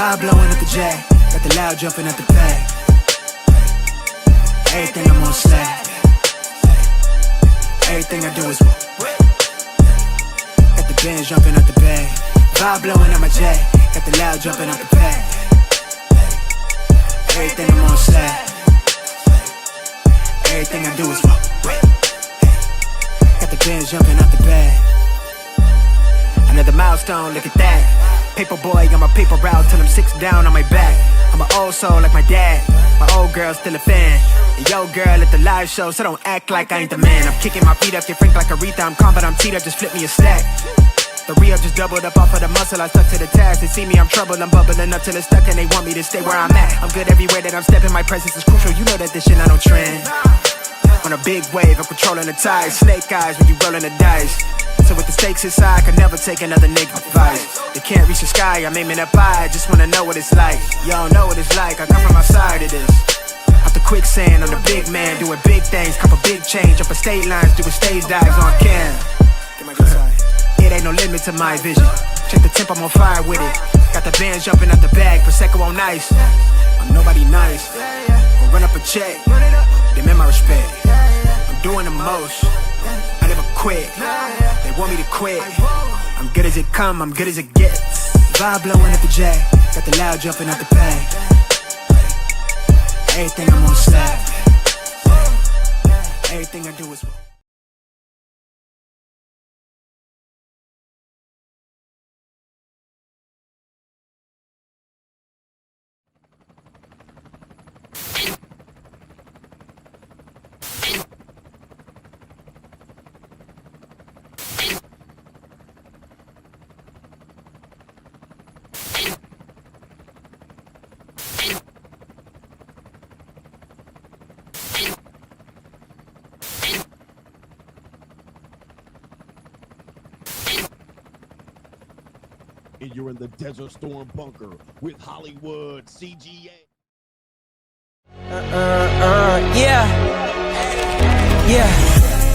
Vibe blowing at the jack, got the loud jumping at the bag. Everything I'm on slack. Everything I do is got the bands jumping at the bag. Vibe blowing at my jack, got the loud jumping at the bag. Everything I'm on slack. Everything I do is got the bands jumping at the bag. Another milestone, look at that. Paper boy, got my paper route till I'm 6 down on my back. I'm an old soul like my dad. My old girl's still a fan. And yo girl at the live show, so don't act like I ain't the man. I'm kicking my feet up, get frank like Aretha. I'm calm, but I'm teed up, just flip me a stack. The re-up just doubled up off of the muscle, I stuck to the task. They see me, I'm troubled, I'm bubbling up till it's stuck. And they want me to stay where I'm at. I'm good everywhere that I'm stepping, my presence is crucial. You know that this shit not on trend. On a big wave, I'm controlling the tide. Snake eyes when you rolling the dice. So with the stakes inside, I can never take another nigga advice. They can't reach the sky, I'm aiming up high. I just wanna know what it's like. Y'all know what it's like, I come from outside of this. Out the quicksand, I'm the big man, doing big things. Couple big change, up a state lines, doing stage dives on cam. It ain't no limit to my vision. Check the temp, I'm on fire with it. Got the bands jumping out the bag, Prosecco on ice. I'm nobody nice, gonna run up a check. Demand my respect, I'm doing the most. I never quit, they want me to quit. I'm good as it come, I'm good as it gets. Vibe blowing at the jack, got the loud jumping at the bag. Everything I'm on slack. Everything I do is and you're in the Desert Storm bunker with Hollywood CGA.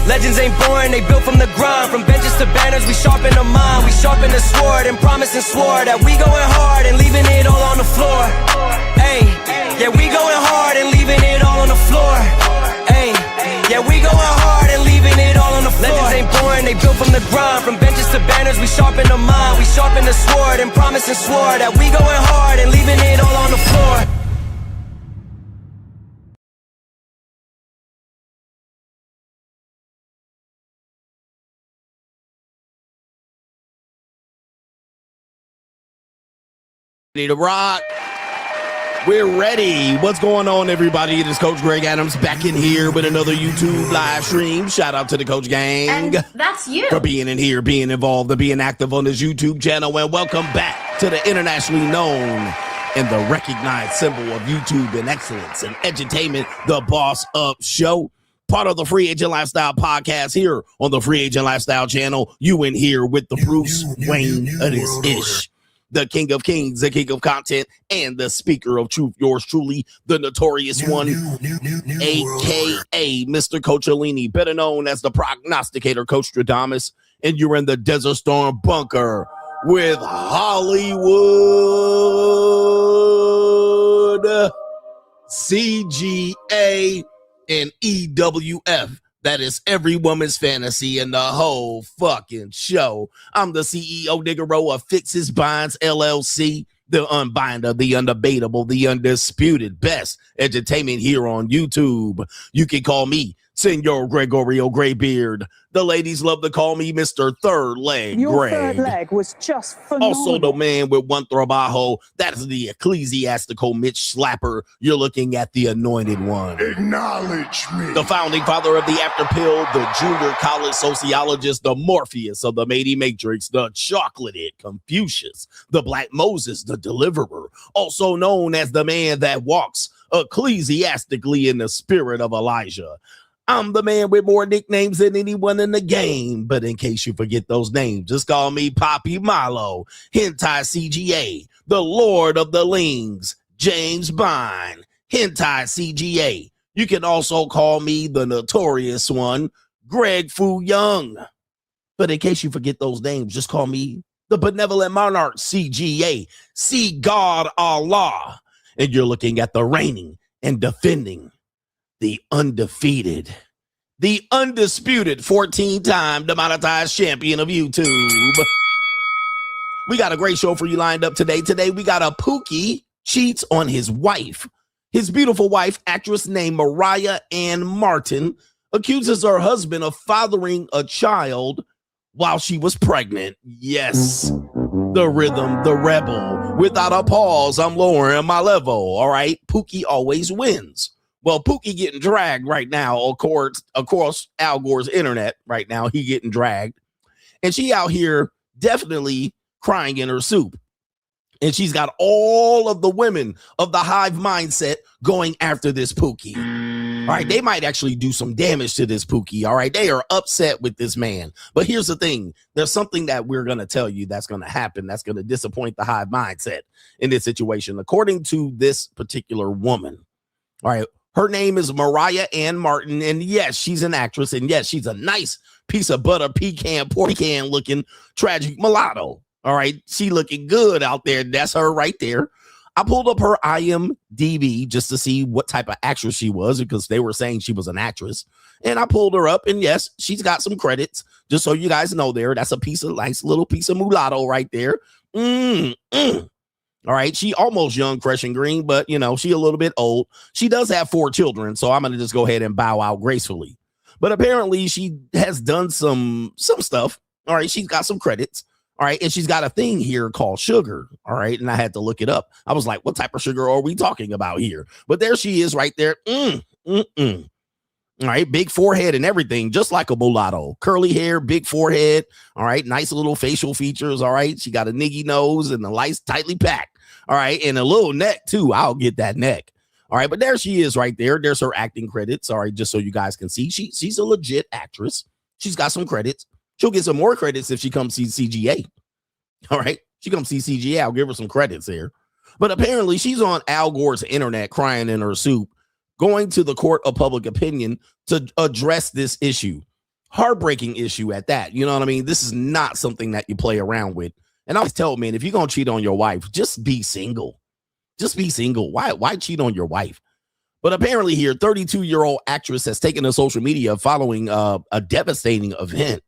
Legends ain't born, they built from the grind. From benches to banners, we sharpen the mind. We sharpen the sword and promise and swore that we going hard and leaving it all on the floor. Ayy, yeah, we going hard and leaving it all on the floor. Ayy, yeah, we going hard and leaving it all on the floor. Legends ain't born, they built from the grind. From benches to banners, we sharpen the mind. We sharpen the sword and promise and swore that we going hard and leaving it all on the floor. Ready to rock. We're ready. What's going on, everybody? It is Coach Greg Adams back in here with another YouTube live stream. Shout out to the Coach Gang. And that's you. For being in here, being involved, and being active on this YouTube channel. And welcome back to the internationally known and the recognized symbol of YouTube and excellence and edutainment, the Boss Up Show. Part of the Free Agent Lifestyle podcast here on the Free Agent Lifestyle channel. You in here with the Bruce Wayne of this ish. The king of kings, the king of content, and the speaker of truth, yours truly, the notorious one, a.k.a. Mr. Coachellini, better known as the prognosticator, Coach Stradamus, and you're in the Desert Storm bunker with Hollywood, CGA, and EWF. That is every woman's fantasy in the whole fucking show. I'm the CEO Niggero of Fixes Binds LLC, the unbinder, the undebatable, the undisputed best entertainment here on YouTube. You can call me Senor Gregorio Graybeard. The ladies love to call me Mr. Third Leg Your Greg. third leg was just phenomenal. Also the man with one trabajo, that is the ecclesiastical Mitch Slapper. You're looking at the anointed one. Acknowledge me. The founding father of the After Pill, the junior college sociologist, the Morpheus of the Matey Matrix, the chocolated Confucius, the Black Moses, the deliverer, also known as the man that walks ecclesiastically in the spirit of Elijah. I'm the man with more nicknames than anyone in the game, but in case you forget those names, just call me Poppy Milo, Hentai CGA, the Lord of the Lings, James Bond, Hentai CGA. You can also call me the notorious one, Greg Fu Young. But in case you forget those names, just call me the benevolent monarch CGA, see God Allah. And you're looking at the reigning and defending, the undefeated, the undisputed 14-time demonetized champion of YouTube. We got a great show for you lined up today. Today we got a Pookie cheats on his wife. His beautiful wife, actress named Mariah Anne Martin, accuses her husband of fathering a child while she was pregnant. Yes, the rhythm, the rebel. Without a pause, I'm lowering my level. All right, Pookie always wins. Well, Pookie getting dragged right now, across Al Gore's internet right now. He getting dragged. And she out here definitely crying in her soup. And she's got all of the women of the hive mindset going after this Pookie. All right, they might actually do some damage to this Pookie. All right, they are upset with this man. But here's the thing. There's something that we're going to tell you that's going to happen that's going to disappoint the hive mindset in this situation. According to this particular woman, all right, her name is Mariah Anne Martin. And yes, she's an actress. And yes, she's a nice piece of butter, pecan looking tragic mulatto. All right, she looking good out there. That's her right there. I pulled up her IMDb just to see what type of actress she was because they were saying she was an actress. And I pulled her up, and yes, she's got some credits. Just so you guys know there, that's a nice little piece of mulatto right there. All right, she almost young, fresh and green, but, you know, she a little bit old. She does have 4 children, so I'm going to just go ahead and bow out gracefully. But apparently she has done some stuff. All right, she's got some credits. All right. And she's got a thing here called sugar. All right. And I had to look it up. I was like, what type of sugar are we talking about here? But there she is right there. All right. Big forehead and everything, just like a mulatto. Curly hair, big forehead. All right. Nice little facial features. All right. She got a niggy nose and the lights tightly packed. All right. And a little neck, too. I'll get that neck. All right. But there she is right there. There's her acting credits. All right. Just so you guys can see. She's a legit actress. She's got some credits. She'll get some more credits if she comes see CGA. All right. She comes see CGA. I'll give her some credits there. But apparently she's on Al Gore's internet crying in her soup, going to the court of public opinion to address this issue. Heartbreaking issue at that. You know what I mean? This is not something that you play around with. And I always tell men, if you're going to cheat on your wife, just be single. Just be single. Why cheat on your wife? But apparently here, 32-year-old actress has taken to social media following a devastating event,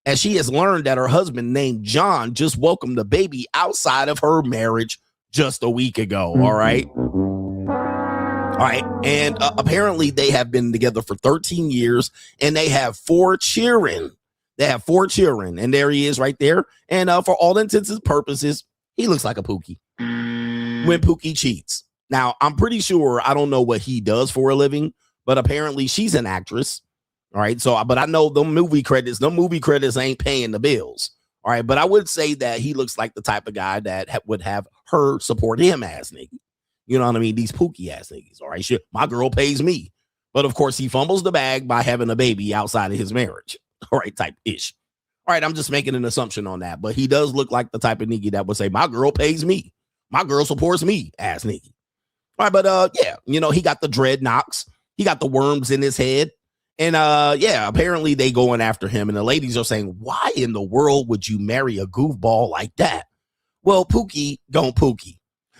as she has learned that her husband named John just welcomed the baby outside of her marriage just a week ago. All right. All right. And apparently they have been together for 13 years and they have 4 children. They have 4 children. And there he is right there. And for all intents and purposes, he looks like a Pookie when Pookie cheats. Now, I'm pretty sure, I don't know what he does for a living, but apparently she's an actress. All right. So, but I know the movie credits ain't paying the bills. All right. But I would say that he looks like the type of guy that would have her support him ass nigga. You know what I mean? These Pookie ass niggas. All right. Shit, my girl pays me. But of course, he fumbles the bag by having a baby outside of his marriage. All right. Type ish. All right. I'm just making an assumption on that. But he does look like the type of nigga that would say, my girl pays me. My girl supports me, ass nigga. All right. But yeah, you know, he got the dreadlocks. He got the worms in his head. And yeah, apparently they going after him. And the ladies are saying, why in the world would you marry a goofball like that? Well, Pookie don't Pookie.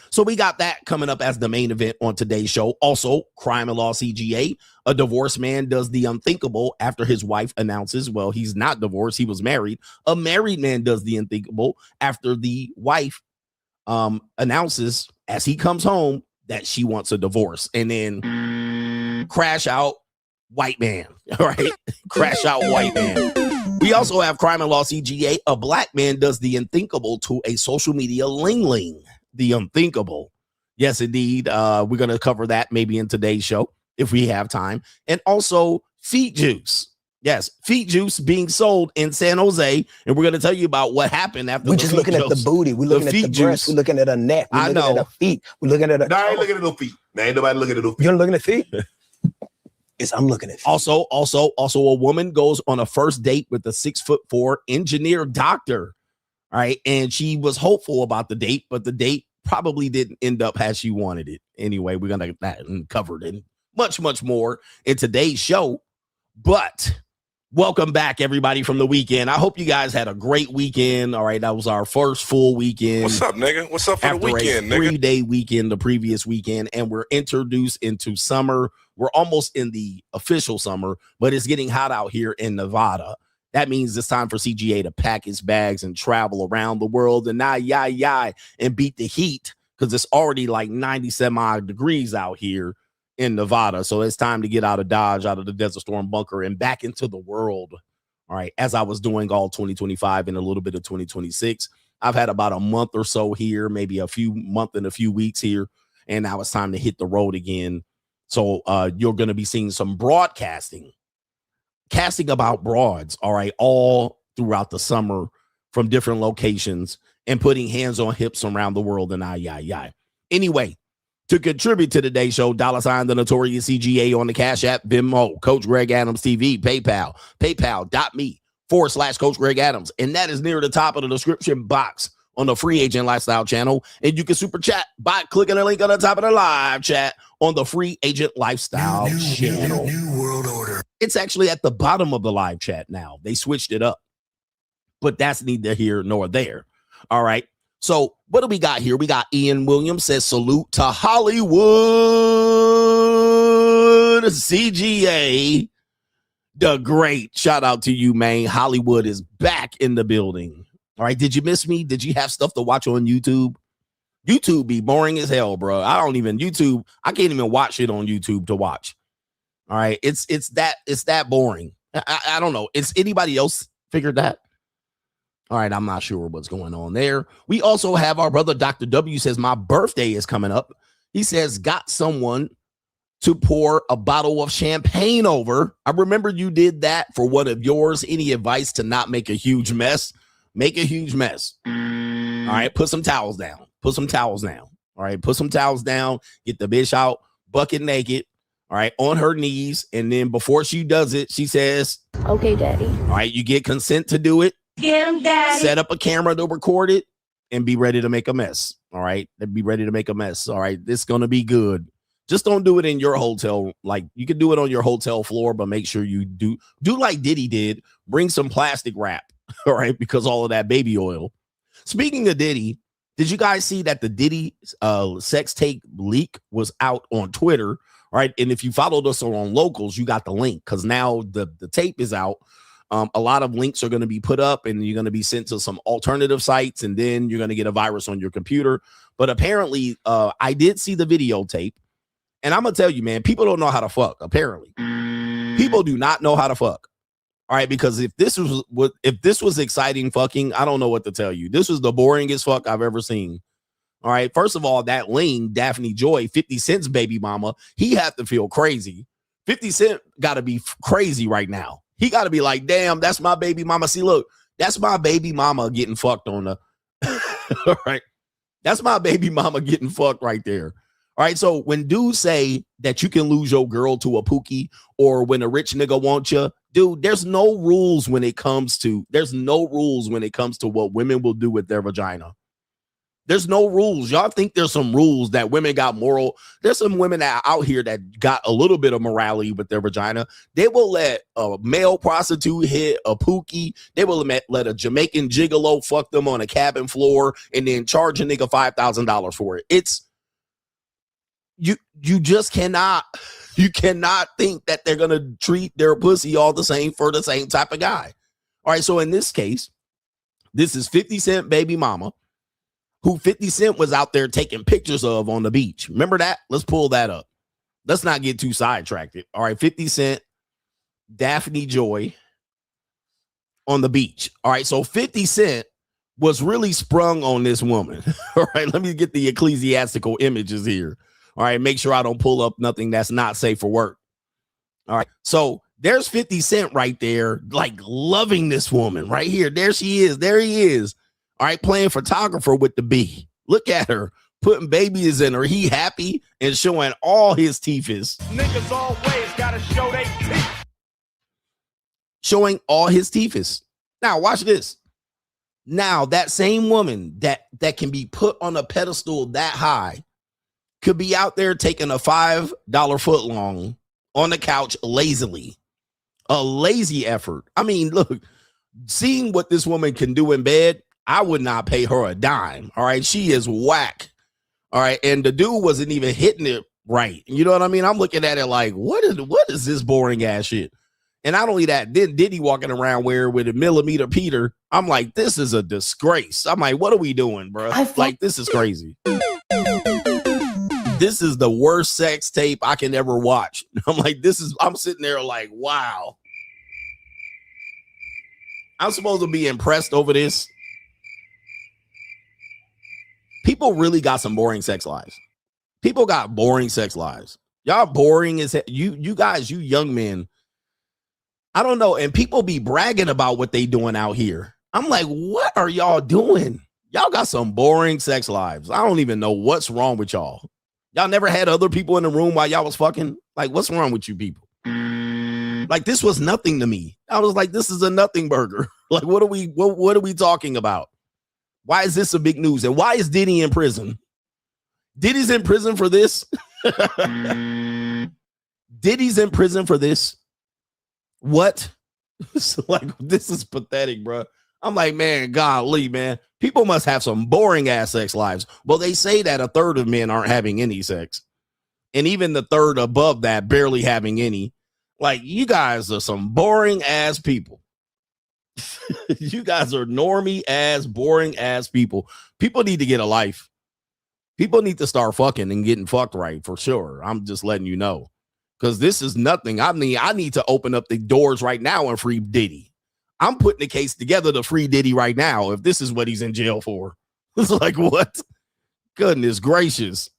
So we got that coming up as the main event on today's show. Also, crime and law CGA. A divorced man does the unthinkable after his wife announces, well, he's not divorced. He was married. A married man does the unthinkable after the wife announces as he comes home that she wants a divorce. And then crash out. White man, all right? Crash out white man. We also have crime and law CGA. A black man does the unthinkable to a social media Lingling. The unthinkable. Yes, indeed. We're going to cover that maybe in today's show if we have time. And also feet juice. Yes, feet juice being sold in San Jose. And we're going to tell you about what happened after we're just looking at the booty. We're looking at the breast. We're looking at a neck. We're looking at the feet. We're looking at a... No, I ain't looking at no feet. Man, ain't nobody looking at no feet. You're looking at feet? I'm looking at feet. Also, a woman goes on a first date with a 6'4" engineer doctor. All right. And she was hopeful about the date, but the date probably didn't end up as she wanted it. Anyway, we're going to get that covered and much, much more in today's show. But Welcome back, everybody, from the weekend. I hope you guys had a great weekend. All right, that was our first full weekend. What's up, nigga? What's up for the weekend, nigga? 3-day weekend, the previous weekend, and we're introduced into summer. We're almost in the official summer, but it's getting hot out here in Nevada. That means it's time for CGA to pack his bags and travel around the world and and beat the heat because it's already like 97 degrees out here in Nevada. So it's time to get out of Dodge, out of the Desert Storm bunker and back into the world. All right. As I was doing all 2025 and a little bit of 2026, I've had about a month or so here, maybe a few weeks here. And now it's time to hit the road again. So you're going to be seeing some casting about broads. All right. All throughout the summer from different locations and putting hands on hips around the world and Anyway, to contribute to today's show, $ the Notorious CGA on the Cash App, Venmo, Coach Greg Adams TV, PayPal, paypal.me/Coach Greg Adams. And that is near the top of the description box on the Free Agent Lifestyle channel. And you can super chat by clicking the link on the top of the live chat on the Free Agent Lifestyle channel. New world order. It's actually at the bottom of the live chat now. They switched it up, but that's neither here nor there. All right. So what do we got here? We got Ian Williams says salute to Hollywood CGA, the great. Shout out to you, man. Hollywood is back in the building. All right. Did you miss me? Did you have stuff to watch on YouTube? YouTube be boring as hell, bro. I can't even watch it on YouTube to watch. All right. It's that boring. I don't know. Is anybody else figured that? All right, I'm not sure what's going on there. We also have our brother, Dr. W, says, my birthday is coming up. He says, got someone to pour a bottle of champagne over. I remember you did that for one of yours. Any advice to not make a huge mess? Make a huge mess. All right, put some towels down. Put some towels down. All right, put some towels down. Get the bitch out, bucket naked. All right, on her knees. And then before she does it, she says, okay, daddy. All right, you get consent to do it. Get him, daddy. Set up a camera to record it and be ready to make a mess. All right. Be ready to make a mess. All right. This is going to be good. Just don't do it in your hotel. Like you can do it on your hotel floor, but make sure you do like Diddy did. Bring some plastic wrap. All right. Because all of that baby oil. Speaking of Diddy, did you guys see that the Diddy sex tape leak was out on Twitter? All right. And if you followed us on Locals, you got the link because now the tape is out. A lot of links are going to be put up and you're going to be sent to some alternative sites and then you're going to get a virus on your computer. But apparently I did see the videotape and I'm going to tell you, man, people don't know how to fuck. Apparently people do not know how to fuck. All right. Because if this was exciting fucking, I don't know what to tell you. This was the boringest fuck I've ever seen. All right. First of all, that Ling, Daphne Joy, 50 Cent's baby mama, he had to feel crazy. 50 Cent got to be crazy right now. He got to be like, damn, that's my baby mama. See, look, that's my baby mama getting fucked on the. All right. That's my baby mama getting fucked right there. All right. So when dudes say that you can lose your girl to a Pookie or when a rich nigga wants you, dude, there's no rules when it comes to what women will do with their vagina. There's no rules. Y'all think there's some rules that women got moral. There's some women out here that got a little bit of morality with their vagina. They will let a male prostitute hit a Pookie. They will let a Jamaican gigolo fuck them on a cabin floor and then charge a nigga $5,000 for it. It's you just cannot think that they're going to treat their pussy all the same for the same type of guy. All right. So in this case, this is 50 Cent baby mama, who 50 Cent was out there taking pictures of on the beach. Remember that? Let's pull that up. Let's not get too sidetracked. All right, 50 Cent, Daphne Joy on the beach. All right, so 50 Cent was really sprung on this woman. All right, let me get the ecclesiastical images here. All right, make sure I don't pull up nothing that's not safe for work. All right, so there's 50 Cent right there, like loving this woman right here. There she is. There he is. All right, playing photographer with the B. Look at her, putting babies in her. He happy and showing all his teeth. Niggas always gotta show they teeth. Showing all his teeth. Now, watch this. Now, that same woman that can be put on a pedestal that high could be out there taking a $5 footlong on the couch lazily. a lazy effort. I mean, look, seeing what this woman can do in bed, I would not pay her a dime. All right. She is whack. All right. And the dude wasn't even hitting it right. You know what I mean? I'm looking at it like, what is this boring ass shit? And not only that, then Diddy walking around with a millimeter Peter. I'm like, this is a disgrace. I'm like, what are we doing, bro? Like, this is crazy. This is the worst sex tape I can ever watch. I'm like, I'm sitting there like, wow. I'm supposed to be impressed over this. People really got some boring sex lives. People got boring sex lives. Y'all boring as hell. You guys, you young men. I don't know. And people be bragging about what they doing out here. I'm like, what are y'all doing? Y'all got some boring sex lives. I don't even know what's wrong with y'all. Y'all never had other people in the room while y'all was fucking? Like, what's wrong with you people? Like, this was nothing to me. I was like, this is a nothing burger. Like, what are we talking about? Why is this a big news? And why is Diddy in prison? Diddy's in prison for this. Diddy's in prison for this. What? So, like, this is pathetic, bro. I'm like, man, golly, man. People must have some boring ass sex lives. Well, they say that a third of men aren't having any sex. And even the third above that barely having any. Like, you guys are some boring ass people. You guys are normie ass, boring ass people. People need to get a life. People need to start fucking and getting fucked right, for sure. I'm just letting you know. Because this is nothing. I mean, I need to open up the doors right now and free Diddy. I'm putting the case together to free Diddy right now if this is what he's in jail for. It's like, what? Goodness gracious.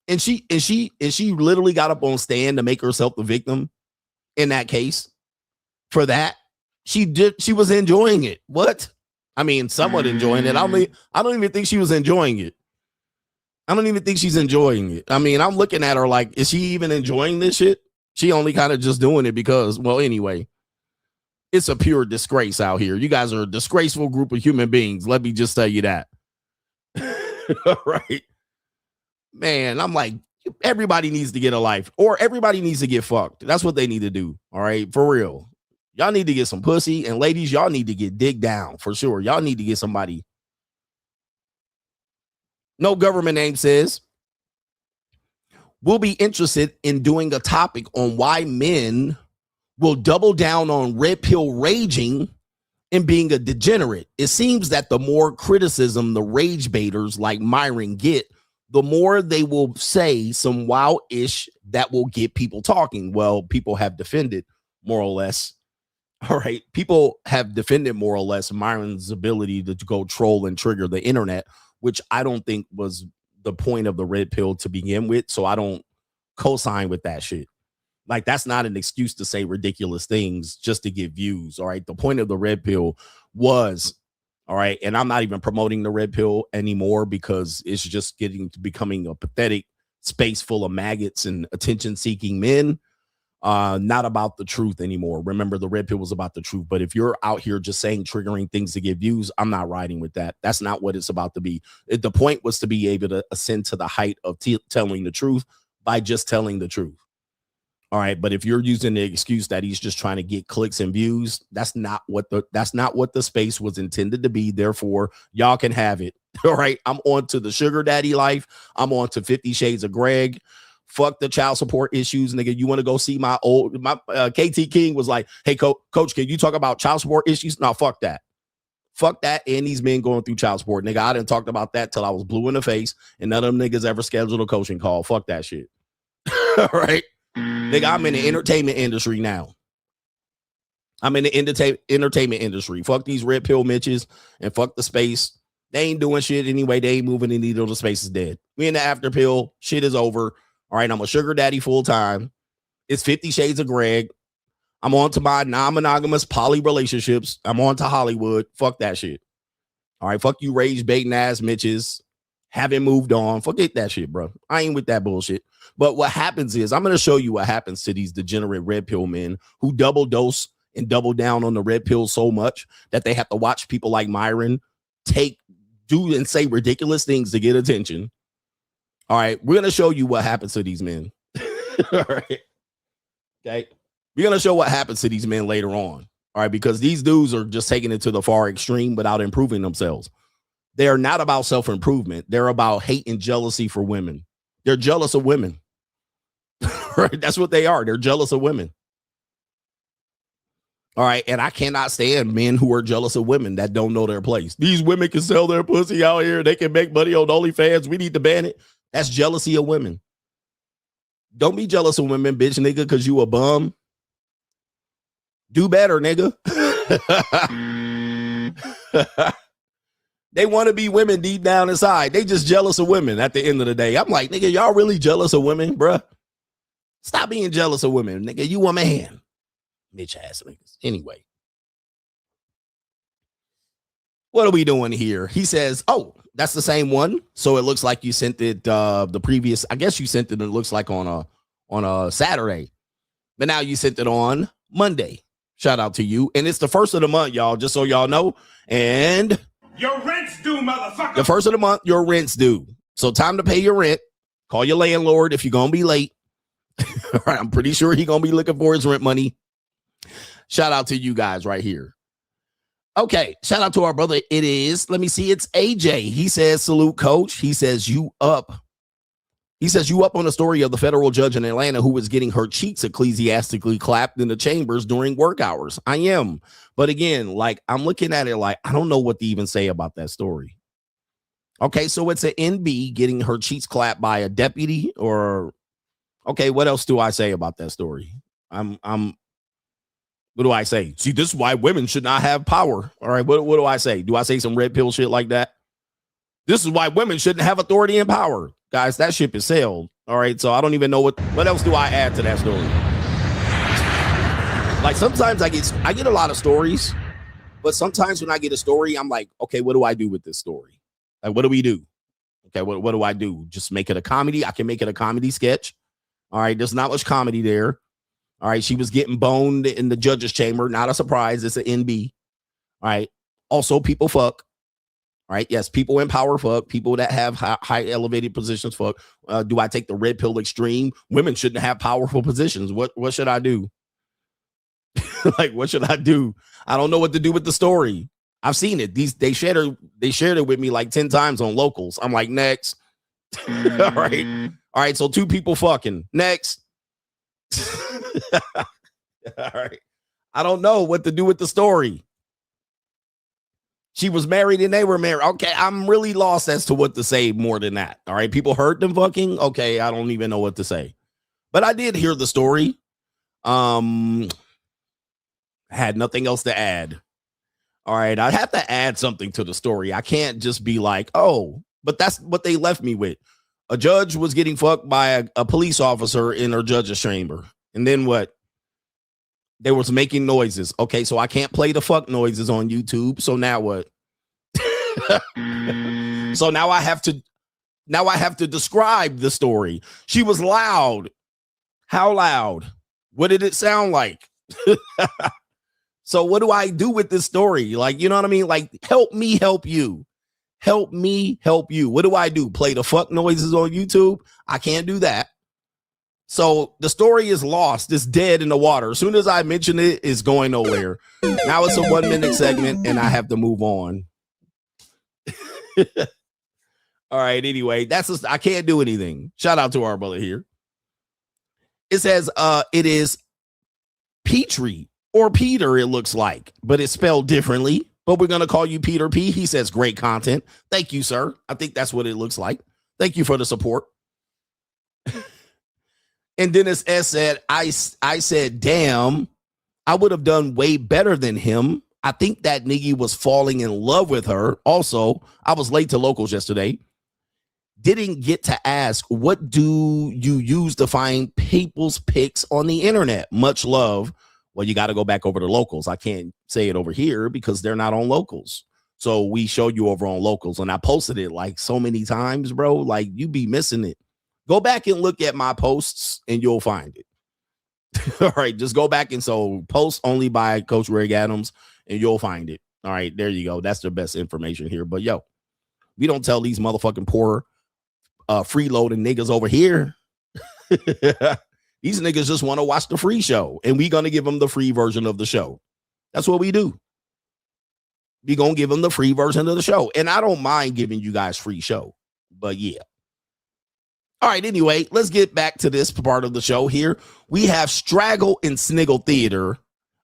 And she literally got up on stand to make herself the victim in that case. For that, she was enjoying it. What? I mean, somewhat enjoying it. I don't even think she was enjoying it. I don't even think she's enjoying it. I mean, I'm looking at her like, is she even enjoying this shit? She only kind of just doing it because, well, anyway, it's a pure disgrace out here. You guys are a disgraceful group of human beings. Let me just tell you that. All right. Man, I'm like, everybody needs to get a life or everybody needs to get fucked. That's what they need to do. All right. For real. Y'all need to get some pussy, and ladies, y'all need to get digged down for sure. Y'all need to get somebody. No government name says we'll be interested in doing a topic on why men will double down on red pill raging and being a degenerate. It seems that the more criticism the rage baiters like Myron get, the more they will say some wow-ish that will get people talking. Well, people have defended more or less. All right. People have defended more or less Myron's ability to go troll and trigger the internet, which I don't think was the point of the red pill to begin with. So I don't co-sign with that shit. Like, that's not an excuse to say ridiculous things just to get views. All right. The point of the red pill was, all right. And I'm not even promoting the red pill anymore because it's just becoming a pathetic space full of maggots and attention seeking men. Not about the truth anymore. Remember, the red pill was about the truth. But if you're out here just saying triggering things to get views, I'm not riding with that. That's not what it's about to be. The point was to be able to ascend to the height of telling the truth by just telling the truth. All right. But if you're using the excuse that he's just trying to get clicks and views, that's not what the space was intended to be. Therefore, y'all can have it. All right. I'm on to the sugar daddy life. I'm on to 50 Shades of Greg. Fuck the child support issues, nigga. You want to go see my KT King was like, hey, coach, can you talk about child support issues? No, fuck that. Fuck that. And these men going through child support. Nigga, I didn't talk about that till I was blue in the face and none of them niggas ever scheduled a coaching call. Fuck that shit. All right. Nigga, I'm in the entertainment industry now. I'm in the entertainment industry. Fuck these red pill Mitches and fuck the space. They ain't doing shit anyway. They ain't moving the needle. The space is dead. We in the after pill. Shit is over. All right, I'm a sugar daddy full time. It's 50 Shades of Greg. I'm on to my non-monogamous poly relationships. I'm on to Hollywood. Fuck that shit. All right, fuck you rage baiting ass Mitches. Haven't moved on. Forget that shit, bro. I ain't with that bullshit. But what happens is I'm going to show you what happens to these degenerate red pill men who double dose and double down on the red pill so much that they have to watch people like Myron do and say ridiculous things to get attention. All right, we're going to show you what happens to these men. All right. Okay. We're going to show what happens to these men later on. All right, because these dudes are just taking it to the far extreme without improving themselves. They are not about self-improvement. They're about hate and jealousy for women. They're jealous of women. Right? That's what they are. They're jealous of women. All right, and I cannot stand men who are jealous of women that don't know their place. These women can sell their pussy out here. They can make money on OnlyFans. We need to ban it. That's jealousy of women. Don't be jealous of women, bitch, nigga, because you a bum. Do better, nigga. They want to be women deep down inside. They just jealous of women at the end of the day. I'm like, nigga, y'all really jealous of women, bruh? Stop being jealous of women, nigga. You a man. Bitch ass niggas. Anyway. What are we doing here? He says, oh, that's the same one. So it looks like you sent it the previous, I guess you sent it looks like on a Saturday. But now you sent it on Monday. Shout out to you. And it's the first of the month, y'all, just so y'all know. And your rent's due, motherfucker. The first of the month, your rent's due. So time to pay your rent. Call your landlord if you're going to be late. All right, I'm pretty sure he's going to be looking for his rent money. Shout out to you guys right here. Okay, shout out to our brother. It is, let me see, it's AJ. He says, salute, coach. He says, you up. He says, you up on the story of the federal judge in Atlanta who was getting her cheeks ecclesiastically clapped in the chambers during work hours. I am. But again, like, I'm looking at it like, I don't know what to even say about that story. Okay, so it's an NB getting her cheeks clapped by a deputy or, okay, what else do I say about that story? What do I say? See, this is why women should not have power. All right, what do I say? Do I say some red pill shit like that? This is why women shouldn't have authority and power. Guys, that ship is sailed. All right, so I don't even know what else do I add to that story? Like sometimes I get a lot of stories, but sometimes when I get a story, I'm like, okay, what do I do with this story? Like, what do we do? Okay, what do I do? Just make it a comedy? I can make it a comedy sketch. All right, there's not much comedy there. All right, she was getting boned in the judge's chamber. Not a surprise. It's an NB. All right. Also, people fuck. All right. Yes, people in power fuck. People that have high elevated positions fuck. Do I take the red pill extreme? Women shouldn't have powerful positions. What should I do? Like, what should I do? I don't know what to do with the story. I've seen it. They shared it with me like 10 times on Locals. I'm like, next. All right. All right. So 2 people fucking. Next. All right. I don't know what to do with the story. She was married and they were married. Okay, I'm really lost as to what to say more than that. All right, people heard them fucking. Okay, I don't even know what to say. But I did hear the story. Had nothing else to add. All right, I have to add something to the story. I can't just be like, oh, but that's what they left me with. A judge was getting fucked by a police officer in her judge's chamber. And then what? They was making noises. Okay, so I can't play the fuck noises on YouTube. So now what? So now I have to describe the story. She was loud. How loud? What did it sound like? So what do I do with this story? Like, you know what I mean? Like, help me help you. Help me help you. What do I do? Play the fuck noises on YouTube? I can't do that. So the story is lost. It's dead in the water. As soon as I mention it, it's going nowhere. Now it's a 1-minute segment and I have to move on. All right. Anyway, I can't do anything. Shout out to our brother here. It says it is Petrie or Peter, it looks like, but it's spelled differently. But we're going to call you Peter P. He says great content. Thank you, sir. I think that's what it looks like. Thank you for the support. And Dennis S said, I said, damn, I would have done way better than him. I think that nigga was falling in love with her. Also, I was late to Locals yesterday. Didn't get to ask, what do you use to find people's pics on the internet? Much love. Well, you got to go back over to Locals. I can't say it over here because they're not on Locals. So we show you over on Locals. And I posted it like so many times, bro. Like, you be missing it. Go back and look at my posts and you'll find it. All right, just go back and so post only by Coach Greg Adams and you'll find it. All right, there you go. That's the best information here. But yo, we don't tell these motherfucking poor freeloading niggas over here. These niggas just want to watch the free show, and we going to give them the free version of the show. That's what we do. We going to give them the free version of the show, and I don't mind giving you guys free show, but yeah. All right, anyway, let's get back to this part of the show here. We have Straggle and Sniggle Theater,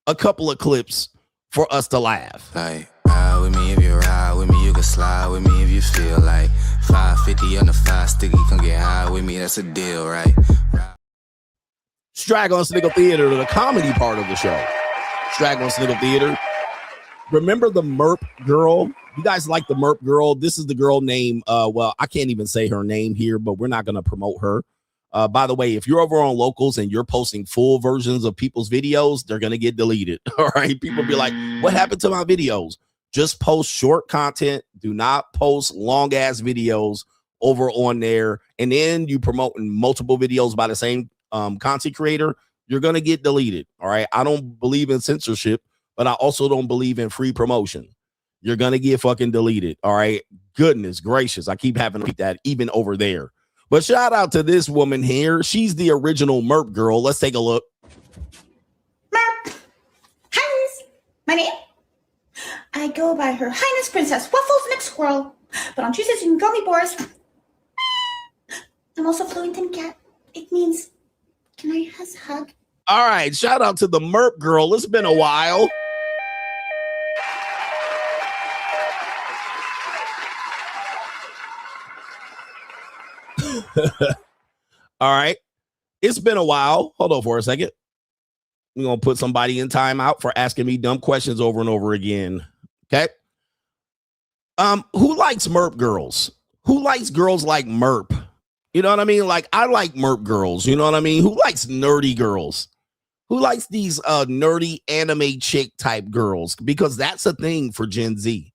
a couple of clips for us to laugh. Like, ride with me if you ride with me, you can slide with me if you feel like 550 on the 5 sticky, come get high with me, that's a deal, right? Straggle and Sniggle Theater, the comedy part of the show. Straggle and Sniggle Theater. Remember the Merp girl? You guys like the Merp girl? This is the girl named, well, I can't even say her name here, but we're not going to promote her. By the way, if you're over on Locals and you're posting full versions of people's videos, they're going to get deleted. All right. People be like, what happened to my videos? Just post short content. Do not post long ass videos over on there. And then you promoting multiple videos by the same content creator. You're going to get deleted. All right. I don't believe in censorship, but I also don't believe in free promotion. You're going to get fucking deleted. All right. Goodness gracious. I keep having to read that even over there. But shout out to this woman here. She's the original Merp girl. Let's take a look. Merp. Highness. My name? I go by Her Highness Princess Waffles McSquirrel. But on Tuesdays you can call me Boris. I'm also fluent in cat. It means, can I have a hug? All right. Shout out to the Merp girl. It's been a while. All right. It's been a while. Hold on for a second. We're going to put somebody in timeout for asking me dumb questions over and over again. Okay. Who likes Merp girls? Who likes girls like Merp? You know what I mean? Like, I like Merp girls. You know what I mean? Who likes nerdy girls? Who likes these nerdy anime chick type girls? Because that's a thing for Gen Z.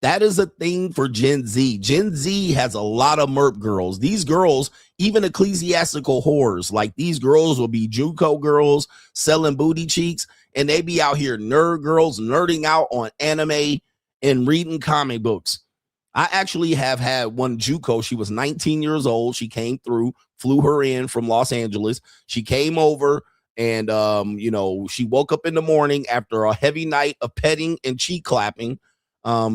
That is a thing for Gen Z. Gen Z has a lot of Merp girls. These girls, even ecclesiastical whores, like these girls will be JUCO girls selling booty cheeks, and they be out here nerd girls nerding out on anime and reading comic books. I actually have had one JUCO. She was 19 years old. She came through, flew her in from Los Angeles. She came over and, you know, she woke up in the morning after a heavy night of petting and cheek clapping.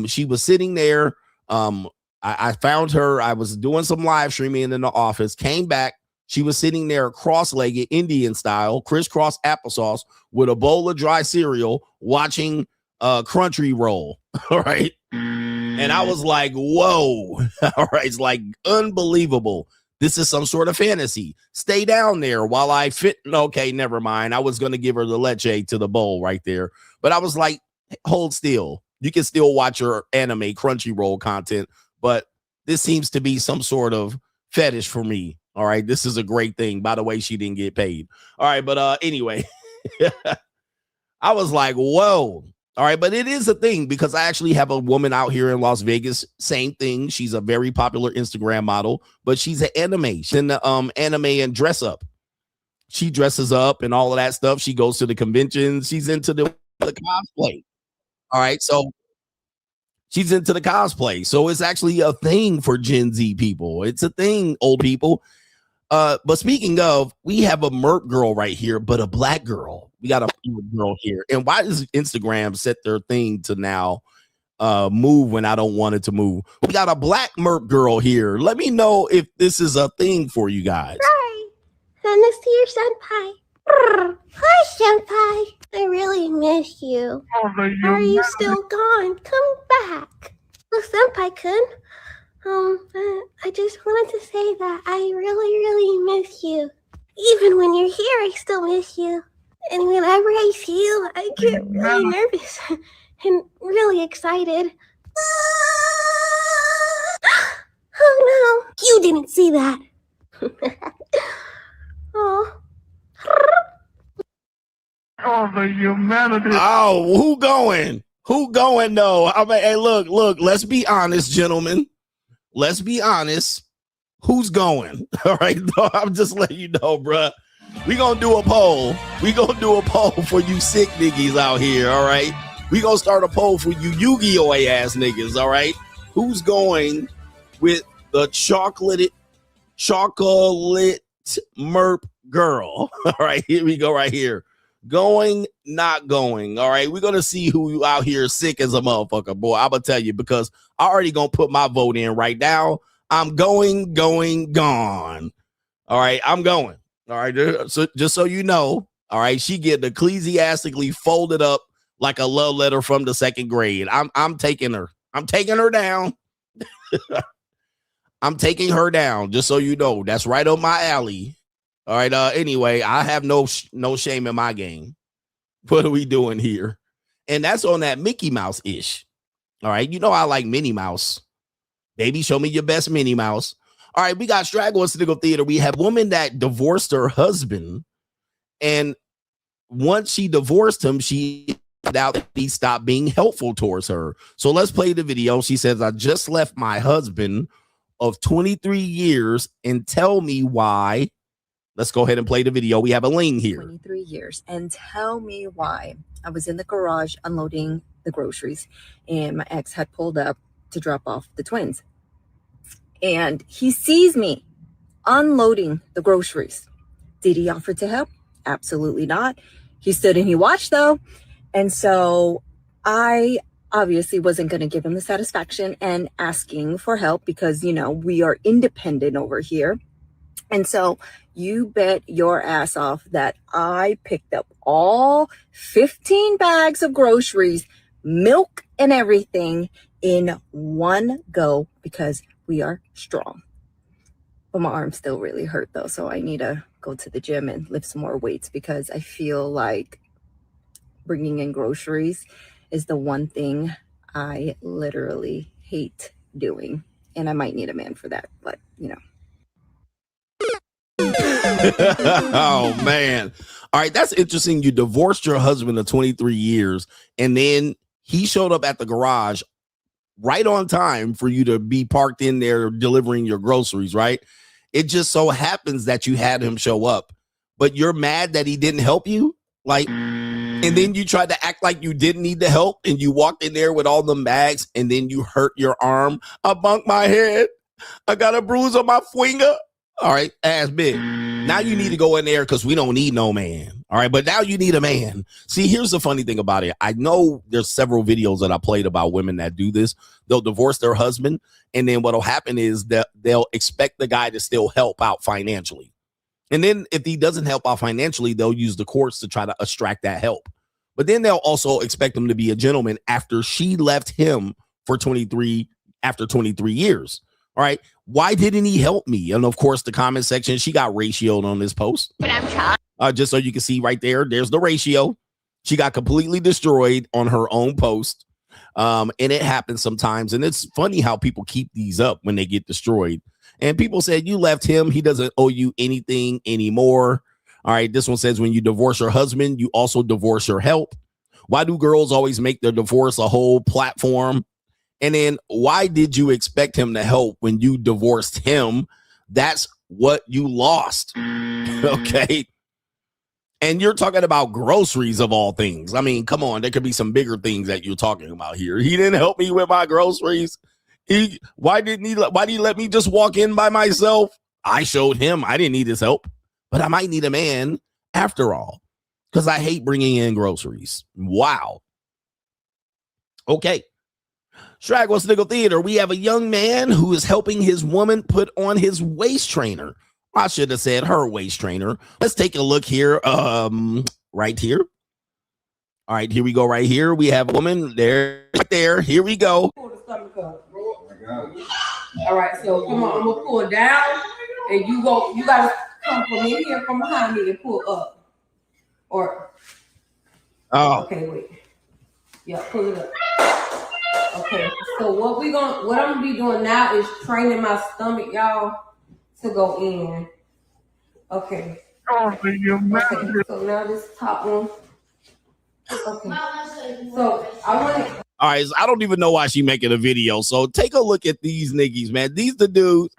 She was sitting there. I found her. I was doing some live streaming in the office, came back. She was sitting there cross-legged Indian style, crisscross applesauce with a bowl of dry cereal, watching Crunchyroll. All right. And I was like, whoa. All right. It's like unbelievable. This is some sort of fantasy. Stay down there while I fit. Okay, never mind. I was going to give her the leche to the bowl right there. But I was like, hold still. You can still watch your anime Crunchyroll content, but this seems to be some sort of fetish for me. All right. This is a great thing. By the way, she didn't get paid. All right. But anyway, I was like, whoa. All right. But it is a thing because I actually have a woman out here in Las Vegas. Same thing. She's a very popular Instagram model, but she's an anime. She's in the anime and dress up. She dresses up and all of that stuff. She goes to the conventions. She's into the cosplay. All right, so she's into the cosplay. So it's actually a thing for Gen Z people. It's a thing, old people. But speaking of, we have a Merp girl right here, but a black girl. We got a girl here. And why does Instagram set their thing to now move when I don't want it to move? We got a black Merp girl here. Let me know if this is a thing for you guys. Hi, I'm this to your senpai. Hi, senpai. I really miss you. Are you still gone? Come back. Well, senpai-kun, I just wanted to say that I really miss you. Even when you're here, I still miss you. And whenever I see you, I get really nervous and really excited. Oh no, you didn't see that. Oh. Oh, the humanity. Oh, who going? Who going though? I mean, hey, look, let's be honest, gentlemen. Let's be honest. Who's going? All right. I'm just letting you know, bruh. We gonna do a poll. We gonna do a poll for you sick niggas out here. All right. We gonna start a poll for you Yu-Gi-Oh ass niggas. All right. Who's going with the chocolate Merp girl. All right, here we go right here. Going, not going. All right, we're going to see who out here sick as a motherfucker, boy. I'm going to tell you because I already going to put my vote in right now. I'm going, gone. All right, I'm going. All right, so just so you know, all right, she get ecclesiastically folded up like a love letter from the second grade. I'm taking her. I'm taking her down. I'm taking her down, just so you know. That's right up my alley. All right. Anyway, I have no shame in my game. What are we doing here? And that's on that Mickey Mouse ish. All right. You know I like Minnie Mouse. Baby, show me your best Minnie Mouse. All right. We got Straggle and Sniggle Theater. We have a woman that divorced her husband, and once she divorced him, she found out that he stopped being helpful towards her. So let's play the video. She says, "I just left my husband of 23 years and tell me why." Let's go ahead and play the video. We have a Ling here. 23 years. And tell me why. I was in the garage unloading the groceries, and my ex had pulled up to drop off the twins. And he sees me unloading the groceries. Did he offer to help? Absolutely not. He stood and he watched, though. And so I obviously wasn't going to give him the satisfaction and asking for help because, you know, we are independent over here. And so you bet your ass off that I picked up all 15 bags of groceries, milk and everything in one go because we are strong. But my arm still really hurt though. So I need to go to the gym and lift some more weights because I feel like bringing in groceries is the one thing I literally hate doing. And I might need a man for that, but you know. Oh man. All right, that's interesting. You divorced your husband of 23 years and then he showed up at the garage right on time for you to be parked in there delivering your groceries, right? It just so happens that you had him show up, but you're mad that he didn't help you, like, and then you tried to act like you didn't need the help and you walked in there with all the bags and then you hurt your arm. I bumped my head. I got a bruise on my finger. All right, ass big. Now you need to go in there because we don't need no man. All right, but now you need a man. See, here's the funny thing about it. I know there's several videos that I played about women that do this. They'll divorce their husband, and then what'll happen is that they'll expect the guy to still help out financially. And then if he doesn't help out financially, they'll use the courts to try to extract that help. But then they'll also expect him to be a gentleman after she left him for 23 years. All right. Why didn't he help me? And of course, the comment section, she got ratioed on this post. But I'm trying. Just so you can see right there, there's the ratio. She got completely destroyed on her own post. And it happens sometimes. And it's funny how people keep these up when they get destroyed. And people said, you left him. He doesn't owe you anything anymore. All right. This one says, when you divorce your husband, you also divorce your help. Why do girls always make their divorce a whole platform? And then why did you expect him to help when you divorced him? That's what you lost. Okay. And you're talking about groceries of all things. I mean, come on, there could be some bigger things that you're talking about here. He didn't help me with my groceries. Why did he let me just walk in by myself? I showed him I didn't need his help, but I might need a man after all, because I hate bringing in groceries. Wow. Okay. Straggle Sniggle Theater, we have a young man who is helping his woman put on his waist trainer. I should have said her waist trainer. Let's take a look here. Right here. All right, here we go. Right here. We have a woman there. Right there. Here we go. Pull the stomach up. All right, so come on, I'm gonna pull down, and you gotta come from in here from behind me and pull up. Or okay, wait. Yeah, pull it up. Okay, so what I'm gonna be doing now is training my stomach, y'all, to go in. Okay. Okay, so now this top one. Okay. So I want to. All right, so I don't even know why she's making a video. So take a look at these niggas, man. These the dudes.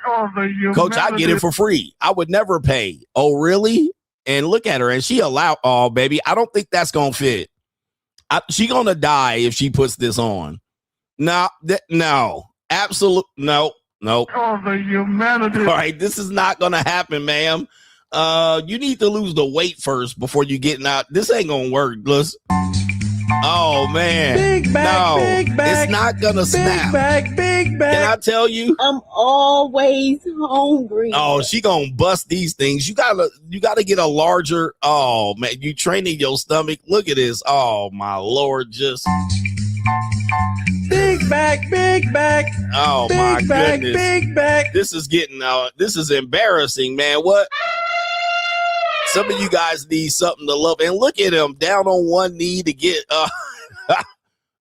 Coach, I get it for free. I would never pay. Oh, really? And look at her, and she allowed. Oh, baby, I don't think that's gonna fit. She gonna die if she puts this on. No, absolute no. Oh, the humanity. All right, this is not gonna happen, ma'am. You need to lose the weight first before you getting out. This ain't gonna work. Listen. Oh man, big back, it's not gonna snap. Big back. Can I tell you? I'm always hungry. Oh, she gonna bust these things. You gotta get a larger. Oh man, you training your stomach. Look at this. Oh my Lord, just big back. Oh big my back, goodness, big back. This is getting this is embarrassing, man. What? Some of you guys need something to love. And look at him down on one knee to get,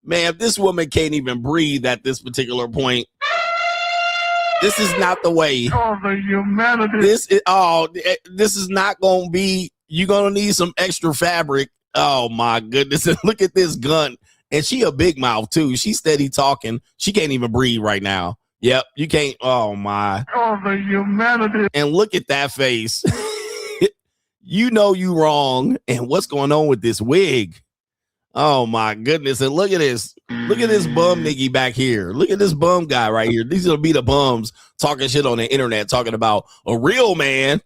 man, this woman can't even breathe at this particular point. This is not the way. Oh, the humanity. This is not going to be, you're going to need some extra fabric. Oh my goodness. And look at this gun. And she a big mouth too. She's steady talking. She can't even breathe right now. Yep. You can't. Oh my. Oh, the humanity. And look at that face. You know you wrong. And what's going on with this wig? Oh my goodness. And look at this. Look at this bum nigga back here. Look at this bum guy right here. These will be the bums talking shit on the internet, talking about a real man.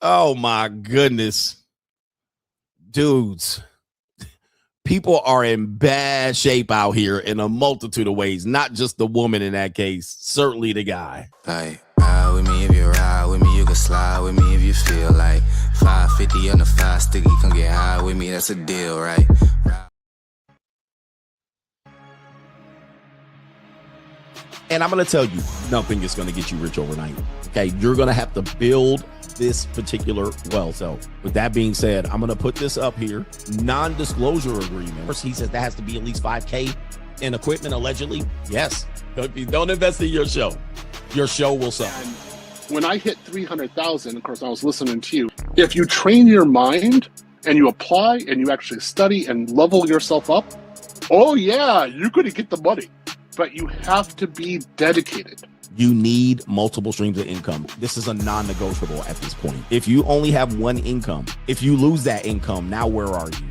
Oh my goodness. Dudes. People are in bad shape out here in a multitude of ways, not just the woman in that case, certainly the guy. Like, ride with me if you ride with me, you can slide with me if you feel like 550 on the 5 sticky, come get high with me, that's a deal, right? And I'm going to tell you, nothing is going to get you rich overnight. Okay, you're going to have to build this particular well. So with that being said, I'm going to put this up here. Non-disclosure agreement. First, he says that has to be at least $5,000 in equipment, allegedly. Yes. Don't invest in your show. Your show will sell. And when I hit 300,000, of course, I was listening to you. If you train your mind and you apply and you actually study and level yourself up, oh yeah, you're going to get the money. But you have to be dedicated. You need multiple streams of income. This is a non-negotiable at this point. If you only have one income, if you lose that income, now where are you?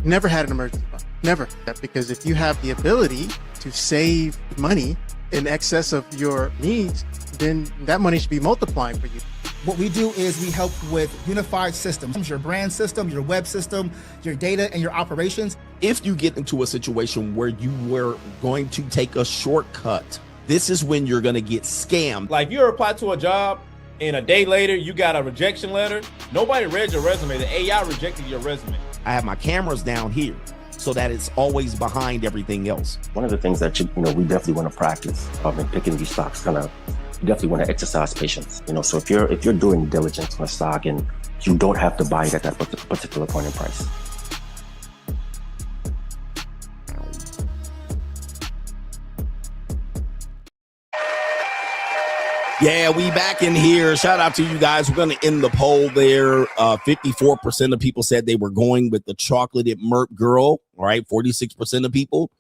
Never had an emergency fund. Never. Because if you have the ability to save money in excess of your needs, then that money should be multiplying for you. What we do is we help with unified systems, your brand system, your web system, your data, and your operations. If you get into a situation where you were going to take a shortcut, this is when you're going to get scammed. Like you apply to a job and a day later, you got a rejection letter. Nobody read your resume. The AI rejected your resume. I have my cameras down here so that it's always behind everything else. One of the things that we definitely want to practice in picking these stocks, you definitely want to exercise patience. So if you're doing diligence on a stock and you don't have to buy it at that particular point in price. Yeah, we back in here. Shout out to you guys. We're going to end the poll there. 54% of people said they were going with the chocolated Merp girl. All right, 46% of people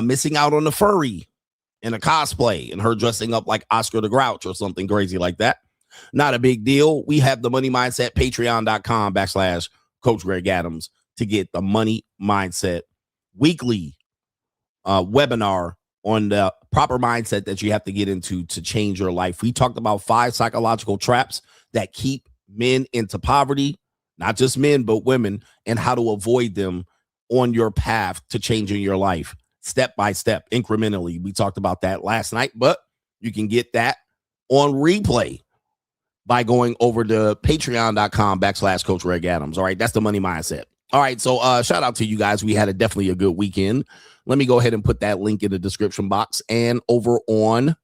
missing out on the furry in a cosplay and her dressing up like Oscar the Grouch or something crazy like that. Not a big deal. We have the Money Mindset, patreon.com/Coach Greg Adams to get the Money Mindset weekly webinar on the proper mindset that you have to get into to change your life. We talked about 5 psychological traps that keep men into poverty, not just men, but women, and how to avoid them on your path to changing your life step by step, incrementally. We talked about that last night, but you can get that on replay by going over to patreon.com/Coach Greg Adams. All right, that's the Money Mindset. All right, so shout out to you guys. We had definitely a good weekend. Let me go ahead and put that link in the description box and over on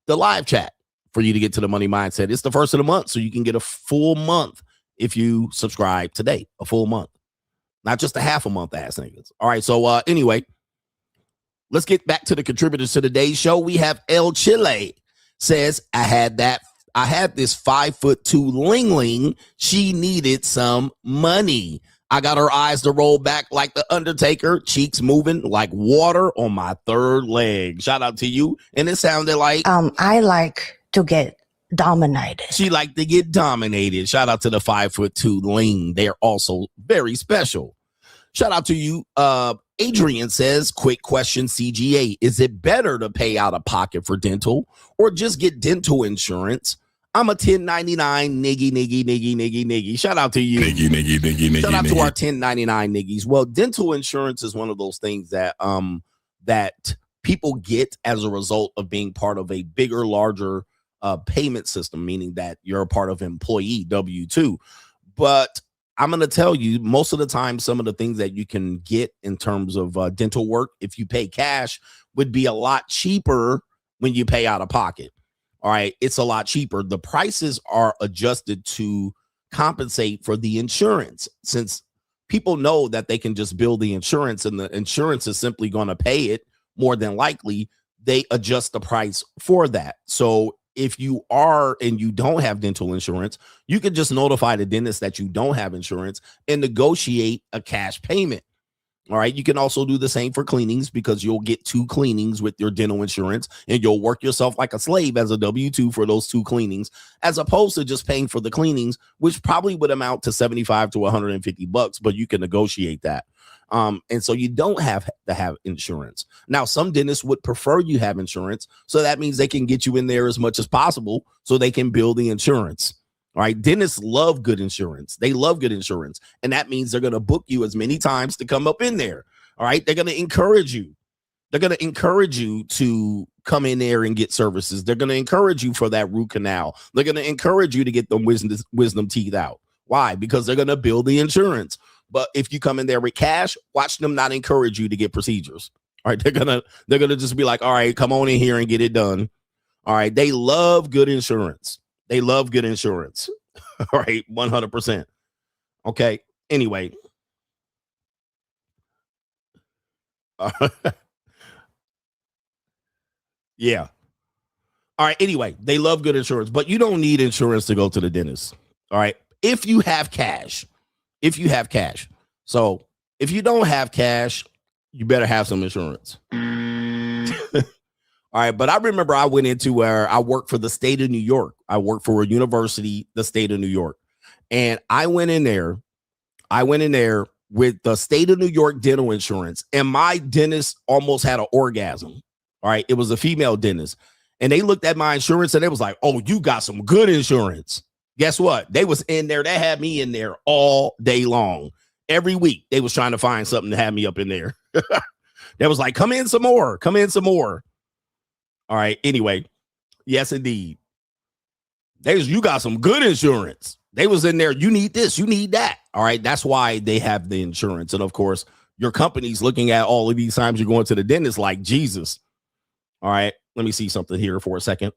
the live chat for you to get to the Money Mindset. It's the first of the month, so you can get a full month if you subscribe today, a full month, not just a half a month, ass niggas. All right, so anyway, let's get back to the contributors to today's show. We have El Chile says, I had this 5'2" Lingling. She needed some money. I got her eyes to roll back like the Undertaker, cheeks moving like water on my third leg. Shout out to you. And it sounded like I like to get dominated. She liked to get dominated. Shout out to the 5'2" Ling. They're also very special. Shout out to you. Adrian says, quick question, CGA. Is it better to pay out of pocket for dental or just get dental insurance? I'm a 1099 niggy. Shout out to you. Niggy. Shout out to our 1099 niggies. Well, dental insurance is one of those things that that people get as a result of being part of a bigger, larger payment system, meaning that you're a part of employee W-2. But I'm going to tell you, most of the time, some of the things that you can get in terms of dental work, if you pay cash, would be a lot cheaper when you pay out of pocket. All right. It's a lot cheaper. The prices are adjusted to compensate for the insurance, since people know that they can just bill the insurance and the insurance is simply going to pay it. More than likely, they adjust the price for that. So if you are and you don't have dental insurance, you can just notify the dentist that you don't have insurance and negotiate a cash payment. All right. You can also do the same for cleanings, because you'll get 2 cleanings with your dental insurance and you'll work yourself like a slave as a W-2 for those 2 cleanings, as opposed to just paying for the cleanings, which probably would amount to $75 to $150, but you can negotiate that. And so you don't have to have insurance. Now, some dentists would prefer you have insurance. So that means they can get you in there as much as possible so they can bill the insurance. All right. Dentists love good insurance. They love good insurance. And that means they're going to book you as many times to come up in there. All right. They're going to encourage you. They're going to encourage you to come in there and get services. They're going to encourage you for that root canal. They're going to encourage you to get them wisdom teeth out. Why? Because they're going to bill the insurance. But if you come in there with cash, watch them not encourage you to get procedures. All right. They're gonna just be like, all right, come on in here and get it done. All right. They love good insurance. They love good insurance. All right. 100%. Okay. Anyway. Yeah. All right. Anyway, they love good insurance, but you don't need insurance to go to the dentist. All right. If you have cash. So if you don't have cash, you better have some insurance. All right. But I remember I went into where I worked for the state of New York. I worked for a university, the state of New York. And I went in there with the state of New York dental insurance. And my dentist almost had an orgasm. All right. It was a female dentist. And they looked at my insurance and they was like, oh, you got some good insurance. Guess what? They was in there. They had me in there all day long. Every week, they was trying to find something to have me up in there. They was like, come in some more. All right. Anyway, yes, indeed. You got some good insurance. They was in there. You need this. You need that. All right. That's why they have the insurance. And of course, your company's looking at all of these times you're going to the dentist like Jesus. All right. Let me see something here for a second.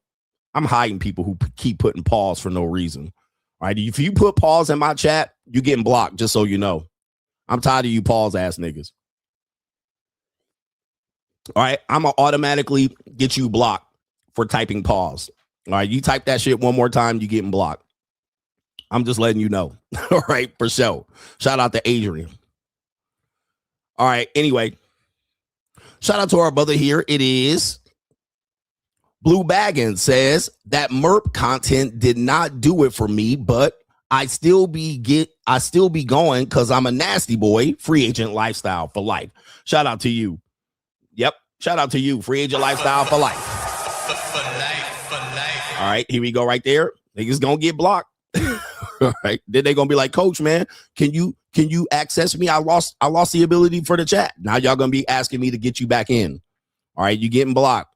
I'm hiding people who keep putting pause for no reason. All right. If you put pause in my chat, you're getting blocked, just so you know. I'm tired of you pause ass niggas. All right. I'm going to automatically get you blocked for typing pause. All right. You type that shit one more time, you're getting blocked. I'm just letting you know. All right. For sure. Shout out to Adrian. All right. Anyway, shout out to our brother here. It is Blue Baggins says that MERP content did not do it for me, but I still be going because I'm a nasty boy. Free agent lifestyle for life. Shout out to you. Yep. Shout out to you. Free agent lifestyle for life. All right. Here we go right there. Niggas gonna get blocked. All right. Then they gonna be like, Coach, man, can you access me? I lost the ability for the chat. Now y'all gonna be asking me to get you back in. All right. You getting blocked.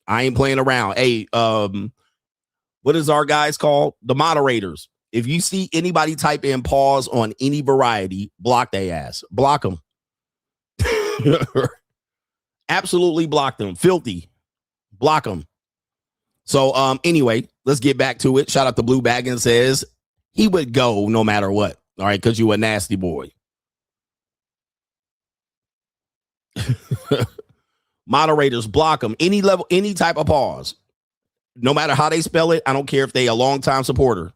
I ain't playing around. Hey, what is our guys called? The moderators. If you see anybody type in pause on any variety, block their ass. Block them. Absolutely block them. Filthy. Block them. So anyway, let's get back to it. Shout out to Blue Baggins says he would go no matter what. All right, because you a nasty boy. Moderators, block them. Any level, any type of pause. No matter how they spell it, I don't care if they a longtime supporter.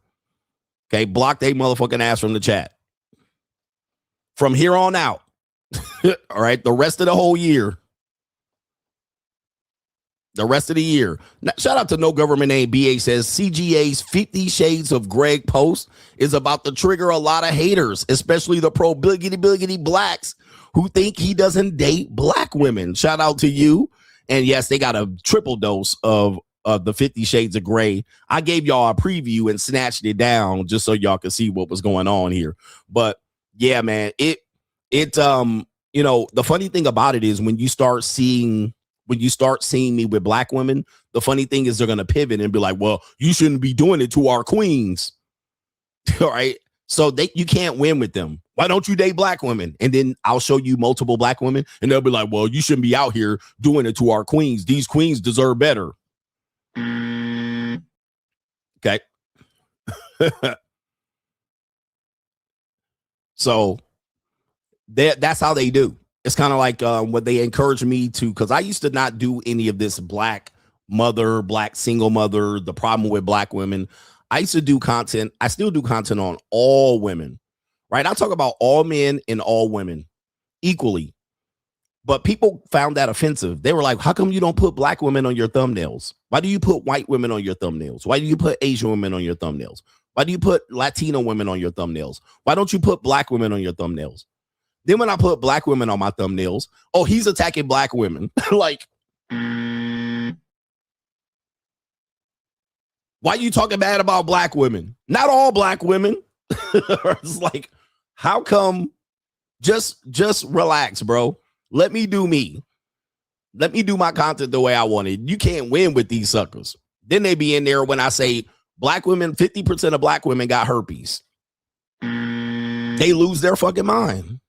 Okay, block they motherfucking ass from the chat. From here on out. All right, the rest of the whole year. The rest of the year. Now, shout out to No Government Name. BA says CGA's 50 Shades of Greg post is about to trigger a lot of haters, especially the pro biggity blacks who think he doesn't date black women. Shout out to you. And yes, they got a triple dose of the 50 Shades of Grey. I gave y'all a preview and snatched it down just so y'all could see what was going on here. But yeah, man, it you know, the funny thing about it is when you start seeing me with black women, the funny thing is they're going to pivot and be like, well, you shouldn't be doing it to our queens. All right. So you can't win with them. Why don't you date black women? And then I'll show you multiple black women and they'll be like, well, you shouldn't be out here doing it to our queens. These queens deserve better. Okay. So that's how they do. It's kind of like what they encourage me to, because I used to not do any of this black mother, black single mother, the problem with black women. I used to do content. I still do content on all women, right? I talk about all men and all women equally. But people found that offensive. They were like, how come you don't put black women on your thumbnails? Why do you put white women on your thumbnails? Why do you put Asian women on your thumbnails? Why do you put Latino women on your thumbnails? Why don't you put black women on your thumbnails? Then when I put black women on my thumbnails, oh, he's attacking black women. Like, why are you talking bad about black women? Not all black women. It's like, how come? Just relax, bro. Let me do me. Let me do my content the way I want it. You can't win with these suckers. Then they be in there when I say black women, 50% of black women got herpes. They lose their fucking mind.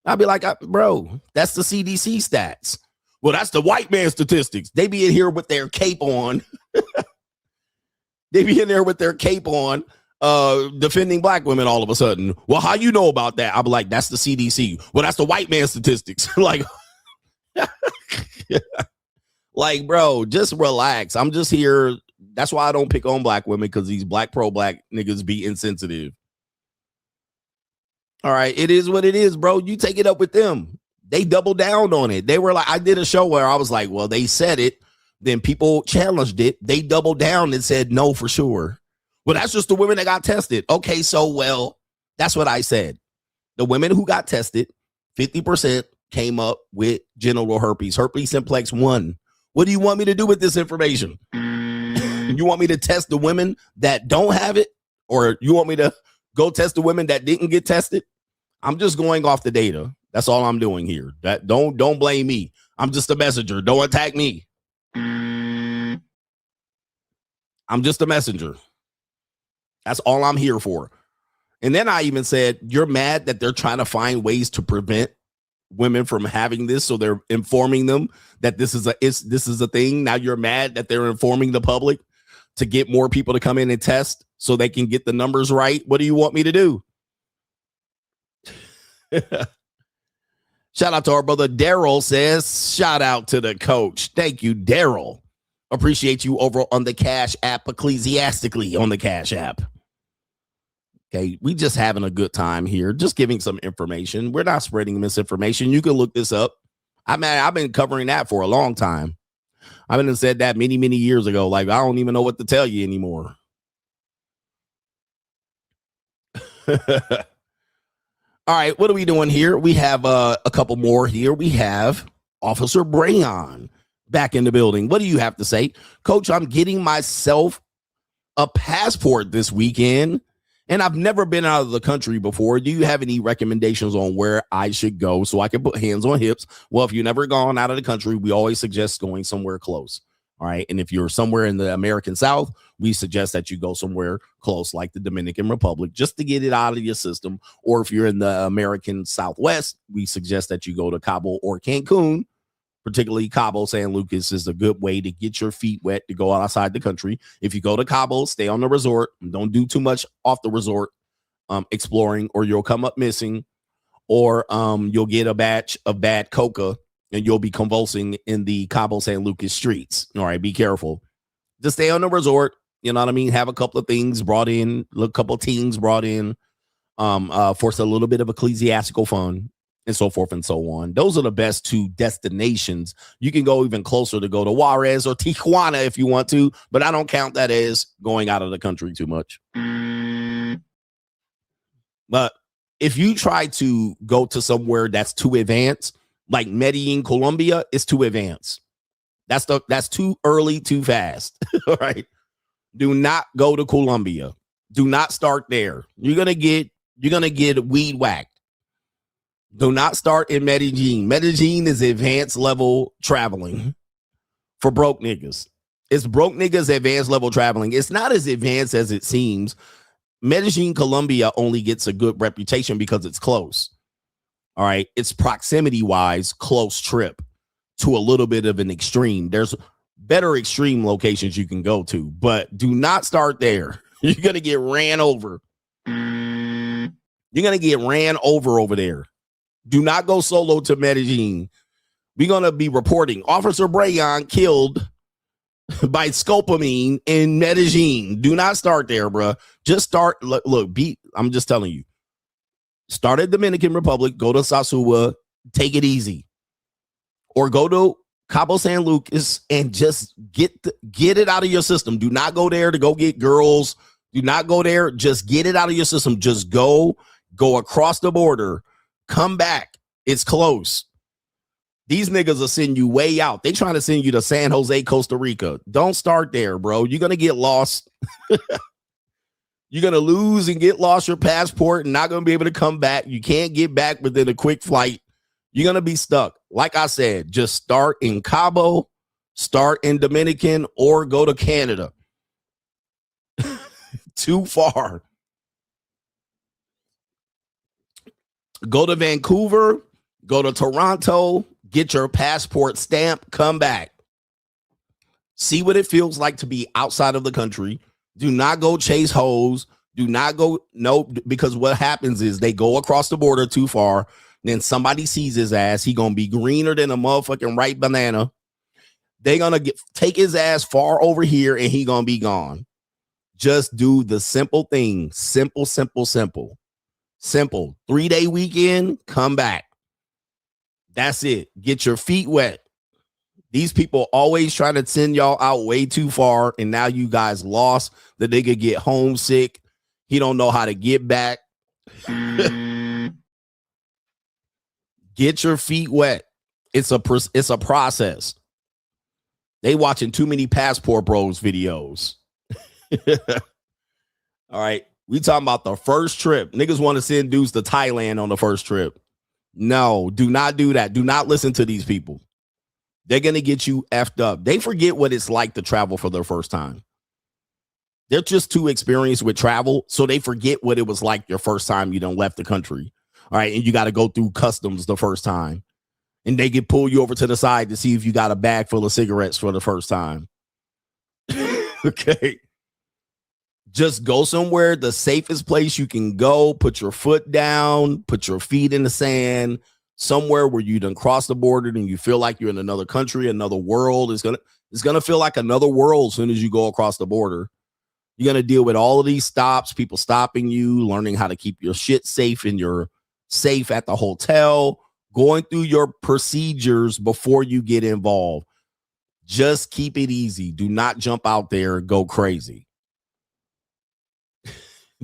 I'll be like, bro, that's the CDC stats. Well, that's the white man statistics. They be in here with their cape on. They be in there with their cape on, defending black women all of a sudden. Well, how you know about that? I'll be like, that's the CDC. Well, that's the white man statistics. Like, like, bro, just relax. I'm just here. That's why I don't pick on black women, because these black pro-black niggas be insensitive. All right, it is what it is, bro. You take it up with them. They double down on it. They were like, I did a show where I was like, well, they said it. Then people challenged it. They doubled down and said no for sure. Well, that's just the women that got tested. Okay, so, well, that's what I said. The women who got tested, 50% came up with genital herpes, herpes simplex 1. What do you want me to do with this information? You want me to test the women that don't have it? Or you want me to go test the women that didn't get tested? I'm just going off the data. That's all I'm doing here. That don't blame me. I'm just a messenger. Don't attack me. I'm just a messenger. That's all I'm here for. And then I even said, you're mad that they're trying to find ways to prevent women from having this, so they're informing them that this is a thing. Now you're mad that they're informing the public to get more people to come in and test so they can get the numbers right. What do you want me to do? Shout out to our brother Daryl. Says, shout out to the coach. Thank you, Daryl. Appreciate you over on the Cash App, ecclesiastically on the Cash App. Okay, we just having a good time here, just giving some information. We're not spreading misinformation. You can look this up. I mean, I've been covering that for a long time. I've been said that many, many years ago. Like, I don't even know what to tell you anymore. All right, what are we doing here? We have a couple more here. We have Officer Brayon back in the building. What do you have to say? Coach, I'm getting myself a passport this weekend, and I've never been out of the country before. Do you have any recommendations on where I should go so I can put hands on hips? Well, if you've never gone out of the country, we always suggest going somewhere close. All right. And if you're somewhere in the American South, we suggest that you go somewhere close like the Dominican Republic just to get it out of your system. Or if you're in the American Southwest, we suggest that you go to Cabo or Cancun. Particularly Cabo San Lucas is a good way to get your feet wet to go outside the country. If you go to Cabo, stay on the resort. Don't do too much off the resort exploring, or you'll come up missing, or you'll get a batch of bad coca and you'll be convulsing in the Cabo San Lucas streets. All right, be careful. Just stay on the resort. You know what I mean? Have a couple of things brought in, a couple of teens brought in, for a little bit of ecclesiastical fun, and so forth and so on. Those are the best two destinations. You can go even closer to go to Juarez or Tijuana if you want to, but I don't count that as going out of the country too much. But if you try to go to somewhere that's too advanced, like Medellin, Colombia, is too advanced. That's too early, too fast. All right. Do not go to Colombia. Do not start there. You're gonna get weed whacked. Do not start in Medellin. Medellin is advanced level traveling for broke niggas. It's broke niggas advanced level traveling. It's not as advanced as it seems. Medellin, Colombia only gets a good reputation because it's close. All right. It's proximity wise, close trip to a little bit of an extreme. There's better extreme locations you can go to, but do not start there. You're going to get ran over. You're going to get ran over there. Do not go solo to Medellin. We're going to be reporting Officer Brayon killed by scopamine in Medellin. Do not start there, bro. Just start. Look, I'm just telling you. Start at Dominican Republic. Go to Sosúa. Take it easy. Or go to Cabo San Lucas and just get it out of your system. Do not go there to go get girls. Do not go there. Just get it out of your system. Just go across the border. Come back. It's close. These niggas are sending you way out. They trying to send you to San Jose, Costa Rica. Don't start there, bro. You're going to get lost. You're going to lose and get lost your passport and not going to be able to come back. You can't get back within a quick flight. You're going to be stuck. Like I said, just start in Cabo, start in Dominican, or go to Canada. Too far. Go to Vancouver, go to Toronto, get your passport stamp, come back. See what it feels like to be outside of the country. Do not go chase hoes. Do not go, because what happens is they go across the border too far. Then somebody sees his ass. He going to be greener than a motherfucking ripe banana. They going to take his ass far over here and he going to be gone. Just do the simple thing. Simple. 3-day weekend, come back. That's it. Get your feet wet. These people always try to send y'all out way too far, and now you guys lost. The nigga get homesick. He don't know how to get back. Get your feet wet. It's a process. They watching too many Passport Bros videos. All right. We talking about the first trip. Niggas want to send dudes to Thailand on the first trip. No, do not do that. Do not listen to these people. They're going to get you effed up. They forget what it's like to travel for their first time. They're just too experienced with travel, so they forget what it was like your first time you done left the country. All right, and you got to go through customs the first time. And they can pull you over to the side to see if you got a bag full of cigarettes for the first time. Okay. Just go somewhere, the safest place you can go, put your foot down, put your feet in the sand, somewhere where you done cross the border and you feel like you're in another country, another world. It's gonna feel like another world as soon as you go across the border. You're gonna deal with all of these stops, people stopping you, learning how to keep your shit safe in your safe at the hotel, going through your procedures before you get involved. Just keep it easy. Do not jump out there and go crazy.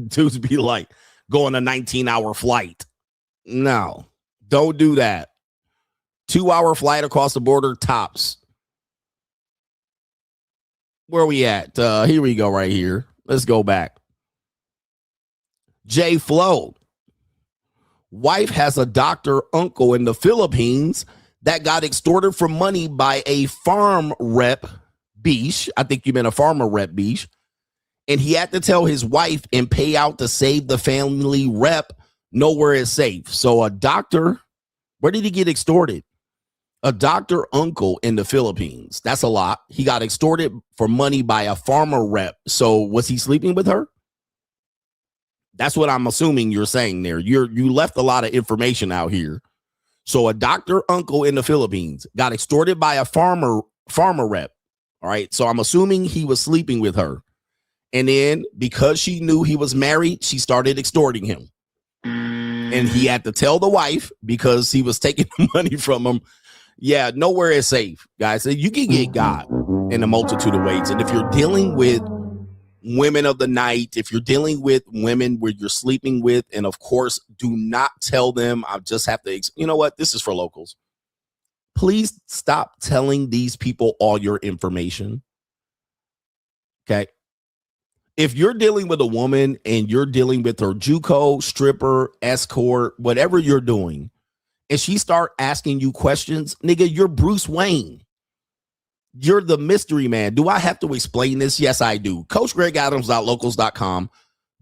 Dudes be like, go on a 19-hour flight. No, don't do that. 2-hour flight across the border, tops. Where we at? Here we go right here. Let's go back. J Flow. Wife has a doctor uncle in the Philippines that got extorted for money by a farm rep, Beesh. I think you meant a farmer rep, Beesh. And he had to tell his wife and pay out to save the family rep. Nowhere is safe. So a doctor, where did he get extorted? A doctor uncle in the Philippines. That's a lot. He got extorted for money by a farmer rep. So was he sleeping with her? That's what I'm assuming you're saying there. You left a lot of information out here. So a doctor uncle in the Philippines got extorted by a farmer rep. All right. So I'm assuming he was sleeping with her. And then because she knew he was married, she started extorting him. And he had to tell the wife because he was taking money from him. Yeah, nowhere is safe, guys. You can get got in a multitude of ways. And if you're dealing with women of the night, if you're dealing with women where you're sleeping with, and of course, do not tell them, I just have to, you know what? This is for locals. Please stop telling these people all your information. Okay. If you're dealing with a woman and you're dealing with her JUCO, stripper, escort, whatever you're doing, and she start asking you questions, nigga, you're Bruce Wayne. You're the mystery man. Do I have to explain this? Yes, I do. CoachGregAdams.locals.com.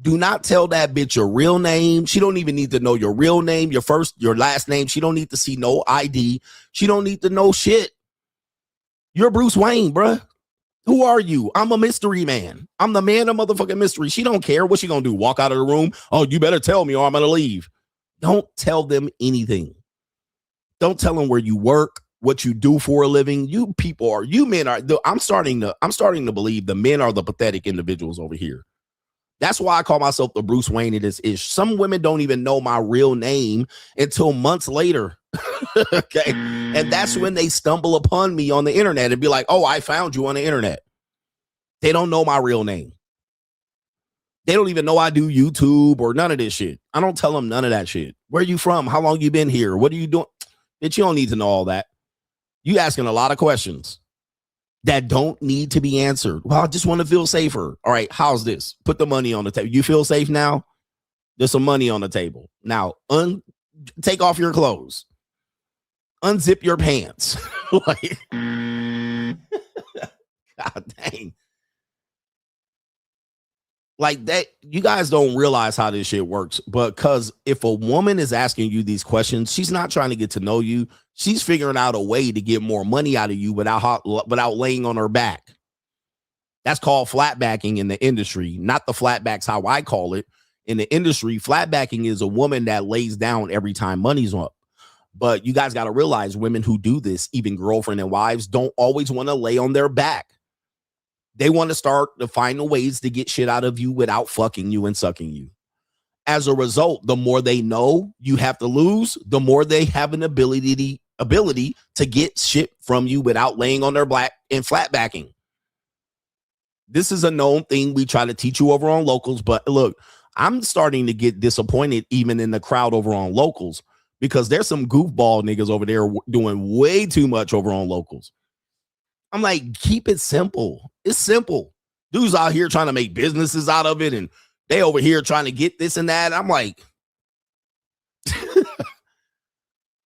Do not tell that bitch your real name. She don't even need to know your real name, your first, your last name. She don't need to see no ID. She don't need to know shit. You're Bruce Wayne, bruh. Who are you? I'm a mystery man. I'm the man of motherfucking mystery. She don't care. What she gonna do? Walk out of the room? Oh, you better tell me or I'm gonna leave. Don't tell them anything. Don't tell them where you work, what you do for a living. You people are, you men are, I'm starting to believe the men are the pathetic individuals over here. That's why I call myself the Bruce Wayne of this ish. Some women don't even know my real name until months later. Okay. And that's when they stumble upon me on the internet and be like, oh, I found you on the internet. They don't know my real name. They don't even know I do YouTube or none of this shit. I don't tell them none of that shit. Where are you from? How long you been here? What are you doing? Bitch, you don't need to know all that. You asking a lot of questions that don't need to be answered. Well, I just want to feel safer. All right, how's this? Put the money on the table. You feel safe now? There's some money on the table. Now, take off your clothes. Unzip your pants. Like, God dang. Like that, you guys don't realize how this shit works. But because if a woman is asking you these questions, she's not trying to get to know you. She's figuring out a way to get more money out of you without laying on her back. That's called flatbacking in the industry, not the flatbacks how I call it. In the industry, flatbacking is a woman that lays down every time money's up. But you guys got to realize women who do this, even girlfriend and wives, don't always want to lay on their back. They want to start to find the ways to get shit out of you without fucking you and sucking you. As a result, the more they know you have to lose, the more they have an ability to get shit from you without laying on their back and flatbacking. This is a known thing we try to teach you over on Locals. But look, I'm starting to get disappointed even in the crowd over on Locals because there's some goofball niggas over there doing way too much over on Locals. I'm like, keep it simple. It's simple. Dudes out here trying to make businesses out of it, and they over here trying to get this and that. I'm like,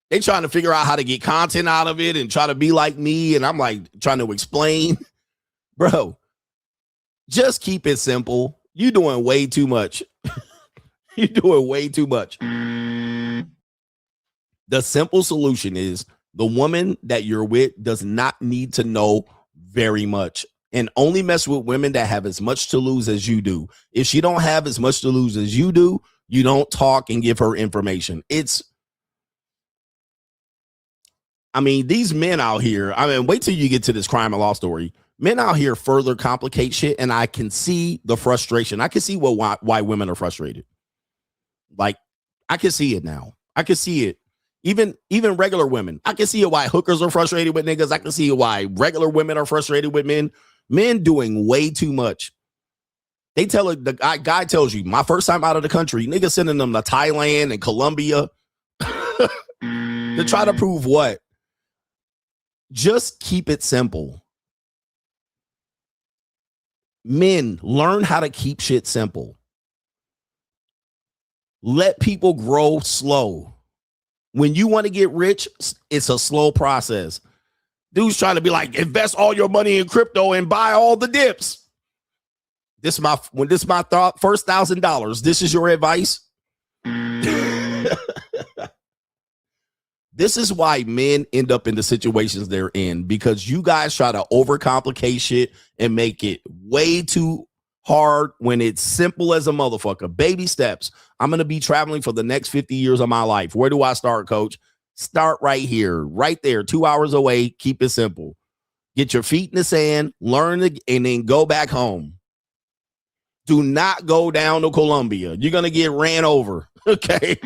they trying to figure out how to get content out of it and try to be like me. And I'm like trying to explain, bro, just keep it simple. You doing way too much. You're doing way too much. The simple solution is the woman that you're with does not need to know very much, and only mess with women that have as much to lose as you do. If she don't have as much to lose as you do, you don't talk and give her information. These men out here, wait till you get to this crime and law story. Men out here further complicate shit, and I can see the frustration. I can see why women are frustrated. Like, I can see it now. I can see it. Even regular women. I can see it why hookers are frustrated with niggas. I can see why regular women are frustrated with men. Men doing way too much. They tell it, the guy tells you, my first time out of the country, niggas sending them to Thailand and Colombia to try to prove what? Just keep it simple. Men, learn how to keep shit simple. Let people grow slow. When you want to get rich, it's a slow process. Dudes trying to be like, invest all your money in crypto and buy all the dips. This is my first $1,000. This is your advice. This is why men end up in the situations they're in, because you guys try to overcomplicate shit and make it way too hard when it's simple as a motherfucker. Baby steps. I'm going to be traveling for the next 50 years of my life. Where do I start, coach? Start right here, right there, 2 hours away. Keep it simple. Get your feet in the sand, learn it, and then go back home. Do not go down to Colombia. You're going to get ran over. Okay.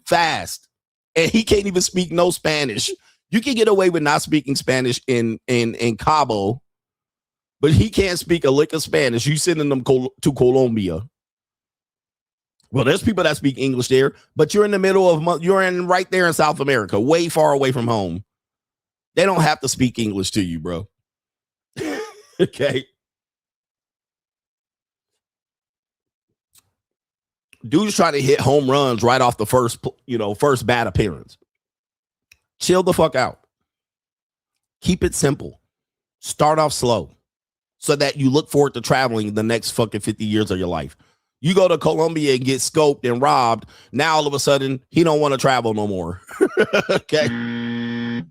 Fast. And he can't even speak no Spanish. You can get away with not speaking Spanish in Cabo, but he can't speak a lick of Spanish. You sending them to Colombia. Well, there's people that speak English there, but you're in the middle of, you're in right there in South America, way far away from home. They don't have to speak English to you, bro. Okay. Dude's trying to hit home runs right off the first bat appearance. Chill the fuck out. Keep it simple. Start off slow so that you look forward to traveling the next fucking 50 years of your life. You go to Colombia and get scoped and robbed. Now all of a sudden he don't want to travel no more. Okay.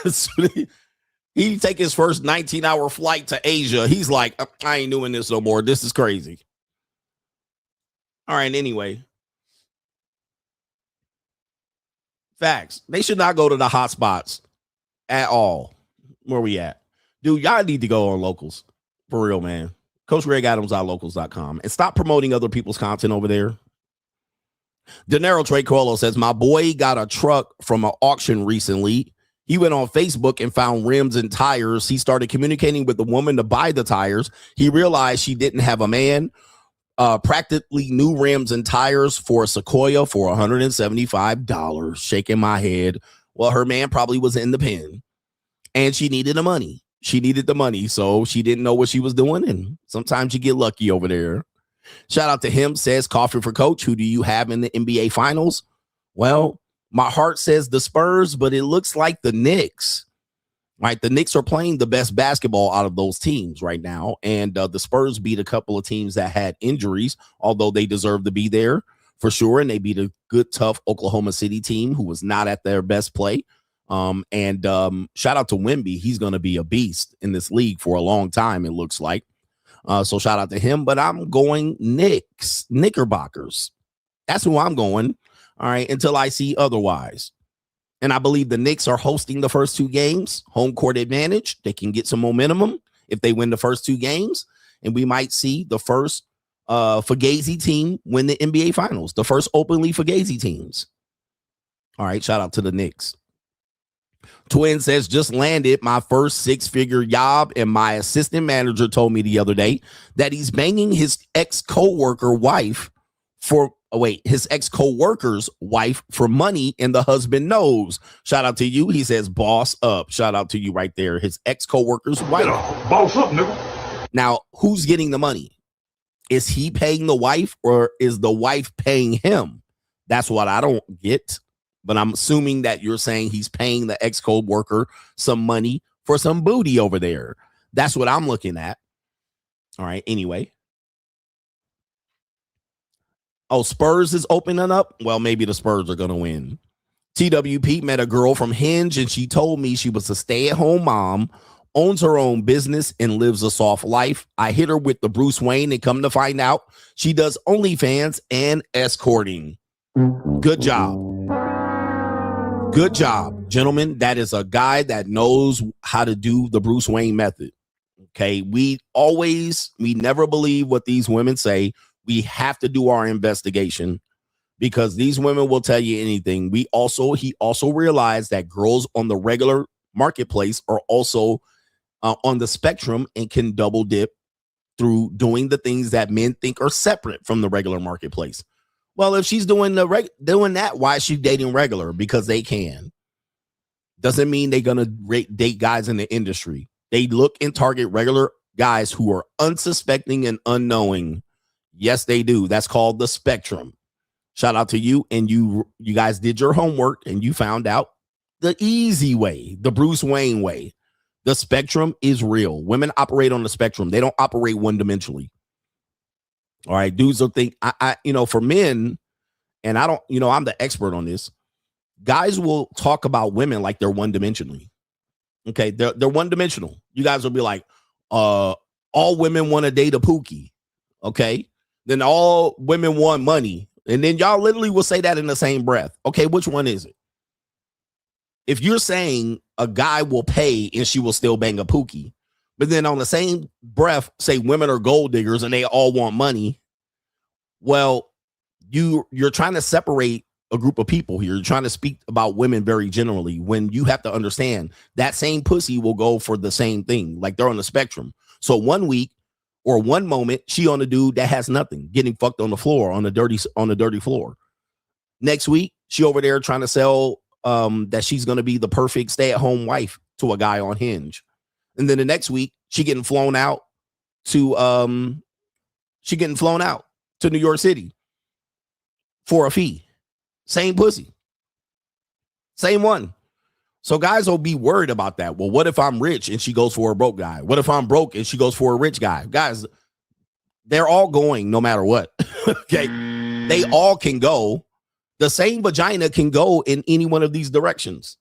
So he take his first 19-hour flight to Asia. He's like, I ain't doing this no more. This is crazy. All right. Anyway. Facts. They should not go to the hot spots at all. Where we at? Dude, y'all need to go on Locals. For real, man. Coach Greg Adams on locals.com and stop promoting other people's content over there. Dinero Trey Coelho says, my boy got a truck from an auction recently. He went on Facebook and found rims and tires. He started communicating with the woman to buy the tires. He realized she didn't have a man. Practically new rims and tires for a Sequoia for $175. Shaking my head. Well, her man probably was in the pen and she needed the money. She needed the money, so she didn't know what she was doing, and sometimes you get lucky over there. Shout out to him, says, coffee for coach. Who do you have in the NBA Finals? Well, my heart says the Spurs, but it looks like the Knicks. Right, the Knicks are playing the best basketball out of those teams right now, and the Spurs beat a couple of teams that had injuries, although they deserve to be there for sure, and they beat a good, tough Oklahoma City team who was not at their best play. Shout out to Wemby. He's going to be a beast in this league for a long time, it looks like. So shout out to him, but I'm going Knickerbockers. That's who I'm going. All right. Until I see otherwise. And I believe the Knicks are hosting the first two games, home court advantage. They can get some momentum if they win the first two games. And we might see the first Fugazi team win the NBA Finals, the first openly Fugazi teams. All right. Shout out to the Knicks. Twin says, just landed my first 6-figure job, and my assistant manager told me the other day that he's banging his ex-coworker's wife for money, and the husband knows. Shout out to you. He says, boss up. Shout out to you right there. His ex-coworker's wife. Boss up, nigga. Now, who's getting the money? Is he paying the wife, or is the wife paying him? That's what I don't get. But I'm assuming that you're saying he's paying the ex-code worker some money for some booty over there. That's what I'm looking at. All right. Anyway. Oh, Spurs is opening up. Well, maybe the Spurs are going to win. TWP met a girl from Hinge, and she told me she was a stay-at-home mom, owns her own business, and lives a soft life. I hit her with the Bruce Wayne, and come to find out, she does OnlyFans and escorting. Good job. Good job, gentlemen. That is a guy that knows how to do the Bruce Wayne method. Okay. We never believe what these women say. We have to do our investigation because these women will tell you anything. He also realized that girls on the regular marketplace are also on the spectrum and can double dip through doing the things that men think are separate from the regular marketplace. Well, if she's doing that, why is she dating regular? Because they can. Doesn't mean they're going to date guys in the industry. They look and target regular guys who are unsuspecting and unknowing. Yes, they do. That's called the spectrum. Shout out to you. And you guys did your homework and you found out the easy way, the Bruce Wayne way. The spectrum is real. Women operate on the spectrum. They don't operate one-dimensionally. All right, dudes will think, for men, and I don't, I'm the expert on this. Guys will talk about women like they're one-dimensionally. Okay, they're one-dimensional. You guys will be like, all women want to date a Pookie. Okay, then all women want money. And then y'all literally will say that in the same breath. Okay, which one is it? If you're saying a guy will pay and she will still bang a Pookie, but then on the same breath, say women are gold diggers and they all want money. Well, you're trying to separate a group of people here. You're trying to speak about women very generally when you have to understand that same pussy will go for the same thing. Like they're on the spectrum. So 1 week or one moment, she on a dude that has nothing, getting fucked on the floor, on the dirty floor. Next week, she over there trying to sell that she's going to be the perfect stay-at-home wife to a guy on Hinge. And then the next week, she getting flown out to New York City for a fee. Same pussy. Same one. So guys will be worried about that. Well, what if I'm rich and she goes for a broke guy? What if I'm broke and she goes for a rich guy? Guys, they're all going no matter what. Okay. They all can go. The same vagina can go in any one of these directions.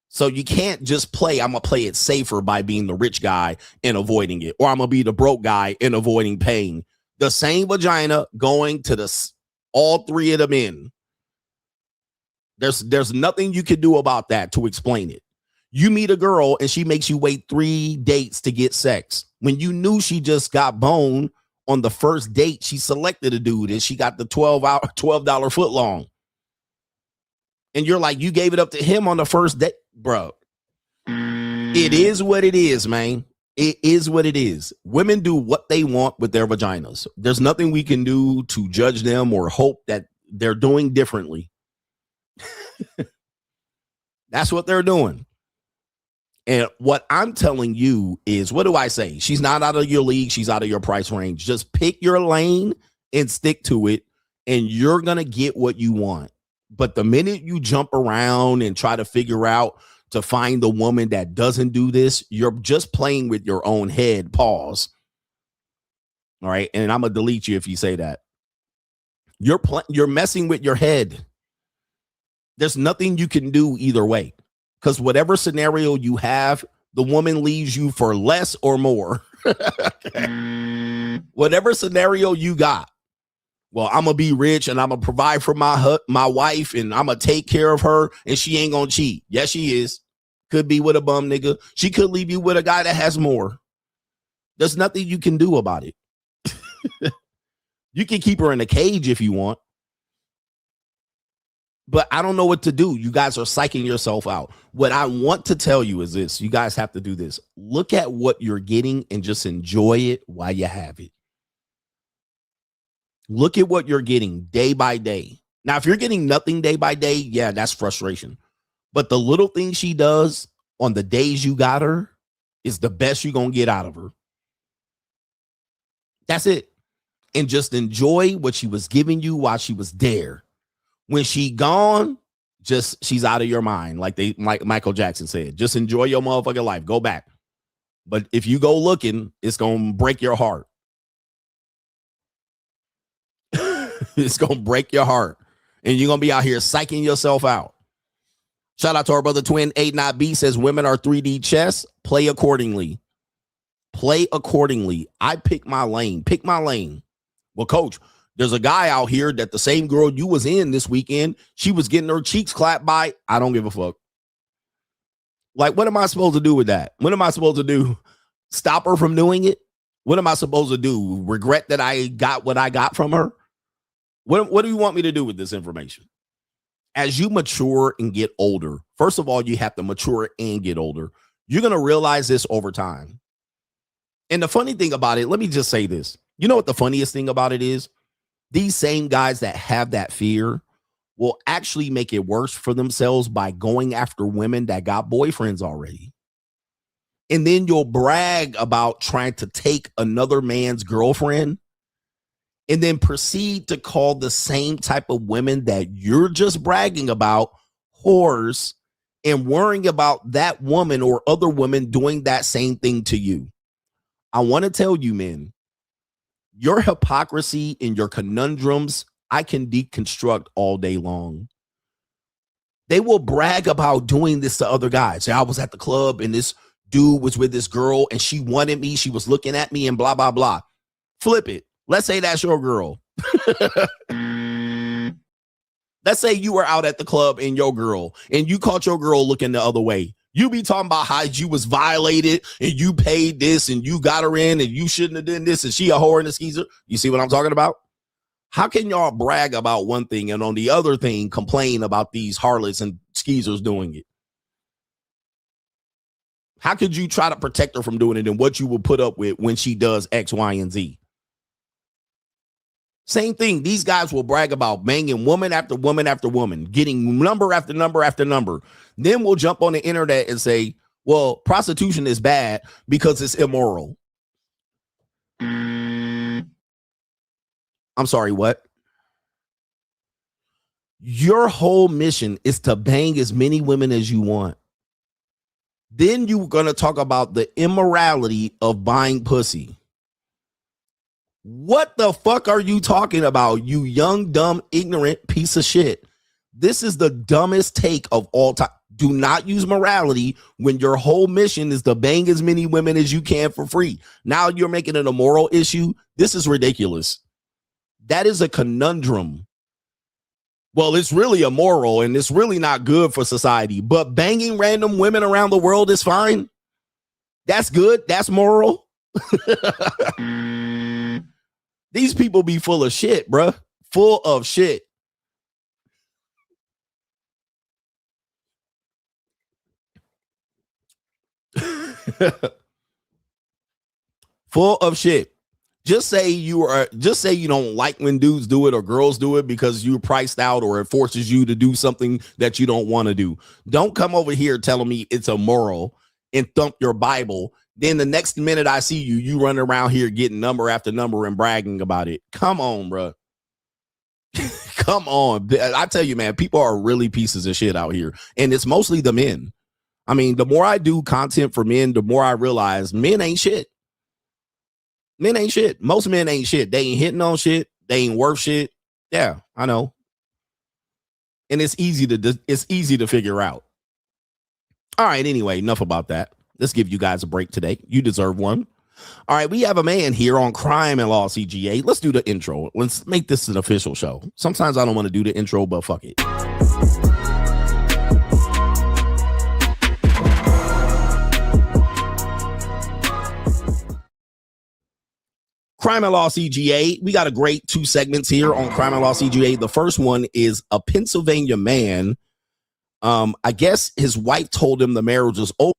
So you can't just play, I'm going to play it safer by being the rich guy and avoiding it, or I'm going to be the broke guy and avoiding pain. The same vagina going to all three of them in. There's nothing you can do about that to explain it. You meet a girl and she makes you wait 3 dates to get sex. When you knew she just got boned on the first date, she selected a dude and she got the $12 foot long. And you're like, you gave it up to him on the first date, bro. It is what it is, man. It is what it is. Women do what they want with their vaginas. There's nothing we can do to judge them or hope that they're doing differently. That's what they're doing. And what I'm telling you is, what do I say? She's not out of your league. She's out of your price range. Just pick your lane and stick to it, and you're going to get what you want. But the minute you jump around and try to figure out to find the woman that doesn't do this, you're just playing with your own head. Pause. All right. And I'm going to delete you if you say that. You're messing with your head. There's nothing you can do either way, because whatever scenario you have, the woman leaves you for less or more. Whatever scenario you got. Well, I'm going to be rich and I'm going to provide for my wife and I'm going to take care of her and she ain't going to cheat. Yes, she is. Could be with a bum nigga. She could leave you with a guy that has more. There's nothing you can do about it. You can keep her in a cage if you want. But I don't know what to do. You guys are psyching yourself out. What I want to tell you is this. You guys have to do this. Look at what you're getting and just enjoy it while you have it. Look at what you're getting day by day. Now, if you're getting nothing day by day, yeah, that's frustration. But the little things she does on the days you got her is the best you're going to get out of her. That's it. And just enjoy what she was giving you while she was there. When she gone, she's out of your mind. Like Michael Jackson said, just enjoy your motherfucking life. Go back. But if you go looking, it's going to break your heart. It's going to break your heart. And you're going to be out here psyching yourself out. Shout out to our brother Twin 89B says women are 3D chess. Play accordingly. Play accordingly. I pick my lane. Pick my lane. Well, coach, there's a guy out here that the same girl you was in this weekend, she was getting her cheeks clapped by. I don't give a fuck. Like, what am I supposed to do with that? What am I supposed to do? Stop her from doing it? What am I supposed to do? Regret that I got what I got from her? What do you want me to do with this information? As you mature and get older, first of all, you have to mature and get older. You're going to realize this over time. And the funny thing about it, let me just say this. You know what the funniest thing about it is? These same guys that have that fear will actually make it worse for themselves by going after women that got boyfriends already. And then you'll brag about trying to take another man's girlfriend and then proceed to call the same type of women that you're just bragging about whores and worrying about that woman or other women doing that same thing to you. I want to tell you, men, your hypocrisy and your conundrums, I can deconstruct all day long. They will brag about doing this to other guys. Say, I was at the club and this dude was with this girl and she wanted me. She was looking at me and blah, blah, blah. Flip it. Let's say that's your girl. Let's say you were out at the club and your girl, and you caught your girl looking the other way. You be talking about how you was violated and you paid this and you got her in and you shouldn't have done this and she a whore and a skeezer. You see what I'm talking about? How can y'all brag about one thing and on the other thing complain about these harlots and skeezers doing it? How could you try to protect her from doing it and what you will put up with when she does X, Y, and Z? Same thing. These guys will brag about banging woman after woman after woman, getting number after number after number. Then we'll jump on the internet and say, well, prostitution is bad because it's immoral. I'm sorry, what? Your whole mission is to bang as many women as you want. Then you're going to talk about the immorality of buying pussy. What the fuck are you talking about, you young, dumb, ignorant piece of shit? This is the dumbest take of all time. Do not use morality when your whole mission is to bang as many women as you can for free. Now you're making it a moral issue. This is ridiculous. That is a conundrum. Well, it's really immoral and it's really not good for society, but banging random women around the world is fine. That's good. That's moral. These people be full of shit, bruh. Full of shit. Full of shit. Just say you don't like when dudes do it or girls do it because you're priced out or it forces you to do something that you don't want to do. Don't come over here telling me it's immoral and thump your Bible. Then the next minute I see you, you run around here getting number after number and bragging about it. Come on, bro. Come on. I tell you, man, people are really pieces of shit out here. And it's mostly the men. I mean, the more I do content for men, the more I realize men ain't shit. Men ain't shit. Most men ain't shit. They ain't hitting on shit. They ain't worth shit. Yeah, I know. And it's easy to figure out. All right, anyway, enough about that. Let's give you guys a break today. You deserve one. All right, we have a man here on Crime and Law CGA. Let's do the intro. Let's make this an official show. Sometimes I don't want to do the intro, but fuck it. Crime and Law CGA. We got a great 2 segments here on Crime and Law CGA. The first one is a Pennsylvania man. I guess his wife told him the marriage was over.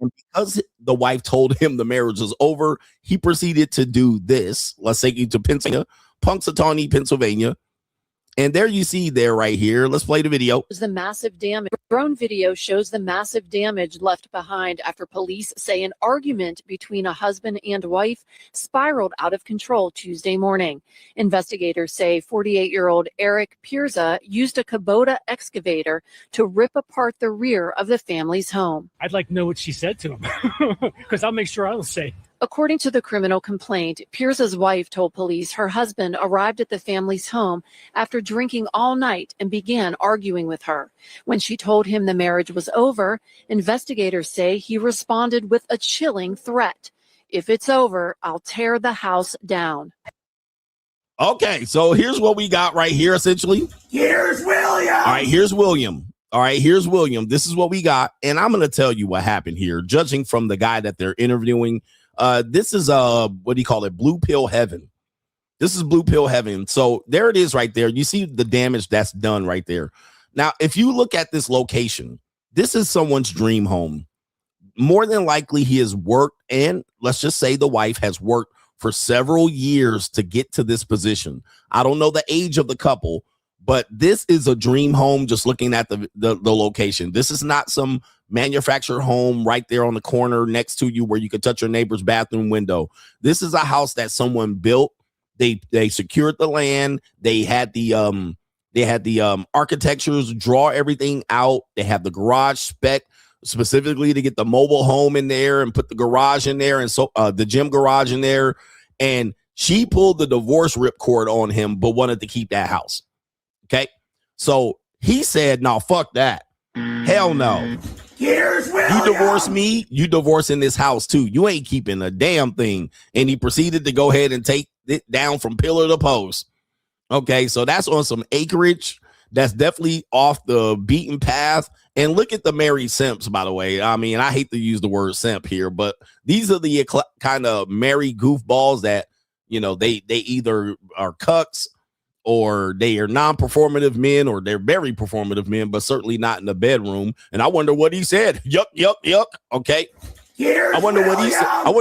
And because the wife told him the marriage was over, he proceeded to do this. Let's take you to Pennsylvania, Punxsutawney, Pennsylvania. And there you see there right here. Let's play the video. The massive damage. Drone video shows the massive damage left behind after police say an argument between a husband and wife spiraled out of control Tuesday morning. Investigators say 48-year-old Eric Pirza used a Kubota excavator to rip apart the rear of the family's home. I'd like to know what she said to him because I'll make sure I don't say. According to the criminal complaint, Pirza's wife told police her husband arrived at the family's home after drinking all night and began arguing with her. When she told him the marriage was over, investigators say he responded with a chilling threat. If it's over, I'll tear the house down. Okay, so here's what we got right here, essentially. Here's William. All right, here's William. All right, here's William. This is what we got. And I'm going to tell you what happened here, judging from the guy that they're interviewing. This is what do you call it? Blue pill heaven. This is blue pill heaven. So there it is right there. You see the damage that's done right there. Now, if you look at this location, this is someone's dream home. More than likely he has worked, and let's just say the wife has worked for several years to get to this position. I don't know the age of the couple, but this is a dream home just looking at the location. This is not some manufactured home right there on the corner next to you where you could touch your neighbor's bathroom window. This is a house that someone built. They secured the land. They had the architectures draw everything out. They have the garage spec specifically to get the mobile home in there and put the garage in there and so the gym garage in there. And she pulled the divorce ripcord on him, but wanted to keep that house. Okay, so he said, "No, fuck that. Hell no. Here's William. You divorce me, you divorcing this house too. You ain't keeping a damn thing." And he proceeded to go ahead and take it down from pillar to post. Okay, so that's on some acreage. That's definitely off the beaten path. And look at the married simps, by the way. I mean, I hate to use the word simp here, but these are the kind of married goofballs that, you know, they either are cucks or they are non-performative men, or they're very performative men, but certainly not in the bedroom. And I wonder what he said. Yuck, yuck, yuck. Okay. I wonder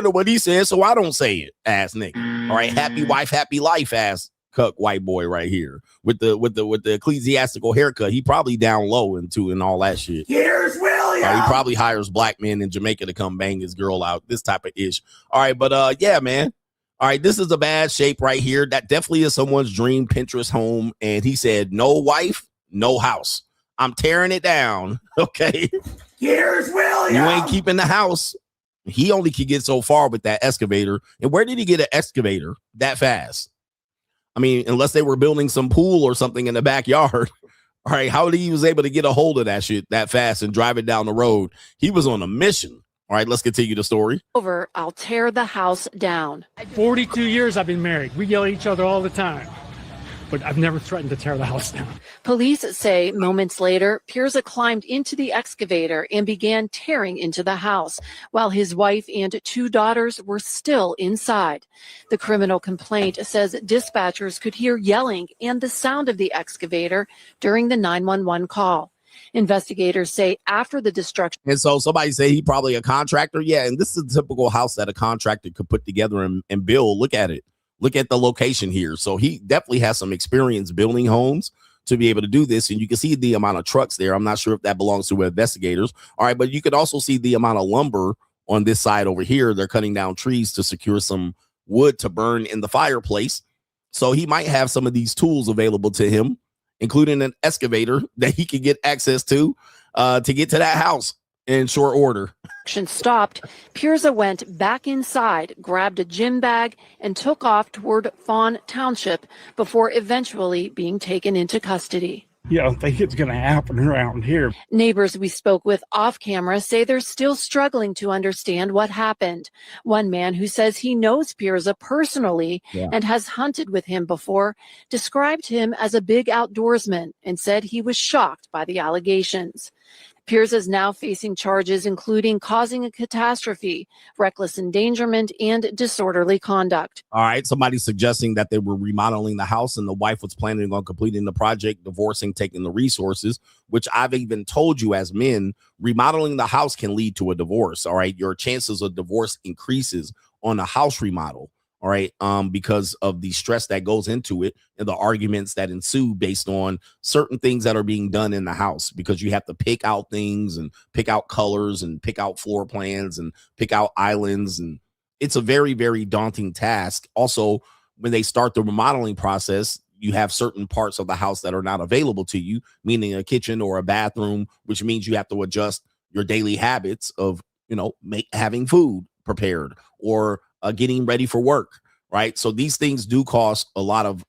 what he said. So I don't say it, ass nigga. All right. Happy wife, happy life, ass cut white boy right here with the ecclesiastical haircut. He probably down low and all that shit. Here's William. He probably hires black men in Jamaica to come bang his girl out. This type of ish. All right, but yeah, man. All right, this is a bad shape right here. That definitely is someone's dream Pinterest home. And he said, no wife, no house. I'm tearing it down. Okay. Here's William. You ain't keeping the house. He only could get so far with that excavator. And where did he get an excavator that fast? I mean, unless they were building some pool or something in the backyard. All right, how did he was able to get a hold of that shit that fast and drive it down the road? He was on a mission. All right, let's continue the story. I'll tear the house down. 42 years I've been married. We yell at each other all the time, but I've never threatened to tear the house down. Police say moments later, Pirza climbed into the excavator and began tearing into the house, while his wife and 2 daughters were still inside. The criminal complaint says dispatchers could hear yelling and the sound of the excavator during the 911 call. Investigators say after the destruction. And so somebody say he probably a contractor. Yeah, and this is a typical house that a contractor could put together and build. Look at it. Look at the location here. So he definitely has some experience building homes to be able to do this. And you can see the amount of trucks there. I'm not sure if that belongs to investigators. All right, but you could also see the amount of lumber on this side over here. They're cutting down trees to secure some wood to burn in the fireplace. So he might have some of these tools available to him, including an excavator that he could get access to get to that house in short order. Stopped, Pirza went back inside, grabbed a gym bag, and took off toward Fawn Township before eventually being taken into custody. You don't think it's going to happen around here. Neighbors we spoke with off camera say they're still struggling to understand what happened. One man who says he knows Pirza personally and has hunted with him before described him as a big outdoorsman and said he was shocked by the allegations. Pirza is now facing charges including causing a catastrophe, reckless endangerment, and disorderly conduct. All right. Somebody's suggesting that they were remodeling the house and the wife was planning on completing the project, divorcing, taking the resources, which I've even told you as men, remodeling the house can lead to a divorce. All right. Your chances of divorce increases on a house remodel. All right. Because of the stress that goes into it and the arguments that ensue based on certain things that are being done in the house, because you have to pick out things and pick out colors and pick out floor plans and pick out islands. And it's a very, very daunting task. Also, when they start the remodeling process, you have certain parts of the house that are not available to you, meaning a kitchen or a bathroom, which means you have to adjust your daily habits of, having food prepared or getting ready for work, right? So these things do cause a lot of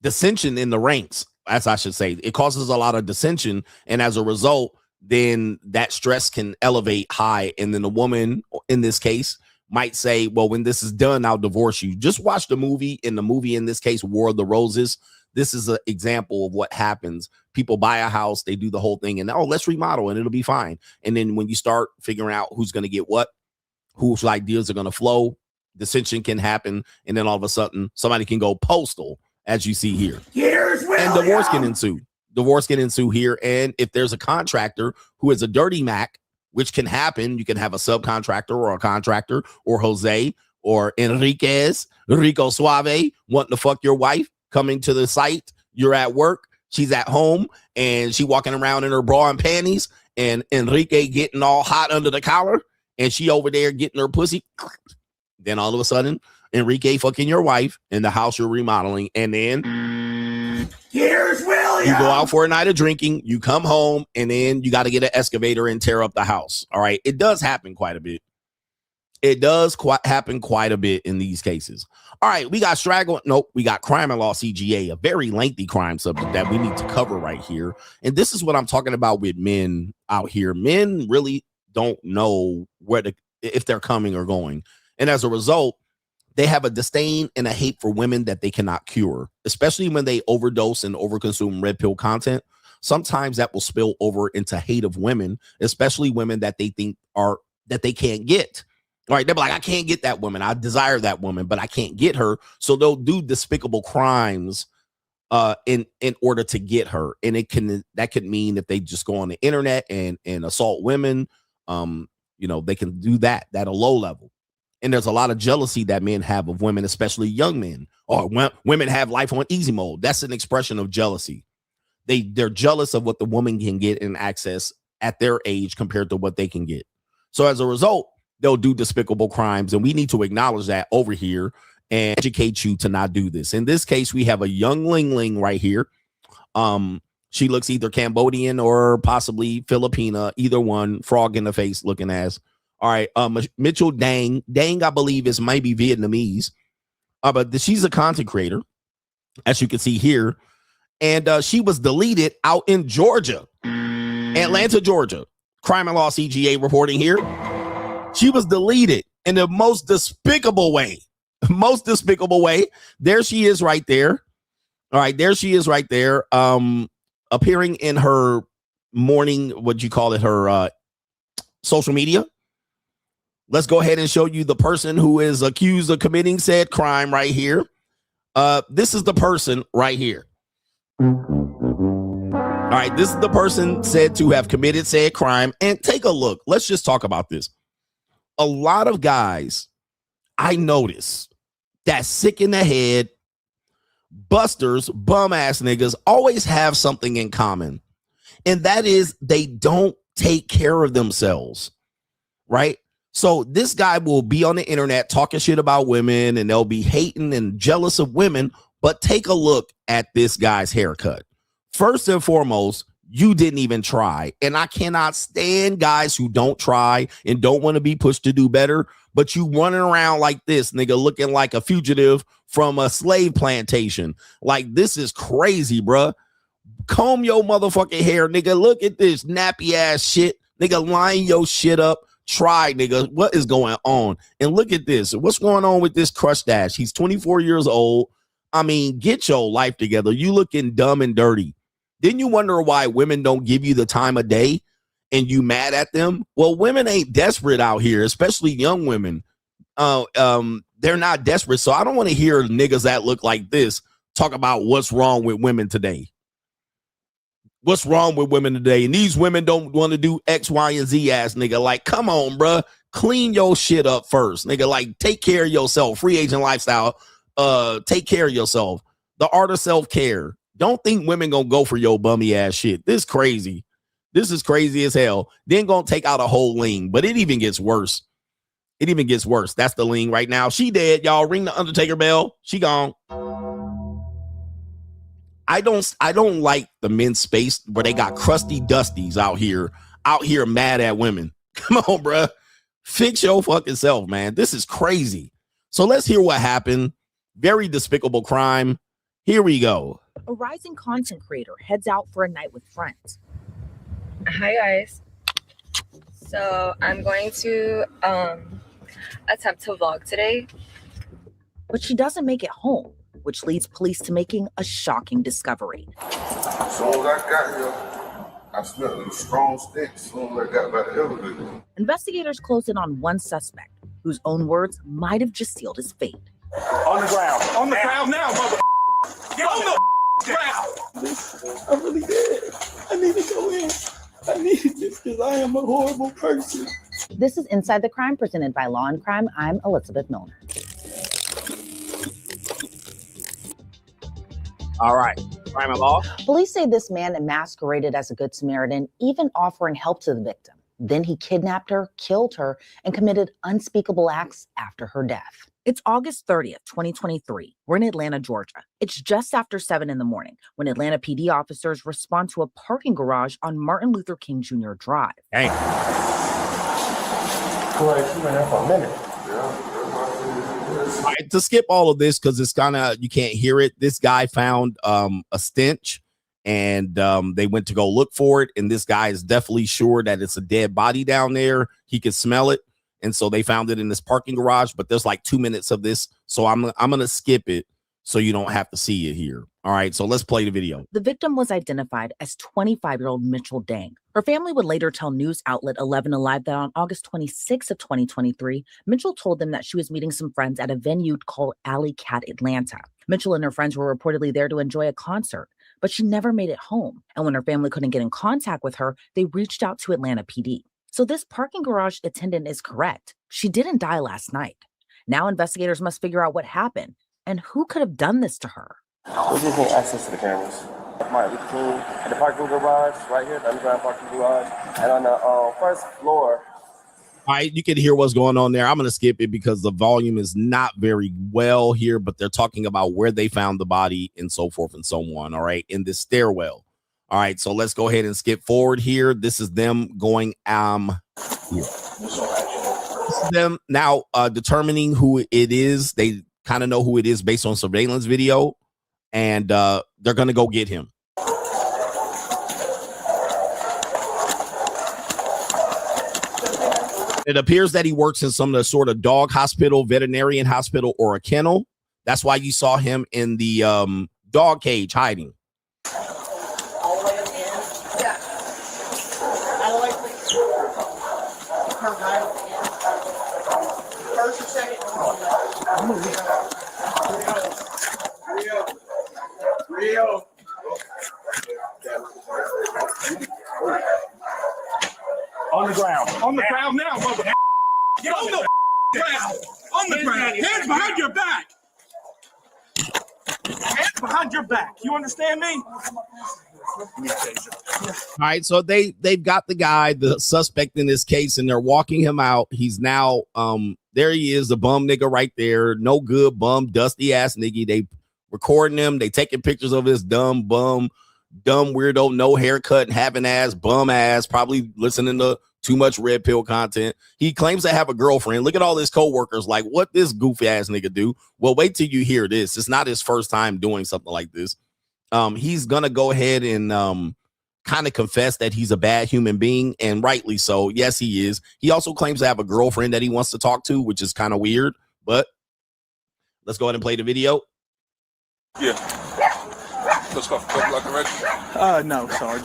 dissension in the ranks, as I should say. It causes a lot of dissension, and as a result, then that stress can elevate high, and then the woman, in this case, might say, well, when this is done, I'll divorce you. Just watch the movie. In the movie, in this case, War of the Roses, this is an example of what happens. People buy a house, they do the whole thing, and let's remodel, and it'll be fine. And then when you start figuring out who's going to get what, whose ideas are going to flow, dissension can happen, and then all of a sudden somebody can go postal, as you see here. And divorce can ensue. Divorce can ensue here. And if there's a contractor who is a dirty Mac, which can happen, you can have a subcontractor or a contractor or Jose or Rico Suave wanting to fuck your wife, coming to the site. You're at work, she's at home, and she walking around in her bra and panties, and Enrique getting all hot under the collar, and she over there getting her pussy. Then all of a sudden, Enrique fucking your wife in the house you're remodeling. And then here's William. You go out for a night of drinking, you come home, and then you got to get an excavator and tear up the house. All right. It does happen quite a bit. It does happen quite a bit in these cases. All right. We got Straggle. Nope. We got crime and law CGA, a very lengthy crime subject that we need to cover right here. And this is what I'm talking about with men out here. Men really don't know if they're coming or going. And as a result, they have a disdain and a hate for women that they cannot cure, especially when they overdose and overconsume red pill content. Sometimes that will spill over into hate of women, especially women that they think that they can't get. All right. They're like, I can't get that woman. I desire that woman, but I can't get her. So they'll do despicable crimes in order to get her. And that could mean if they just go on the internet and assault women, they can do that at a low level. And there's a lot of jealousy that men have of women, especially young men, or women have life on easy mode. That's an expression of jealousy. They're jealous of what the woman can get and access at their age compared to what they can get. So as a result, they'll do despicable crimes. And we need to acknowledge that over here and educate you to not do this. In this case, we have a young Lingling right here. She looks either Cambodian or possibly Filipina, either one, frog in the face looking ass. All right, Mitchell Dang, I believe is maybe Vietnamese, but she's a content creator, as you can see here, and she was deleted out in Georgia, Atlanta, Georgia. Crime and Law CGA reporting here. She was deleted in the most despicable way. There she is right there. All right, there she is right there, appearing in her morning, what you call it, her social media. Let's go ahead and show you the person who is accused of committing said crime right here. This is the person right here. All right, this is the person said to have committed said crime. And take a look. Let's just talk about this. A lot of guys, I notice, that sick in the head, busters, bum ass niggas always have something in common. And that is they don't take care of themselves, right? So this guy will be on the internet talking shit about women, and they'll be hating and jealous of women. But take a look at this guy's haircut. First and foremost, you didn't even try. And I cannot stand guys who don't try and don't want to be pushed to do better. But you running around like this, nigga, looking like a fugitive from a slave plantation. Like, this is crazy, bruh. Comb your motherfucking hair, nigga. Look at this nappy ass shit. Nigga, line your shit up. Try, nigga. What is going on? And look at this. What's going on with this crush dash? He's 24 years old. I mean, get your life together. You looking dumb and dirty. Then you wonder why women don't give you the time of day and you mad at them? Well, women ain't desperate out here, especially young women. They're not desperate. So I don't want to hear niggas that look like this talk about what's wrong with women today. What's wrong with women today? And these women don't want to do X, Y, and Z ass nigga. Like, come on, bruh. Clean your shit up first, nigga. Like, take care of yourself. Free agent lifestyle. Take care of yourself. The art of self-care. Don't think women gonna go for your bummy ass shit. This crazy. This is crazy as hell. Then gonna take out a whole ling, but it even gets worse. It even gets worse. That's the ling right now. She dead, y'all. Ring the Undertaker bell. She gone. I don't like the men's space where they got crusty dusties out here mad at women. Come on, bruh. Fix your fucking self, man. This is crazy. So let's hear what happened. Very despicable crime. Here we go. A rising content creator heads out for a night with friends. Hi guys. So I'm going to attempt to vlog today. But she doesn't make it home, which leads police to making a shocking discovery. As soon as I got here, I smelled a strong stench as soon as I got by the elevator. Investigators closed in on one suspect, whose own words might have just sealed his fate. On the ground. On the ground now, mother. Get on the ground. I really did. I need to go in. I needed this because I am a horrible person. This is Inside the Crime, presented by Law and Crime. I'm Elizabeth Milner. All right. Crime and Law. Police say this man masqueraded as a good Samaritan, even offering help to the victim. Then he kidnapped her, killed her, and committed unspeakable acts after her death. It's August 30th, 2023. We're in Atlanta, Georgia. It's just after 7 in the morning when Atlanta PD officers respond to a parking garage on Martin Luther King Jr. Drive. Hey. All right, to skip all of this because it's kind of, you can't hear it. This guy found a stench and they went to go look for it. And this guy is definitely sure that it's a dead body down there. He could smell it. And so they found it in this parking garage, but there's like 2 minutes of this. So I'm going to skip it so you don't have to see it here. All right, so let's play the video. The victim was identified as 25-year-old Mitchell Dang. Her family would later tell news outlet 11 Alive that on August 26th of 2023, Mitchell told them that she was meeting some friends at a venue called Alley Cat Atlanta. Mitchell and her friends were reportedly there to enjoy a concert, but she never made it home. And when her family couldn't get in contact with her, they reached out to Atlanta PD. So this parking garage attendant is correct. She didn't die last night. Now investigators must figure out what happened and who could have done this to her. We just need access to the cameras. Mike, we clean at the parking garage right here, the underground parking garage, and on the first floor. All right, you can hear what's going on there. I'm going to skip it because the volume is not very well here, but they're talking about where they found the body and so forth and so on. All right, in this stairwell. All right, so let's go ahead and skip forward here. This is them going here. This is them now determining who it is. They kind of know who it is based on surveillance video, and they're going to go get him. It appears that he works in some of the sort of dog hospital, veterinarian hospital, or a kennel. That's why you saw him in the dog cage hiding. On the ground. On the ground now, mother. Get on the ground. On the ground. Hands behind your back. Hands behind your back. You understand me? All right, so they've got the guy, the suspect in this case, and they're walking him out. He's now there he is, the bum nigga right there. No good bum, dusty ass nigga. They recording him. They taking pictures of his dumb weirdo, no haircut, having ass, bum ass, probably listening to too much red pill content. He claims to have a girlfriend. Look at all his coworkers like, what this goofy ass nigga do? Well, wait till you hear this. It's not his first time doing something like this. He's gonna go ahead and kind of confess that he's a bad human being, and rightly so. Yes, he is. He also claims to have a girlfriend that he wants to talk to, which is kind of weird, but let's go ahead and play the video. Yeah. Let's go. No, Sarge.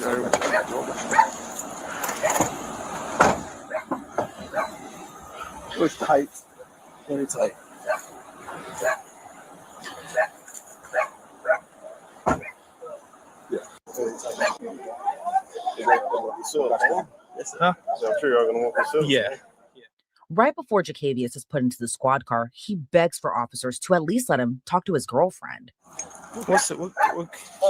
It's tight. Very tight. Huh? Yeah. Right before Jacavius is put into the squad car, he begs for officers to at least let him talk to his girlfriend. What's it? What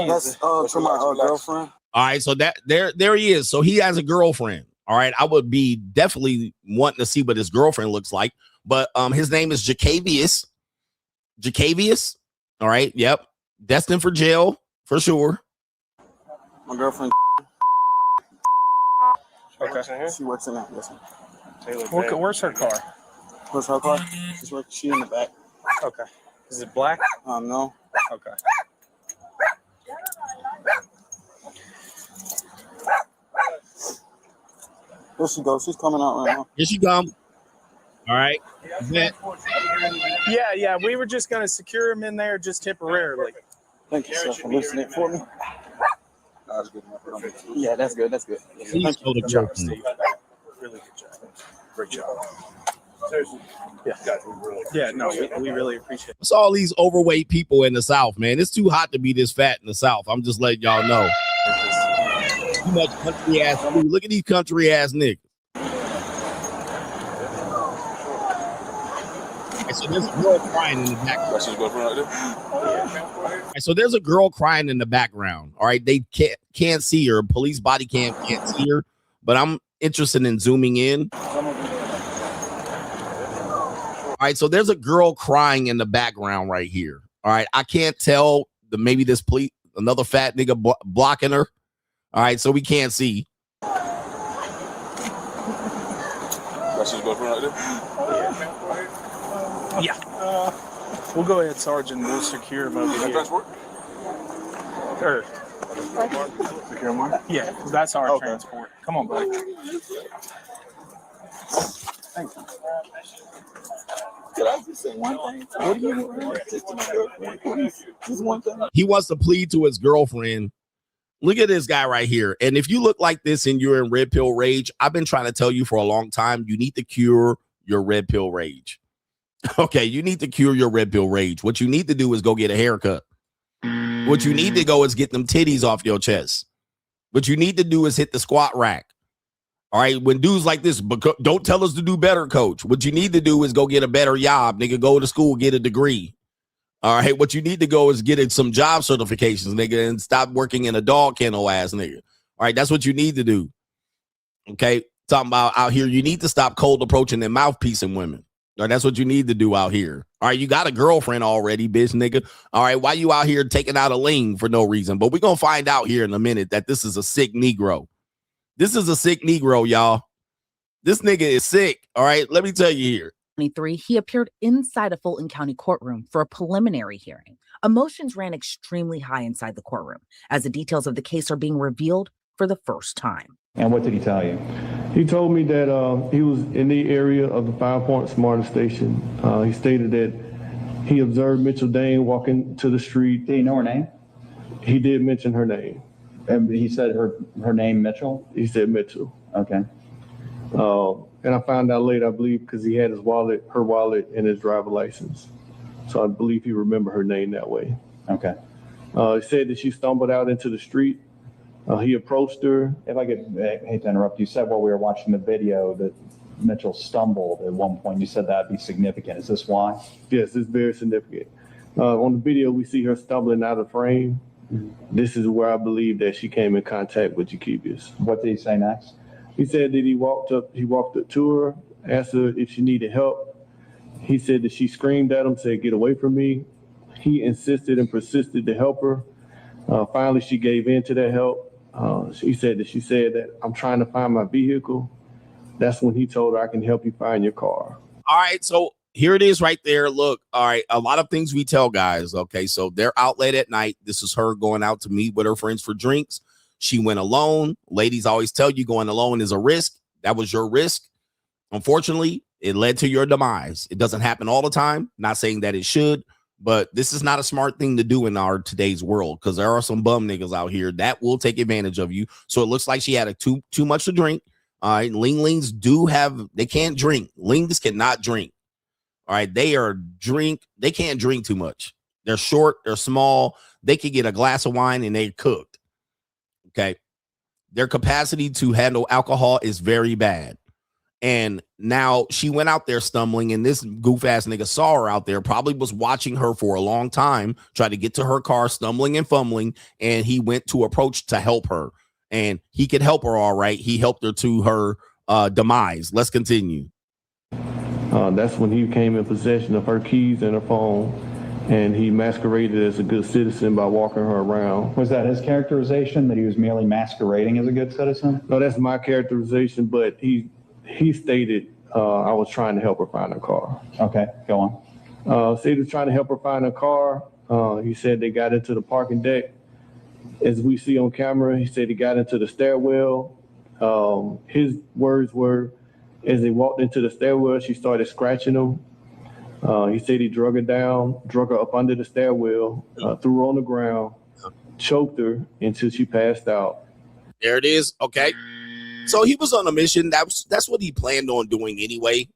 That's to my girlfriend. All right, so that there he is. So he has a girlfriend. All right, I would be definitely wanting to see what his girlfriend looks like. But his name is Jacavius. Jacavius. All right, yep. Destined for jail for sure. My girlfriend. Okay. She works in that. Listen. Where's her car? Where's her car? She in the back. Okay. Is it black? No. Okay. There she goes. She's coming out right now. Here she comes. All right. Yeah. We were just gonna secure him in there just temporarily. Thank you, sir, for listening for me. Yeah, that's good. That's good. Please go to Good job, jail. Steve. Really good job. Great job. Seriously. Yeah. No, we really appreciate it. It's all these overweight people in the South, man. It's too hot to be this fat in the South. I'm just letting y'all know. Too much country ass food. Look at these country ass niggas. And so there's a girl crying in the background. That's his girlfriend right there. And so there's a girl crying in the background. All right, they can't see her. Police body cam can't see her, but I'm interested in zooming in. All right, so there's a girl crying in the background right here. All right, I can't tell maybe this another fat nigga blocking her. All right, so we can't see. That's his girlfriend right there. Yeah. We'll go ahead, Sergeant. We'll secure him over here. Transport? Secure him? Yeah, that's our transport. Come on, buddy. Thank you. Could I just say one thing? What do you want to my girlfriend? Please, just one thing. He wants to plead to his girlfriend. Look at this guy right here. And if you look like this and you're in red pill rage, I've been trying to tell you for a long time, you need to cure your red pill rage. Okay, you need to cure your red pill rage. What you need to do is go get a haircut. What you need to go is get them titties off your chest. What you need to do is hit the squat rack. All right, when dudes like this, don't tell us to do better, coach. What you need to do is go get a better job, nigga. Go to school, get a degree. All right, what you need to go is get some job certifications, nigga, and stop working in a dog kennel ass nigga. All right, that's what you need to do. Okay, talking about out here, you need to stop cold approaching and mouthpiecing women. All right, that's what you need to do out here. All right, you got a girlfriend already, bitch, nigga. All right, why you out here taking out a ling for no reason? But we're going to find out here in a minute that this is a sick Negro. This is a sick Negro, y'all. This nigga is sick. All right, let me tell you here. 23, he appeared inside a Fulton County courtroom for a preliminary hearing. Emotions ran extremely high inside the courtroom as the details of the case are being revealed for the first time. And what did he tell you? He told me that he was in the area of the 5 Point Smarter Station. He stated that he observed Mitchell Dane walking to the street. Did he know her name? He did mention her name. And he said her name, Mitchell? He said Mitchell. Okay. And I found out later, I believe, because he had her wallet, and his driver license. So I believe he remembered her name that way. Okay. He said that she stumbled out into the street. He approached her. If I could, I hate to interrupt, you said while we were watching the video that Mitchell stumbled at one point. You said that'd be significant. Is this why? Yes, it's very significant. On the video, we see her stumbling out of frame. Mm-hmm. This is where I believe that she came in contact with Accuses. What did he say next? He said that he walked up to her, asked her if she needed help. He said that she screamed at him, said, "Get away from me." He insisted and persisted to help her. Finally, she gave in to that help. She said that "I'm trying to find my vehicle." That's when he told her, "I can help you find your car." All right, so here it is right there. Look, all right, a lot of things we tell guys, okay? So they're out late at night. This is her going out to meet with her friends for drinks. She went alone. Ladies always tell you going alone is a risk. That was your risk. Unfortunately, it led to your demise. It doesn't happen all the time. Not saying that it should, but this is not a smart thing to do in our today's world because there are some bum niggas out here that will take advantage of you. So it looks like she had too much to drink. All right, Linglings they can't drink. Lings cannot drink. All right, they can't drink too much. They're short, they're small. They can get a glass of wine and they're cooked. Okay. Their capacity to handle alcohol is very bad. And now she went out there stumbling, and this goof ass nigga saw her out there, probably was watching her for a long time, tried to get to her car, stumbling and fumbling, and he went to approach to help her. And he could help her all right. He helped her to her demise. Let's continue. That's when he came in possession of her keys and her phone. And he masqueraded as a good citizen by walking her around. Was that his characterization, that he was merely masquerading as a good citizen? No, that's my characterization, but he stated I was trying to help her find her car. Okay, go on. So he was trying to help her find her car. He said they got into the parking deck. As we see on camera, he said he got into the stairwell. His words were, as they walked into the stairwell, she started scratching him. He said he drug her up under the stairwell, threw her on the ground, choked her until she passed out. There it is. Okay. So he was on a mission. That's what he planned on doing anyway.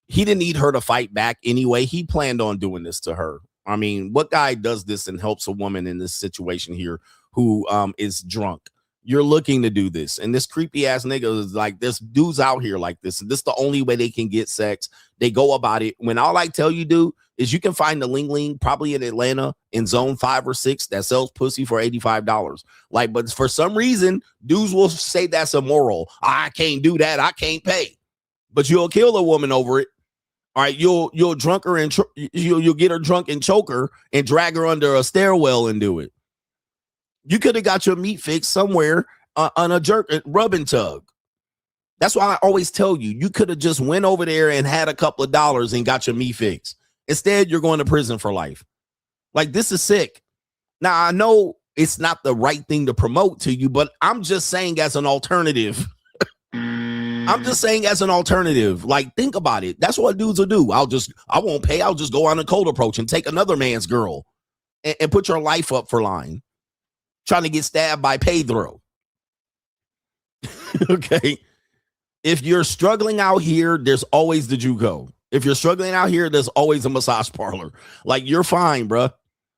He didn't need her to fight back anyway. He planned on doing this to her. I mean, what guy does this and helps a woman in this situation here who is drunk? You're looking to do this. And this creepy ass nigga is like, this dude's out here like this. And this is the only way they can get sex. They go about it. When all I tell you, dude, is you can find the Lingling probably in Atlanta in zone 5 or 6 that sells pussy for $85. Like, but for some reason, dudes will say that's immoral. I can't do that. I can't pay. But you'll kill a woman over it. All right, you'll drunk her and you'll get her drunk and choke her and drag her under a stairwell and do it. You could have got your meat fixed somewhere on a rub and tug. That's why I always tell you, you could have just went over there and had a couple of dollars and got your meat fixed. Instead, you're going to prison for life. Like, this is sick. Now, I know it's not the right thing to promote to you, but I'm just saying as an alternative. I'm just saying as an alternative. Like, think about it. That's what dudes will do. I won't pay. I'll just go on a cold approach and take another man's girl and put your life up for line. Trying to get stabbed by Pedro. Okay. If you're struggling out here, there's always the JUCO. If you're struggling out here, there's always a massage parlor. Like, you're fine, bruh.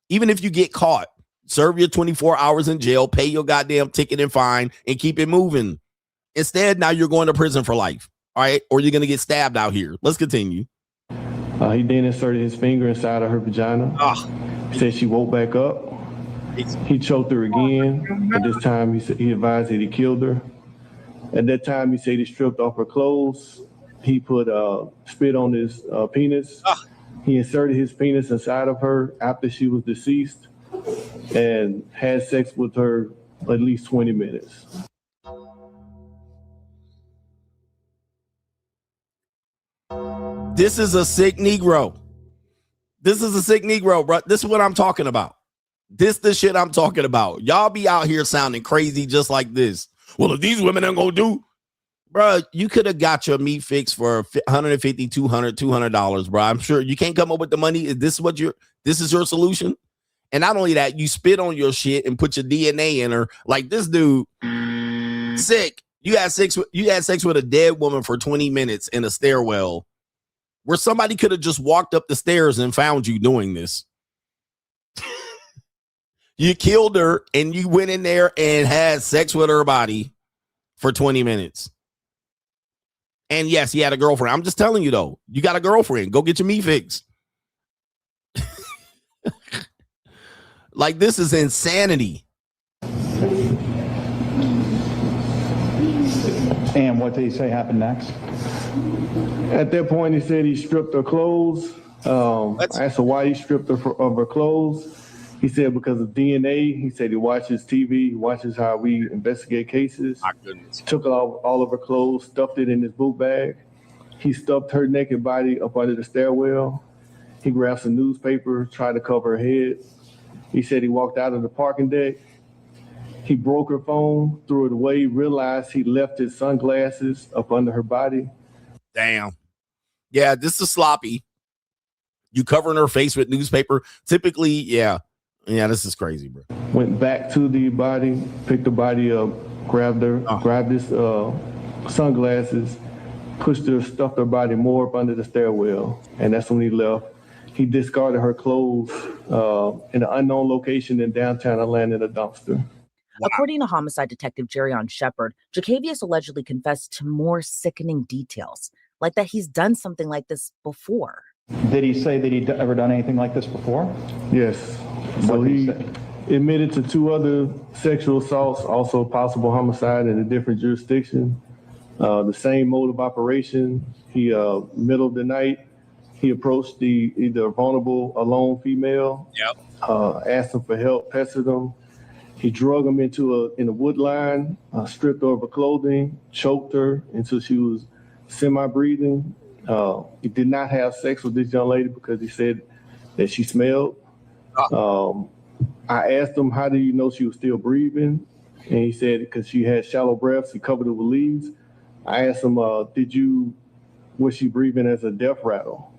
Even if you get caught, serve your 24 hours in jail, pay your goddamn ticket and fine, and keep it moving. Instead, now you're going to prison for life. All right. Or you're going to get stabbed out here. Let's continue. He then inserted his finger inside of her vagina. Said she woke back up. He choked her again. At this time, he advised that he killed her. At that time, he said he stripped off her clothes. He put spit on his penis. He inserted his penis inside of her after she was deceased and had sex with her at least 20 minutes. This is a sick Negro. This is a sick Negro, bro. This is what I'm talking about. This the shit I'm talking about. Y'all be out here sounding crazy just like this. Well, if these women ain't gonna do, bro, you could have got your meat fixed for $150, $200, bro. I'm sure you can't come up with the money. This is your solution? And not only that, you spit on your shit and put your DNA in her. Like this dude, sick. You had sex with a dead woman for 20 minutes in a stairwell where somebody could have just walked up the stairs and found you doing this. You killed her and you went in there and had sex with her body for 20 minutes. And yes, he had a girlfriend. I'm just telling you, though, you got a girlfriend. Go get your meat fixed. Like, this is insanity. And what did he say happened next? At that point, he said he stripped her clothes. I asked her why he stripped her of her clothes. He said because of DNA. He said he watches TV, he watches how we investigate cases. My goodness. Took all of her clothes, stuffed it in his boot bag. He stuffed her naked body up under the stairwell. He grabbed some newspaper, tried to cover her head. He said he walked out of the parking deck. He broke her phone, threw it away, realized he left his sunglasses up under her body. Damn. Yeah, this is sloppy. You covering her face with newspaper. Typically, yeah, this is crazy, bro. Went back to the body, picked the body up, grabbed his sunglasses, pushed her, stuffed her body more up under the stairwell, and that's when he left. He discarded her clothes in an unknown location in downtown Atlanta in a dumpster. According to homicide detective Jerrion Shepard, Jacavius allegedly confessed to more sickening details, like that he's done something like this before. Did he say that he'd ever done anything like this before? Yes. So he admitted to 2 other sexual assaults, also possible homicide in a different jurisdiction. The same mode of operation. He, middle of the night, he approached either vulnerable, alone female. Asked them for help, pestered them. He drug them in a wood line, stripped her of her clothing, choked her until she was semi-breathing. He did not have sex with this young lady because he said that she smelled. I asked him, how do you know she was still breathing? And he said, because she had shallow breaths, he covered it with leaves. I asked him, was she breathing as a death rattle?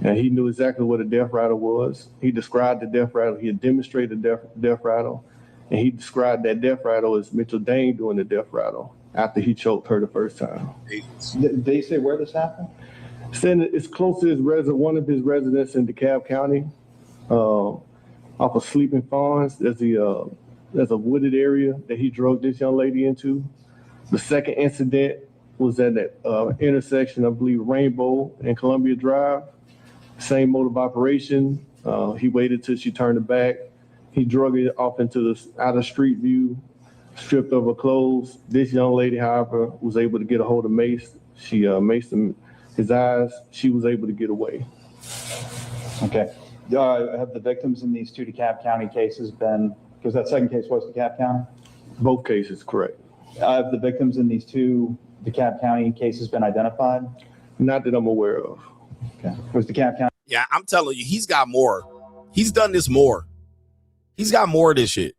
And he knew exactly what a death rattle was. He described the death rattle. He had demonstrated the death rattle. And he described that death rattle as Mitchell Dane doing the death rattle after he choked her the first time. Did they say where this happened? It's close to one of his residents in DeKalb County, off of Sleeping Fawns. There's a wooded area that he drug this young lady into. The second incident was at that intersection, I believe, Rainbow and Columbia Drive. Same mode of operation. He waited till she turned her back. He drug it off into the out of street view, stripped of her clothes. This young lady, however, was able to get a hold of Mace. She maced him his eyes. She was able to get away. Okay. Have the victims in these 2 DeKalb County cases been, because that second case was DeKalb County? Both cases, correct. Have the victims in these 2 DeKalb County cases been identified? Not that I'm aware of. Okay. Was DeKalb County? Yeah, I'm telling you, he's got more. He's done this more. He's got more of this shit.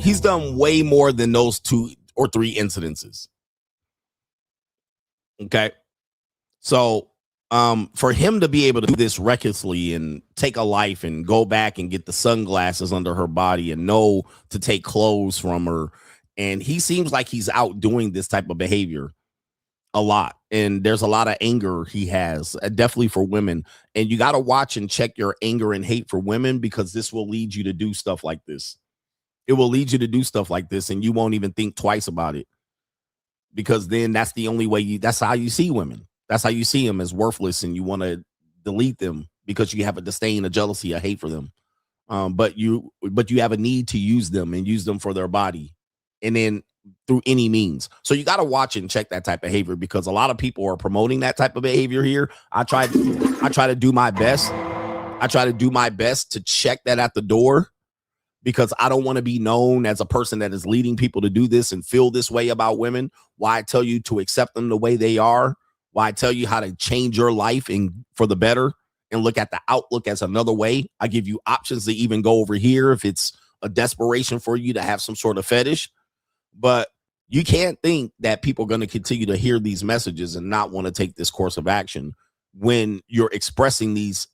He's done way more than those 2 or 3 incidences. Okay. So for him to be able to do this recklessly and take a life and go back and get the sunglasses under her body and know to take clothes from her. And he seems like he's out doing this type of behavior a lot. And there's a lot of anger he has, definitely for women. And you got to watch and check your anger and hate for women, because this will lead you to do stuff like this. It will lead you to do stuff like this, and you won't even think twice about it, because then that's the only way that's how you see women. That's how you see them as worthless, and you want to delete them because you have a disdain, a jealousy, a hate for them. But you have a need to use them and use them for their body, and then through any means. So you got to watch and check that type of behavior, because a lot of people are promoting that type of behavior here. I try to do my best. I try to do my best to check that at the door, because I don't want to be known as a person that is leading people to do this and feel this way about women. Why I tell you to accept them the way they are. Why I tell you how to change your life and for the better, and look at the outlook as another way. I give you options to even go over here if it's a desperation for you to have some sort of fetish. But you can't think that people are going to continue to hear these messages and not want to take this course of action when you're expressing these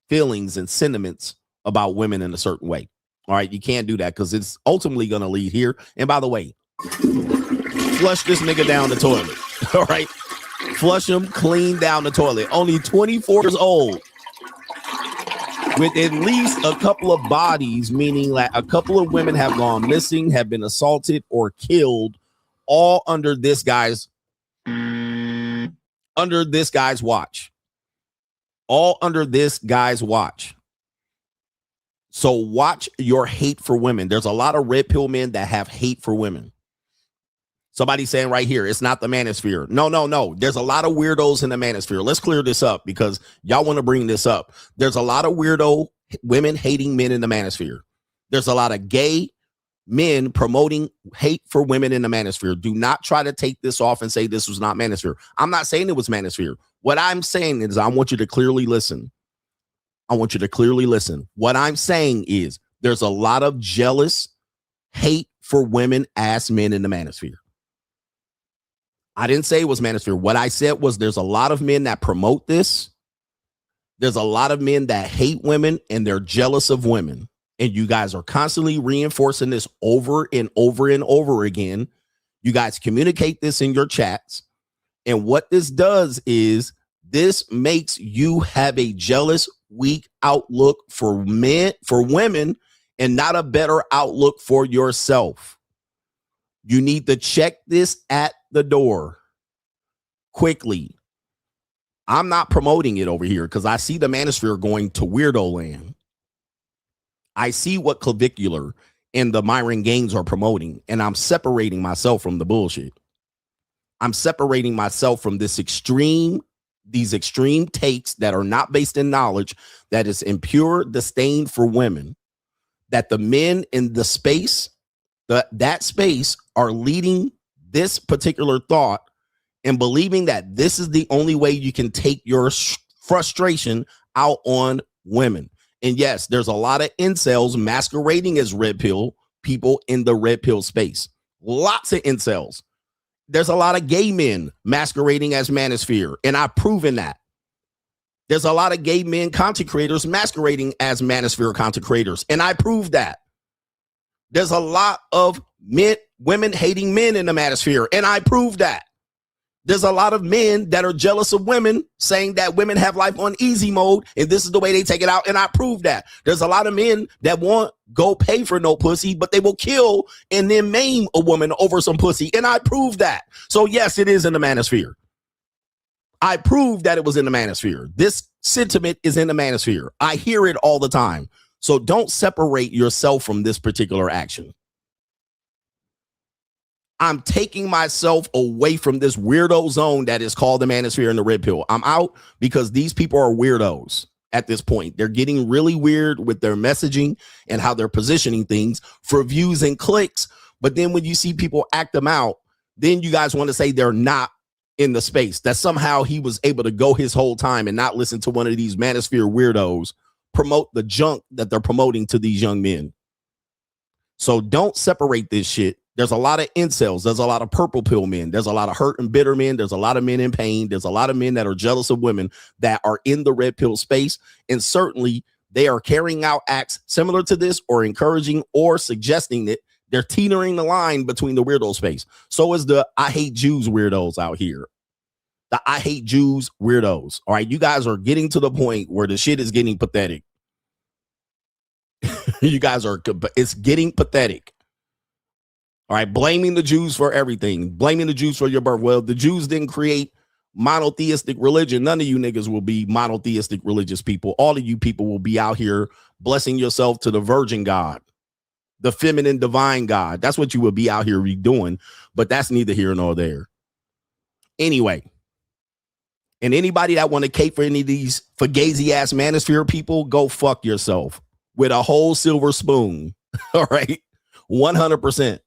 feelings and sentiments about women in a certain way. All right, you can't do that, because it's ultimately going to lead here. And by the way, flush this nigga down the toilet. All right, flush him clean down the toilet. Only 24 years old, with at least a couple of bodies, meaning that a couple of women have gone missing, have been assaulted or killed, all under this guy's watch. All under this guy's watch. So watch your hate for women. There's a lot of red pill men that have hate for women. Somebody saying right here, it's not the manosphere. No. There's a lot of weirdos in the manosphere. Let's clear this up, because y'all want to bring this up. There's a lot of weirdo women hating men in the manosphere. There's a lot of gay men promoting hate for women in the manosphere. Do not try to take this off and say this was not manosphere. I'm not saying it was manosphere. What I'm saying is, I want you to clearly listen. What I'm saying is, there's a lot of jealous hate for women as men in the manosphere. I didn't say it was manosphere. What I said was, there's a lot of men that promote this. There's a lot of men that hate women, and they're jealous of women. And you guys are constantly reinforcing this over and over and over again. You guys communicate this in your chats. And what this does is, this makes you have a jealous, weak outlook for women, and not a better outlook for yourself. You need to check this at the door quickly. I'm not promoting it over here, because I see the manosphere going to weirdo land. I see what Clavicular and the Myron Gaines are promoting, and I'm separating myself from the bullshit. I'm separating myself from these extreme takes that are not based in knowledge, that is in pure disdain for women, that the men in the space, that space, are leading this particular thought and believing that this is the only way you can take your frustration out on women. And yes, there's a lot of incels masquerading as red pill people in the red pill space. Lots of incels. There's a lot of gay men masquerading as manosphere, and I've proven that. There's a lot of gay men content creators masquerading as manosphere content creators, and I proved that. There's a lot of women hating men in the manosphere, and I proved that. There's a lot of men that are jealous of women, saying that women have life on easy mode, and this is the way they take it out, and I proved that. There's a lot of men that won't go pay for no pussy, but they will kill and then maim a woman over some pussy, and I proved that. So yes, it is in the manosphere. I proved that it was in the manosphere. This sentiment is in the manosphere. I hear it all the time. So don't separate yourself from this particular action. I'm taking myself away from this weirdo zone that is called the manosphere and the red pill. I'm out, because these people are weirdos at this point. They're getting really weird with their messaging and how they're positioning things for views and clicks. But then when you see people act them out, then you guys want to say they're not in the space, that somehow he was able to go his whole time and not listen to one of these manosphere weirdos promote the junk that they're promoting to these young men. So don't separate this shit. There's a lot of incels. There's a lot of purple pill men. There's a lot of hurt and bitter men. There's a lot of men in pain. There's a lot of men that are jealous of women that are in the red pill space. And certainly they are carrying out acts similar to this, or encouraging or suggesting that they're teetering the line between the weirdo space. So is the I hate Jews weirdos out here. The I hate Jews weirdos. All right. You guys are getting to the point where the shit is getting pathetic. You guys are, it's getting pathetic. All right, blaming the Jews for everything, blaming the Jews for your birth. Well, the Jews didn't create monotheistic religion. None of you niggas will be monotheistic religious people. All of you people will be out here blessing yourself to the virgin God, the feminine divine God. That's what you will be out here doing, but that's neither here nor there. Anyway, and anybody that want to cape for any of these fugazi ass manosphere people, go fuck yourself with a whole silver spoon. All right, 100%.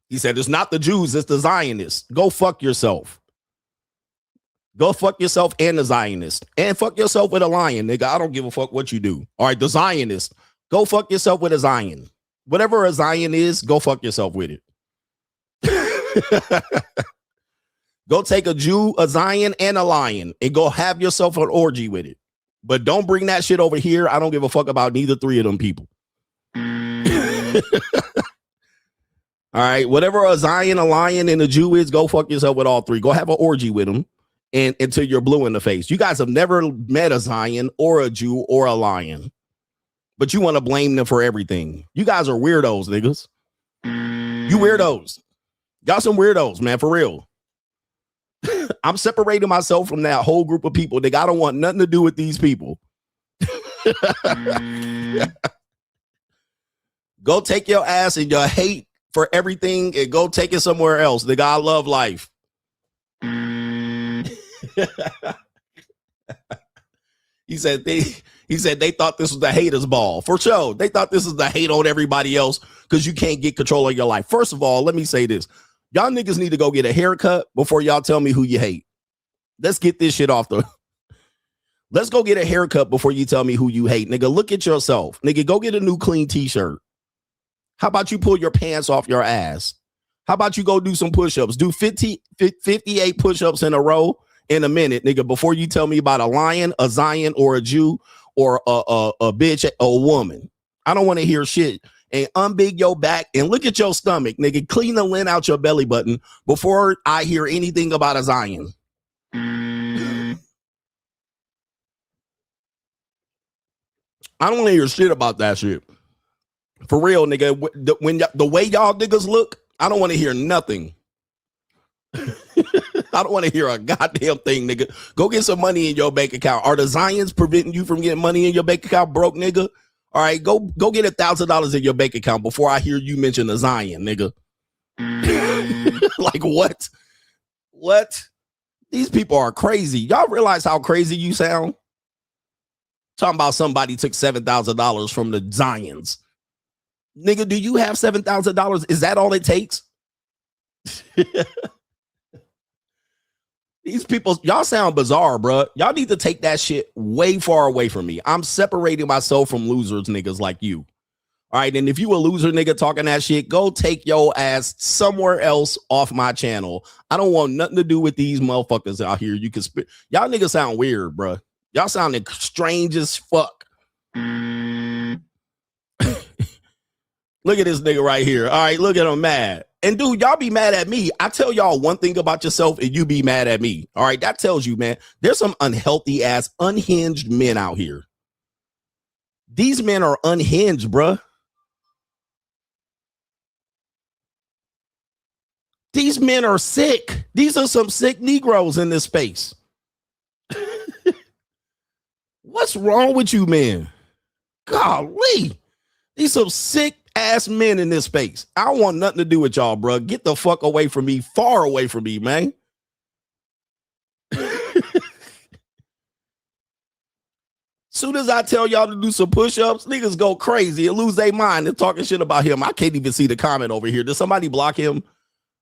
He said, it's not the Jews, it's the Zionists. Go fuck yourself. Go fuck yourself and the Zionist. And fuck yourself with a lion, nigga. I don't give a fuck what you do. All right, the Zionist. Go fuck yourself with a Zion. Whatever a Zion is, go fuck yourself with it. Go take a Jew, a Zion, and a lion, and go have yourself an orgy with it. But don't bring that shit over here. I don't give a fuck about neither three of them people. All right, whatever a Zion, a lion, and a Jew is, go fuck yourself with all three. Go have an orgy with them and until you're blue in the face. You guys have never met a Zion or a Jew or a lion, but you want to blame them for everything. You guys are weirdos, niggas. You weirdos. Y'all some weirdos, man, for real. I'm separating myself from that whole group of people. Nigga, I don't want nothing to do with these people. Go take your ass and your hate for everything and go take it somewhere else. Nigga, I love life. He said they thought this was the haters ball. For sure. They thought this is the hate on everybody else because you can't get control of your life. First of all, let me say this. Y'all niggas need to go get a haircut before y'all tell me who you hate. Let's get this shit off the... Let's go get a haircut before you tell me who you hate. Nigga, look at yourself. Nigga, go get a new clean t-shirt. How about you pull your pants off your ass? How about you go do some push-ups? Do 58 push-ups in a row in a minute, nigga, before you tell me about a lion, a Zion, or a Jew, or a bitch, a woman. I don't want to hear shit. And unbig your back and look at your stomach, nigga. Clean the lint out your belly button before I hear anything about a Zion. I don't want to hear shit about that shit. For real, nigga. When the way y'all niggas look, I don't want to hear nothing. I don't want to hear a goddamn thing, nigga. Go get some money in your bank account. Are the Zions preventing you from getting money in your bank account, broke nigga? All right, go get $1,000 in your bank account before I hear you mention the Zion, nigga. Like what? What? These people are crazy. Y'all realize how crazy you sound? Talking about somebody took $7,000 from the Zions. Nigga, do you have $7,000? Is that all it takes? These people, y'all sound bizarre, bro. Y'all need to take that shit way far away from me. I'm separating myself from losers, niggas like you. All right, and if you a loser nigga talking that shit, go take your ass somewhere else off my channel. I don't want nothing to do with these motherfuckers out here. You can spit. Y'all niggas sound weird, bro. Y'all sounding strange as fuck. Look at this nigga right here. All right, look at him mad. And dude, y'all be mad at me. I tell y'all one thing about yourself and you be mad at me. All right, that tells you, man, there's some unhealthy ass, unhinged men out here. These men are unhinged, bruh. These men are sick. These are some sick Negroes in this space. What's wrong with you, man? Golly. These some sick ass men in this space. I don't want nothing to do with y'all, bro. Get the fuck away from me. Far away from me, man. Soon as I tell y'all to do some push-ups, niggas go crazy and lose their mind and talking shit about him. I can't even see the comment over here. Did somebody block him?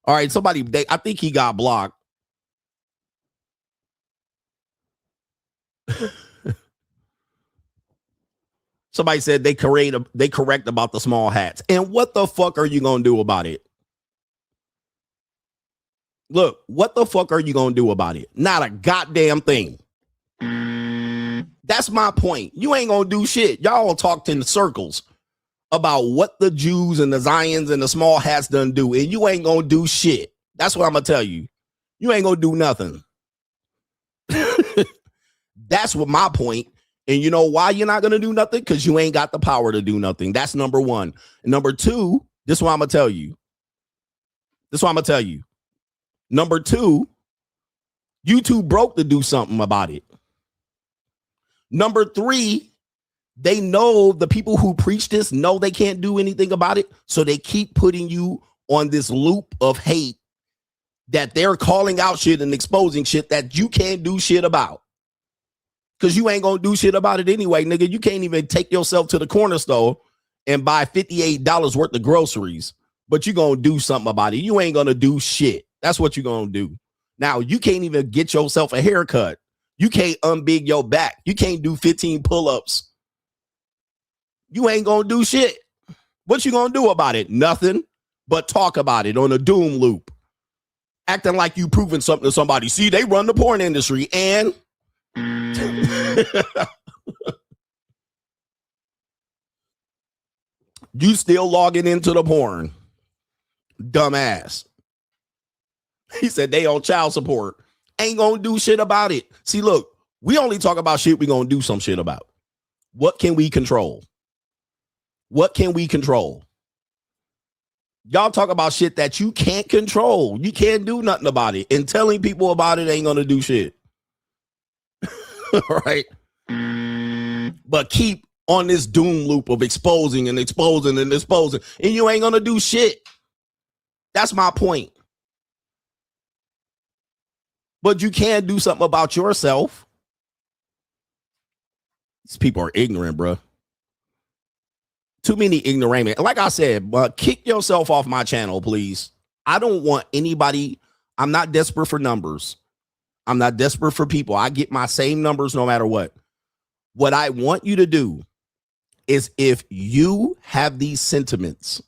All right, somebody, I think he got blocked. Somebody said they correct about the small hats. And what the fuck are you going to do about it? Look, what the fuck are you going to do about it? Not a goddamn thing. That's my point. You ain't going to do shit. Y'all talked in circles about what the Jews and the Zions and the small hats done do. And you ain't going to do shit. That's what I'm going to tell you. You ain't going to do nothing. That's what my point. And you know why you're not going to do nothing? Because you ain't got the power to do nothing. That's number one. And number two, this is what I'm going to tell you. Number two, YouTube broke to do something about it. Number three, they know the people who preach this know they can't do anything about it. So they keep putting you on this loop of hate that they're calling out shit and exposing shit that you can't do shit about. Because you ain't going to do shit about it anyway, nigga. You can't even take yourself to the corner store and buy $58 worth of groceries, but you going to do something about it. You ain't going to do shit. That's what you're going to do. Now, you can't even get yourself a haircut. You can't unbig your back. You can't do 15 pull-ups. You ain't going to do shit. What you going to do about it? Nothing but talk about it on a doom loop. Acting like you proving something to somebody. See, they run the porn industry and... you still logging into the porn. Dumbass. He said they on child support. Ain't gonna do shit about it. See, look, we only talk about shit we gonna do some shit about. What can we control? What can we control? Y'all talk about shit that you can't control. You can't do nothing about it. And telling people about it ain't gonna do shit. Right? But keep on this doom loop of exposing and exposing and exposing, and you ain't gonna do shit. That's my point. But you can do something about yourself. These people are ignorant, bro. Too many ignoramus. Like I said, kick yourself off my channel, please. I don't want anybody. I'm not desperate for numbers. I'm not desperate for people. I get my same numbers no matter what. What I want you to do is, if you have these sentiments,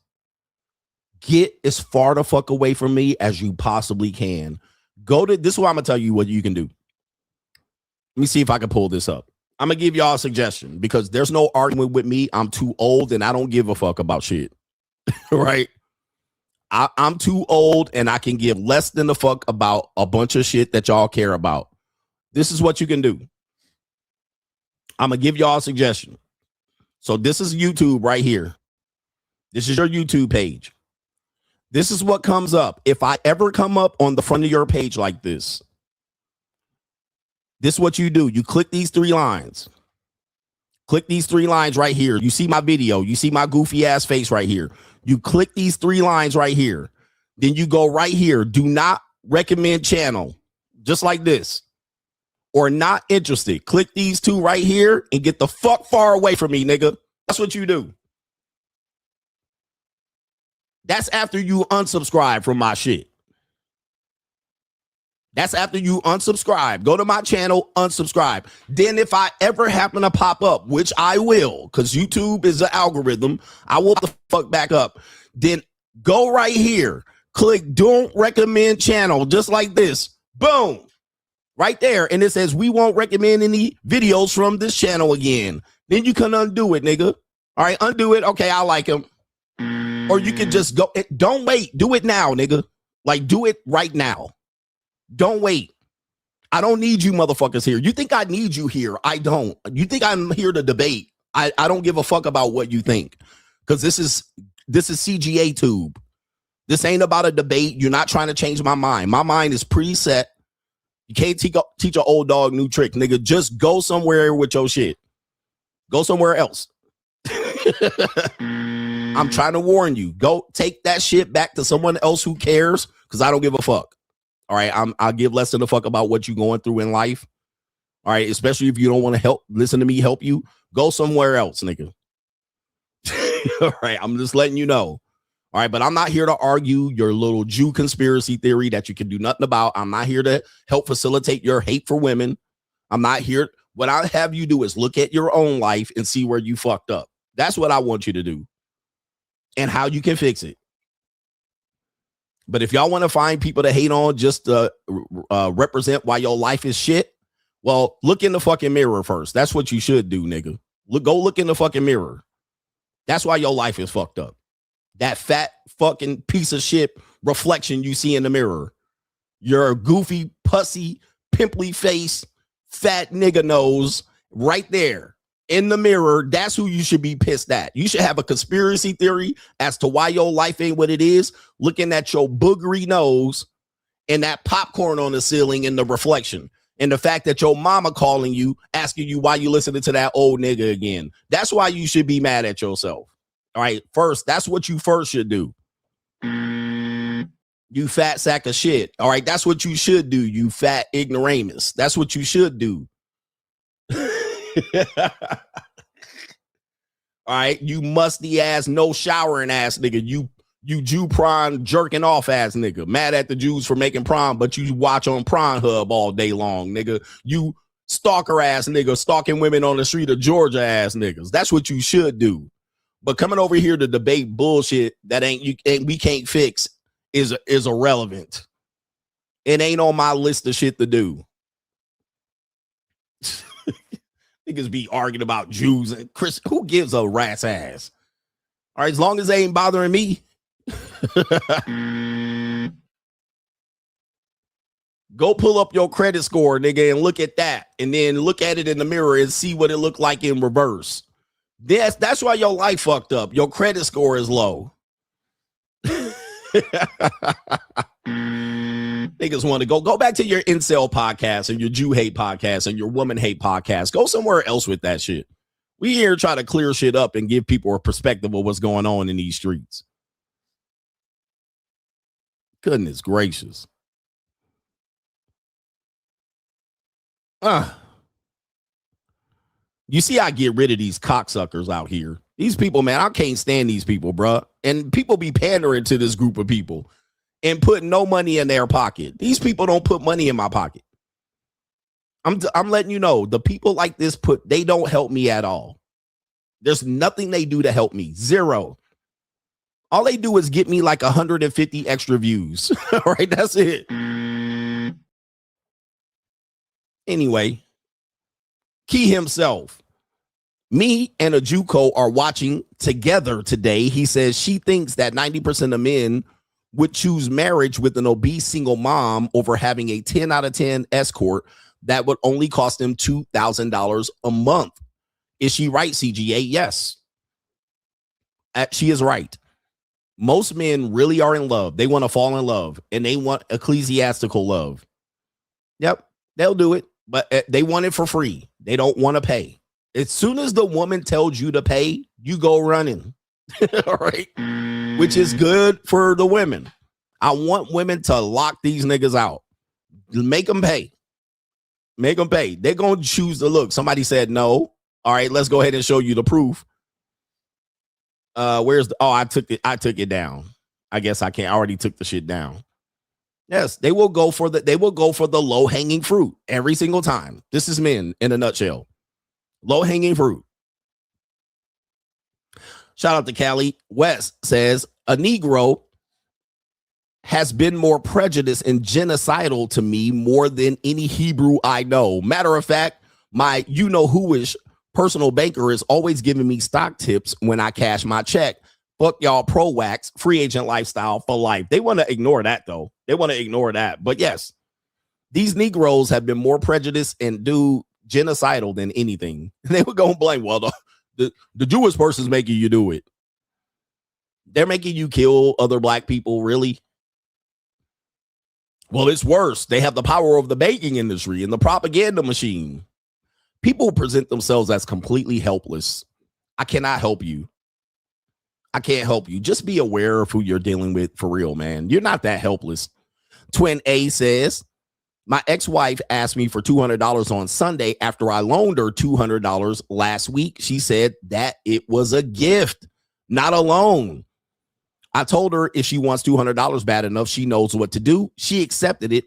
get as far the fuck away from me as you possibly can. Go to this is what I'm gonna tell you what you can do. Let me see if I can pull this up. I'm gonna give y'all a suggestion because there's no argument with me. I'm too old and I don't give a fuck about shit. Right? I'm too old and I can give less than a fuck about a bunch of shit that y'all care about. This is what you can do. I'm gonna give y'all a suggestion. So this is YouTube right here. This is your YouTube page. This is what comes up. If I ever come up on the front of your page like this, this is what you do. You click these three lines. Click these three lines right here. You see my video. You see my goofy ass face right here. You click these three lines right here. Then you go right here. Do not recommend channel. Just like this. Or not interested. Click these two right here and get the fuck far away from me, nigga. That's what you do. That's after you unsubscribe from my shit. That's after you unsubscribe. Go to my channel, unsubscribe. Then if I ever happen to pop up, which I will, because YouTube is an algorithm, I will the fuck back up. Then go right here. Click don't recommend channel, just like this. Boom. Right there. And it says we won't recommend any videos from this channel again. Then you can undo it, nigga. All right, undo it. Okay, I like him. Or you can just go. Don't wait. Do it now, nigga. Like, do it right now. Don't wait. I don't need you motherfuckers here. You think I need you here? I don't. You think I'm here to debate? I don't give a fuck about what you think. Because this is CGA tube. This ain't about a debate. You're not trying to change my mind. My mind is preset. You can't teach an old dog new trick, nigga. Just go somewhere with your shit. Go somewhere else. I'm trying to warn you. Go take that shit back to someone else who cares, because I don't give a fuck. All right, I'll give less than a fuck about what you're going through in life. All right, especially if you don't want to listen to me help you. Go somewhere else, nigga. All right, I'm just letting you know. All right, but I'm not here to argue your little Jew conspiracy theory that you can do nothing about. I'm not here to help facilitate your hate for women. I'm not here. What I have you do is look at your own life and see where you fucked up. That's what I want you to do and how you can fix it. But if y'all want to find people to hate on just to represent why your life is shit, well, look in the fucking mirror first. That's what you should do, nigga. Go look in the fucking mirror. That's why your life is fucked up. That fat fucking piece of shit reflection you see in the mirror. You're a goofy, pussy, pimply face, fat nigga nose, right there in the mirror, that's who you should be pissed at. You should have a conspiracy theory as to why your life ain't what it is, looking at your boogery nose and that popcorn on the ceiling in the reflection. And the fact that your mama calling you, asking you why you listening to that old nigga again. That's why you should be mad at yourself. All right, first, that's what you first should do. You fat sack of shit. All right, that's what you should do, you fat ignoramus. That's what you should do. All right, you musty ass, no showering ass nigga. You Jew prawn jerking off ass nigga. Mad at the Jews for making prawn, but you watch on Prawn Hub all day long, nigga. You stalker ass nigga, stalking women on the street of Georgia ass niggas. That's what you should do. But coming over here to debate bullshit that we can't fix is irrelevant. It ain't on my list of shit to do. Niggas be arguing about Jews and Chris. Who gives a rat's ass? All right, as long as they ain't bothering me. Go pull up your credit score, nigga, and look at that. And then look at it in the mirror and see what it looked like in reverse. That's why your life fucked up. Your credit score is low. Niggas want to go back to your incel podcast and your Jew hate podcast and your woman hate podcast. Go somewhere else with that shit. We here try to clear shit up and give people a perspective of what's going on in these streets. Goodness gracious. You see, I get rid of these cocksuckers out here. These people, man, I can't stand these people, bruh. And people be pandering to this group of people and put no money in their pocket. These people don't put money in my pocket. I'm letting you know, the people like this they don't help me at all. There's nothing they do to help me. Zero. All they do is get me like 150 extra views. All right, that's it. Anyway, Key himself. Me and a JUCO are watching together today. He says she thinks that 90% of men would choose marriage with an obese single mom over having a 10 out of 10 escort that would only cost them $2,000 a month. Is she right, CGA? Yes. She is right. Most men really are in love. They want to fall in love, and they want ecclesiastical love. Yep, they'll do it, but they want it for free. They don't want to pay. As soon as the woman tells you to pay, you go running. All right. Which is good for the women. I want women to lock these niggas out. Make them pay. Make them pay. They're going to choose to look. Somebody said no. All right, let's go ahead and show you the proof. I took it down. I guess I can't. I already took the shit down. Yes, they will go for the low-hanging fruit every single time. This is men in a nutshell. Low-hanging fruit. Shout out to Cali. West says a Negro has been more prejudiced and genocidal to me more than any Hebrew I know. Matter of fact, my you-know-who-ish personal banker is always giving me stock tips when I cash my check. Fuck y'all, pro-wax, free agent lifestyle for life. They want to ignore that, though. They want to ignore that. But yes, these Negroes have been more prejudiced and do genocidal than anything. They would go and blame, well, the Jewish person's making you do it. They're making you kill other black people, really? Well, it's worse. They have the power of the banking industry and the propaganda machine. People present themselves as completely helpless. I cannot help you. I can't help you. Just be aware of who you're dealing with for real, man. You're not that helpless. Twin A says, my ex-wife asked me for $200 on Sunday after I loaned her $200 last week. She said that it was a gift, not a loan. I told her if she wants $200 bad enough, she knows what to do. She accepted it.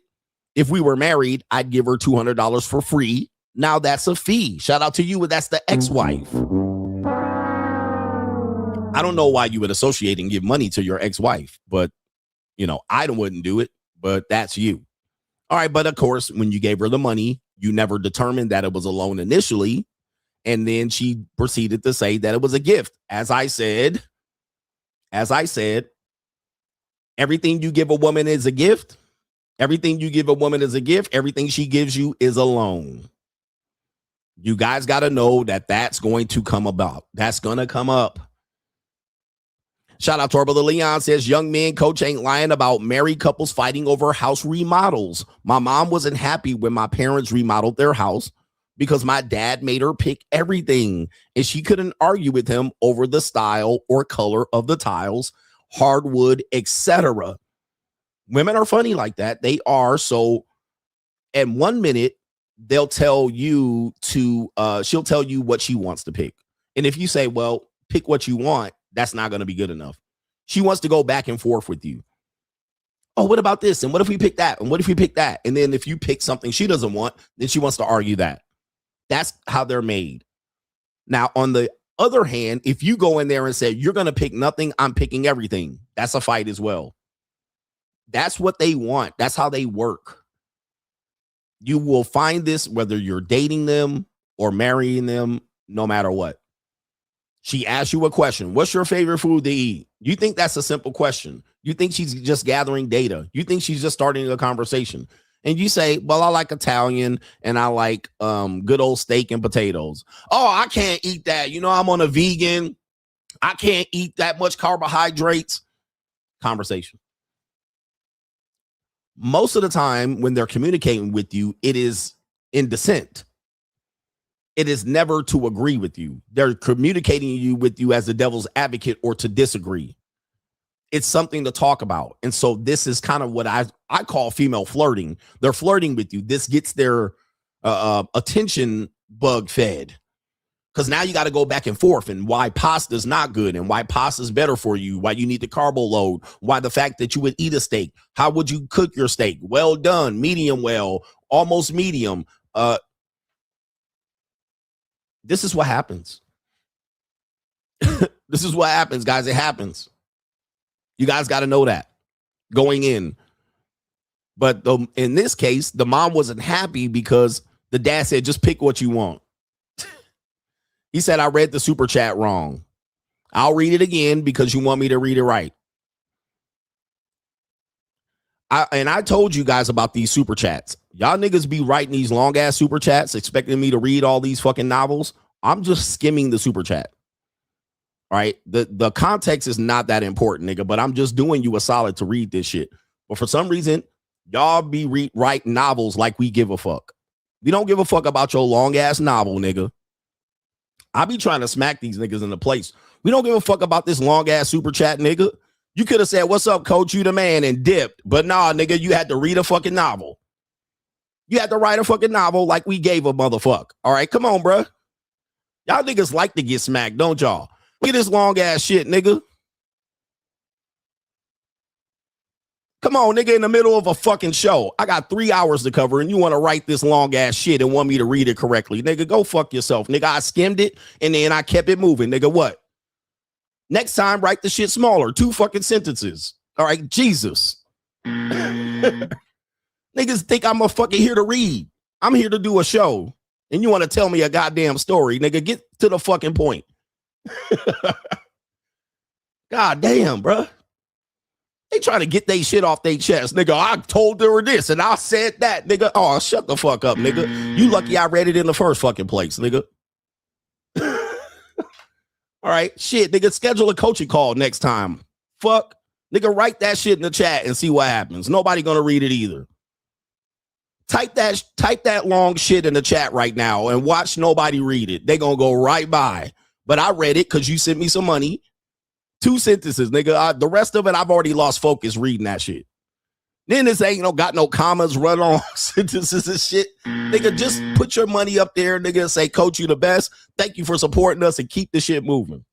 If we were married, I'd give her $200 for free. Now that's a fee. Shout out to you. That's the ex-wife. I don't know why you would associate and give money to your ex-wife, but, I wouldn't do it, but that's you. All right, but of course, when you gave her the money, you never determined that it was a loan initially, and then she proceeded to say that it was a gift. As I said, everything you give a woman is a gift. Everything you give a woman is a gift. Everything she gives you is a loan. You guys got to know that that's going to come about. That's going to come up. Shout out to our brother Leon says, young men, coach ain't lying about married couples fighting over house remodels. My mom wasn't happy when my parents remodeled their house because my dad made her pick everything and she couldn't argue with him over the style or color of the tiles, hardwood, etc. Women are funny like that. They are. So at 1 minute, they'll tell you to, she'll tell you what she wants to pick. And if you say, well, pick what you want, that's not going to be good enough. She wants to go back and forth with you. Oh, what about this? And what if we pick that? And what if we pick that? And then if you pick something she doesn't want, then she wants to argue that. That's how they're made. Now, on the other hand, if you go in there and say, you're going to pick nothing, I'm picking everything. That's a fight as well. That's what they want. That's how they work. You will find this whether you're dating them or marrying them, no matter what. She asks you a question. What's your favorite food to eat? You think that's a simple question. You think she's just gathering data. You think she's just starting a conversation. And you say, well, I like Italian and I like good old steak and potatoes. Oh, I can't eat that. You know, I'm on a vegan. I can't eat that much carbohydrates. Conversation. Most of the time when they're communicating with you, it is in dissent. It is never to agree with you. They're communicating with you as the devil's advocate or to disagree. It's something to talk about. And so this is kind of what I call female flirting. They're flirting with you. This gets their attention bug fed. Because now you got to go back and forth and why pasta is not good and why pasta is better for you, why you need the carbo load, why the fact that you would eat a steak. How would you cook your steak? Well done, medium well, almost medium. This is what happens. This is what happens, guys. It happens. You guys got to know that going in. But in this case, the mom wasn't happy because the dad said, just pick what you want. He said, I read the super chat wrong. I'll read it again because you want me to read it right. I told you guys about these super chats. Y'all niggas be writing these long ass super chats expecting me to read all these fucking novels. I'm just skimming the super chat. All right. The context is not that important, nigga, but I'm just doing you a solid to read this shit. But for some reason, y'all be writing novels like we give a fuck. We don't give a fuck about your long ass novel, nigga. I be trying to smack these niggas in the place. We don't give a fuck about this long ass super chat, nigga. You could have said, what's up, coach? You the man and dipped. But nah, nigga, you had to read a fucking novel. You had to write a fucking novel like we gave a motherfucker. All right, come on, bro. Y'all niggas like to get smacked, don't y'all? Look at this long ass shit, nigga. Come on, nigga, in the middle of a fucking show. I got 3 hours to cover and you want to write this long ass shit and want me to read it correctly. Nigga, go fuck yourself. Nigga, I skimmed it and then I kept it moving. Nigga, what? Next time, write the shit smaller. 2 fucking sentences. All right, Jesus. Niggas think I'm a fucking here to read. I'm here to do a show. And you want to tell me a goddamn story. Nigga, get to the fucking point. God damn, bro. They trying to get they shit off their chest. Nigga, I told her this and I said that. Nigga, oh, shut the fuck up, nigga. You lucky I read it in the first fucking place, nigga. All right, shit, nigga, schedule a coaching call next time. Fuck. Nigga, write that shit in the chat and see what happens. Nobody gonna read it either. Type that long shit in the chat right now and watch nobody read it. They gonna go right by. But I read it because you sent me some money. 2 sentences, nigga. The rest of it, I've already lost focus reading that shit. Then this ain't got no commas, run on sentences and shit. Nigga, just put your money up there, nigga, and say, coach, you the best. Thank you for supporting us and keep the shit moving.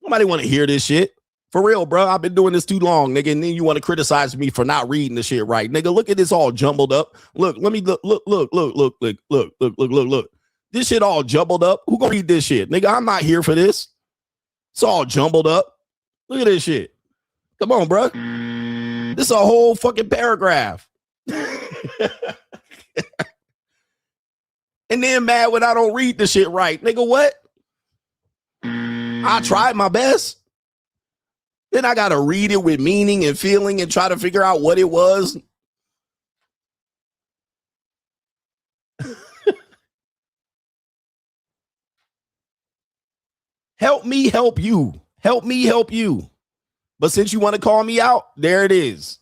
Nobody want to hear this shit. For real, bro. I've been doing this too long, nigga. And then you want to criticize me for not reading the shit right. Nigga, look at this all jumbled up. Look, let me look. This shit all jumbled up. Who gonna read this shit? Nigga, I'm not here for this. It's all jumbled up. Look at this shit. Come on, bro. This is a whole fucking paragraph. And then mad when I don't read the shit right. Nigga, what? I tried my best. Then I got to read it with meaning and feeling and try to figure out what it was. Help me help you. Help me help you. But since you want to call me out, there it is.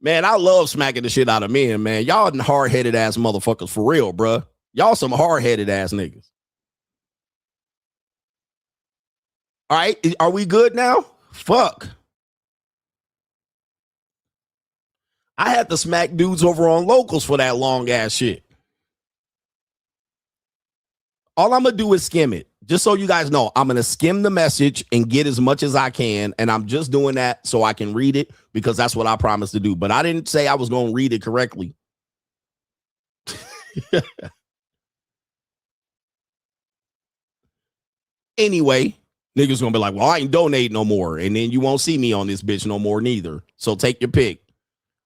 Man, I love smacking the shit out of men, man. Y'all hard-headed ass motherfuckers for real, bruh. Y'all some hard-headed ass niggas. All right, are we good now? Fuck. I had to smack dudes over on Locals for that long ass shit. All I'm going to do is skim it. Just so you guys know, I'm going to skim the message and get as much as I can. And I'm just doing that so I can read it because that's what I promised to do. But I didn't say I was going to read it correctly. Anyway, niggas going to be like, well, I ain't donate no more. And then you won't see me on this bitch no more neither. So take your pick.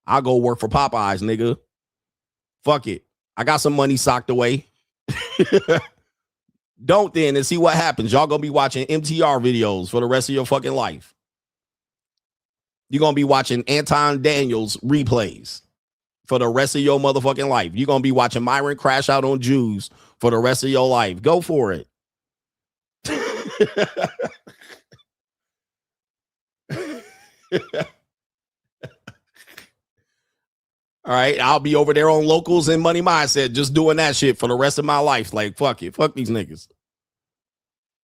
I'll go work for Popeyes, nigga. Fuck it. I got some money socked away. Don't then and see what happens. Y'all gonna be watching MTR videos for the rest of your fucking life. You're gonna be watching Anton Daniels replays for the rest of your motherfucking life. You're gonna be watching Myron crash out on Jews for the rest of your life. Go for it. All right, I'll be over there on Locals and Money Mindset just doing that shit for the rest of my life. Like, fuck it. Fuck these niggas.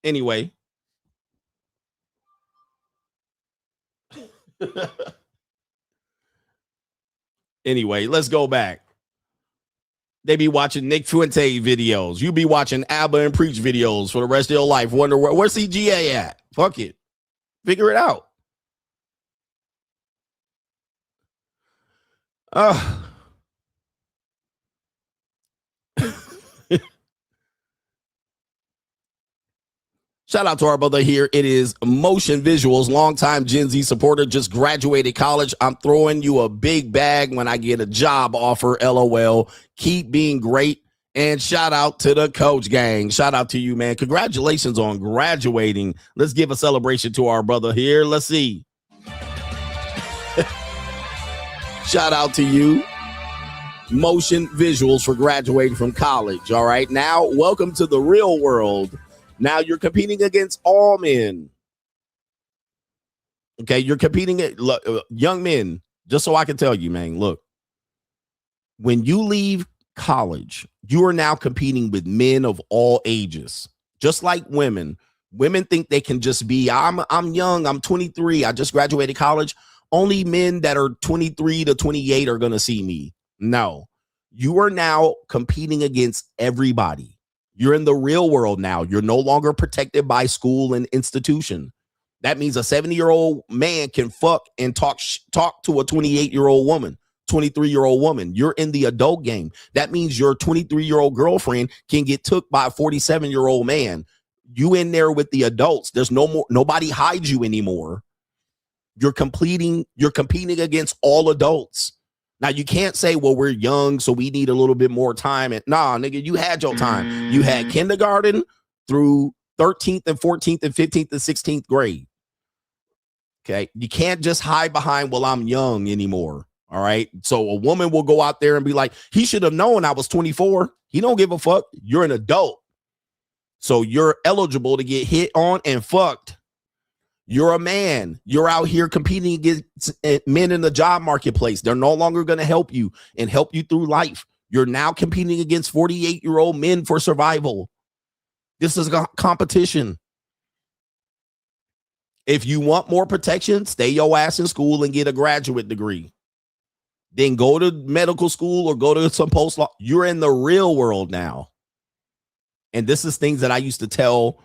Anyway. Anyway, let's go back. They be watching Nick Fuente videos. You be watching Abba and Preach videos for the rest of your life. Wonder where's CGA at? Fuck it. Figure it out. Shout out to our brother here. It is Motion Visuals, longtime Gen Z supporter, just graduated college. I'm throwing you a big bag when I get a job offer. LOL. Keep being great. And shout out to the coach gang. Shout out to you, man. Congratulations on graduating. Let's give a celebration to our brother here. Let's see. Shout out to you. Motion Visuals for graduating from college. All right. Now, welcome to the real world. Now you're competing against all men. Okay. You're competing at young men. Just so I can tell you, man, look, when you leave college, you are now competing with men of all ages, just like women. Women think they can just be, I'm young. I'm 23. I just graduated college. Only men that are 23 to 28 are going to see me. No, you are now competing against everybody. You're in the real world now. You're no longer protected by school and institution. That means a 70-year-old man can fuck and talk to a 28-year-old woman, 23-year-old woman. You're in the adult game. That means your 23-year-old girlfriend can get took by a 47-year-old man. You in there with the adults. There's nobody hides you anymore. You're competing against all adults. Now, you can't say, well, we're young, so we need a little bit more time. And nah, nigga, you had your time. You had kindergarten through 13th and 14th and 15th and 16th grade. Okay. You can't just hide behind, well, I'm young anymore. All right. So a woman will go out there and be like, he should have known I was 24. He don't give a fuck. You're an adult. So you're eligible to get hit on and fucked. You're a man. You're out here competing against men in the job marketplace. They're no longer going to help you and help you through life. You're now competing against 48-year-old men for survival. This is a competition. If you want more protection, stay your ass in school and get a graduate degree. Then go to medical school or go to some post-law. You're in the real world now. And this is things that I used to tell